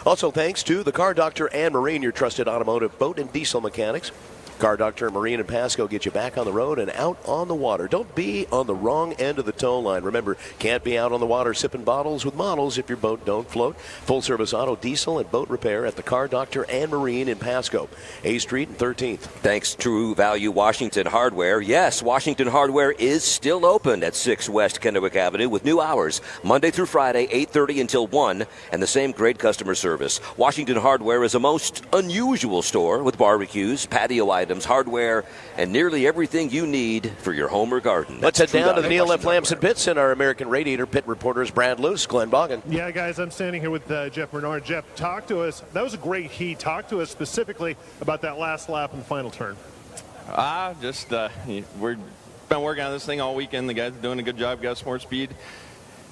N: Also, thanks to the Car Doctor and Marine, your trusted automotive boat and diesel mechanics. Car Doctor Marine and Pasco get you back on the road and out on the water. Don't be on the wrong end of the tow line. Remember, can't be out on the water sipping bottles with models if your boat don't float. Full service auto, diesel, and boat repair at the Car Doctor and Marine in Pasco, A Street and 13th.
O: Thanks to True Value Washington Hardware. Yes, Washington Hardware is still open at 6 West Kennewick Avenue with new hours, Monday through Friday, 8:30 until 1, and the same great customer service. Washington Hardware is a most unusual store with barbecues, patio items, hardware, and nearly everything you need for your home or garden.
N: Let's head down to the Neil F. Lamson pits, and our American Radiator pit reporter is Brad Luce. Glenn Boggin.
X: Yeah, guys, I'm standing here with Jeff Bernard. Jeff, talk to us. That was a great heat. Talk to us specifically about that last lap and the final turn.
J: We've been working on this thing all weekend. The guys are doing a good job. Got us more speed.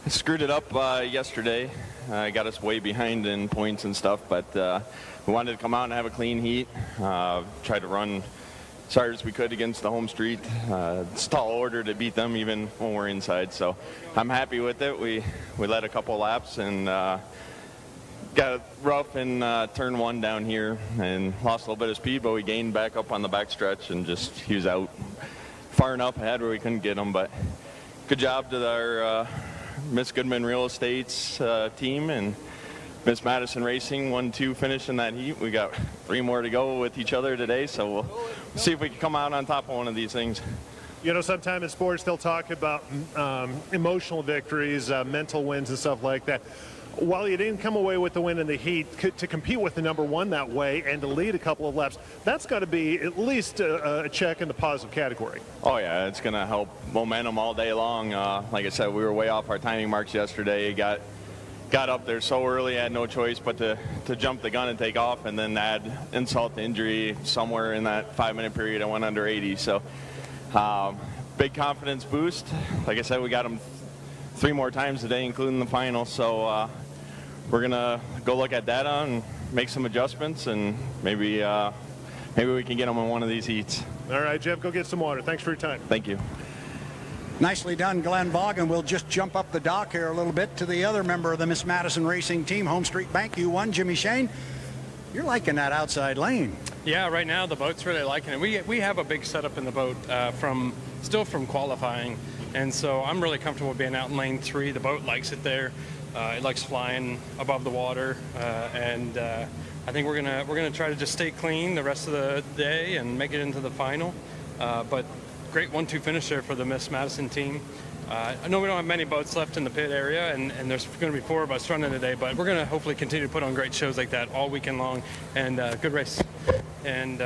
J: Screwed it up yesterday. Got us way behind in points and stuff, but we wanted to come out and have a clean heat. Tried to run as hard as we could against the home street. It's a tall order to beat them even when we're inside, so I'm happy with it. We led a couple laps and got rough in turn 1 down here and lost a little bit of speed, but we gained back up on the back stretch and just he was out far enough ahead where we couldn't get him. But good job to our Miss Goodman Real Estate's team and Miss Madison Racing. 1-2 finish in that heat. We got 3 more to go with each other today, so we'll see if we can come out on top of one of these things.
X: You know, sometimes in sports they'll talk about emotional victories, mental wins and stuff like that. While you didn't come away with the win in the heat, to compete with the number 1 that way and to lead a couple of laps, that's got to be at least a check in the positive category.
J: Oh, yeah, it's going to help momentum all day long. Like I said, we were way off our timing marks yesterday. Got up there so early, I had no choice but to jump the gun and take off, and then add insult to injury. Somewhere in that 5-minute period, I went under 80. So big confidence boost. Like I said, we got them 3 more times today, including the final. So we're going to go look at data and make some adjustments, and maybe we can get them in one of these heats.
X: All right, Jeff, go get some water. Thanks for your time.
J: Thank you.
P: Nicely done, Glenn Boggin. We'll just jump up the dock here a little bit to the other member of the Miss Madison Racing team, Home Street Bank U1, Jimmy Shane. You're liking that outside lane.
U: Yeah, right now the boat's really liking it. We have a big setup in the boat from qualifying.
S: And so I'm really comfortable being out in lane 3. The boat likes it there. It likes flying above the water, and I think we're gonna try to just stay clean the rest of the day and make it into the final. But great 1-2 finish there for the Miss Madison team. I know we don't have many boats left in the pit area, and there's going to be 4 of us running today, but we're going to hopefully continue to put on great shows like that all weekend long, and good race. And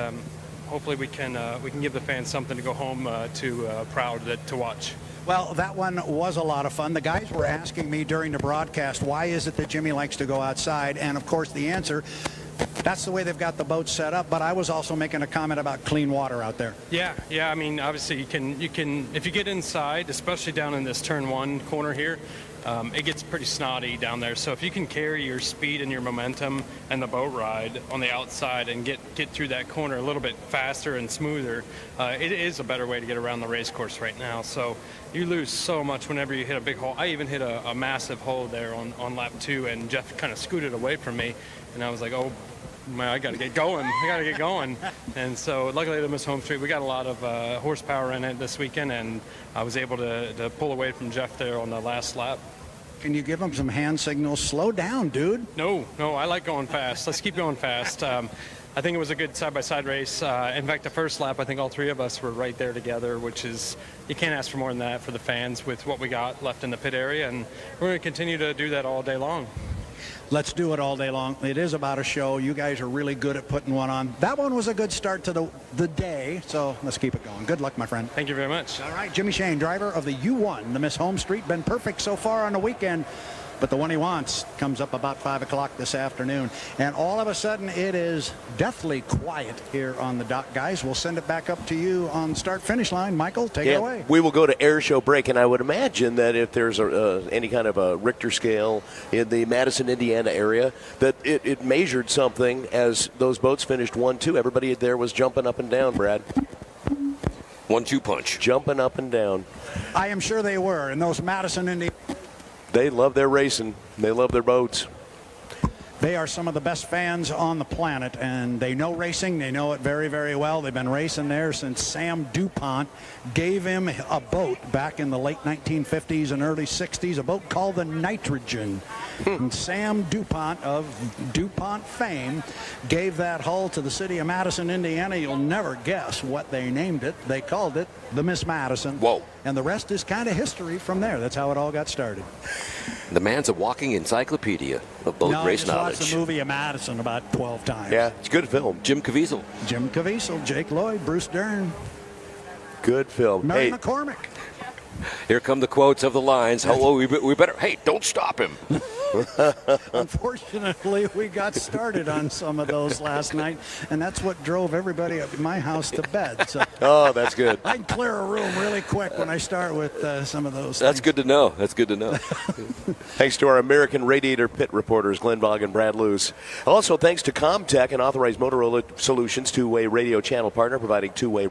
S: hopefully we can give the fans something to go home proud to watch.
P: Well, that one was a lot of fun. The guys were asking me during the broadcast, why is it that Jimmy likes to go outside? And, of course, the answer, that's the way they've got the boat set up. But I was also making a comment about clean water out there.
S: Yeah. I mean, obviously, you can if you get inside, especially down in this turn 1 corner here, it gets pretty snotty down there. So if you can carry your speed and your momentum and the boat ride on the outside and get through that corner a little bit faster and smoother, it is a better way to get around the race course right now. So you lose so much whenever you hit a big hole. I even hit a massive hole there on lap 2, and Jeff kind of scooted away from me, and I was like, oh man, I got to get going. And so luckily the Miss Home Street, we got a lot of horsepower in it this weekend, and I was able to pull away from Jeff there on the last lap.
P: Can you give him some hand signals? Slow down, dude.
S: No, I like going fast. Let's keep going fast. I think it was a good side-by-side race. In fact, the first lap, I think all 3 of us were right there together, which is, you can't ask for more than that for the fans with what we got left in the pit area, and we're going to continue to do that all day long.
P: Let's do it all day long. It is about a show. You guys are really good at putting one on. That one was a good start to the day, so let's keep it going. Good luck, my friend.
S: Thank you very much.
P: All right, Jimmy Shane, driver of the U1, the Miss Home Street, been perfect so far on the weekend, but the one he wants comes up about 5 o'clock this afternoon. And all of a sudden, it is deathly quiet here on the dock. Guys, we'll send it back up to you on start-finish line. Michael, take it away.
N: We will go to air show break, and I would imagine that if there's any kind of a Richter scale in the Madison, Indiana area, that it measured something as those boats finished 1-2. Everybody there was jumping up and down, Brad.
O: 1-2 punch.
N: Jumping up and down.
P: I am sure they were. And those Madison, Indiana.
N: They love their racing. They love their boats.
P: They are some of the best fans on the planet, and they know racing. They know it very, very well. They've been racing there since Sam DuPont gave him a boat back in the late 1950s and early 60s, a boat called the Nitrogen. And Sam DuPont of DuPont fame gave that hull to the city of Madison, Indiana. You'll never guess what they named it. They called it the Miss Madison.
O: Whoa.
P: And the rest is kind of history from there. That's how it all got started.
O: The man's a walking encyclopedia of boat race knowledge.
P: I watched the movie of Madison about 12 times.
N: Yeah, it's a good film.
O: Jim Caviezel,
P: Jake Lloyd, Bruce Dern.
N: Good film.
P: Mary McCormick.
O: Here come the quotes of the lines. Oh, we better, hey, don't stop him.
P: Unfortunately, we got started on some of those last night, and that's what drove everybody at my house to bed. So
N: oh, that's good.
P: I can clear a room really quick when I start with some of those
O: That's
P: things.
O: good to know. That's good to know.
N: Thanks to our American Radiator Pit reporters, Glenn Bogg and Brad Luce. Also, thanks to Comtech, an authorized Motorola Solutions two-way radio channel partner, providing two-way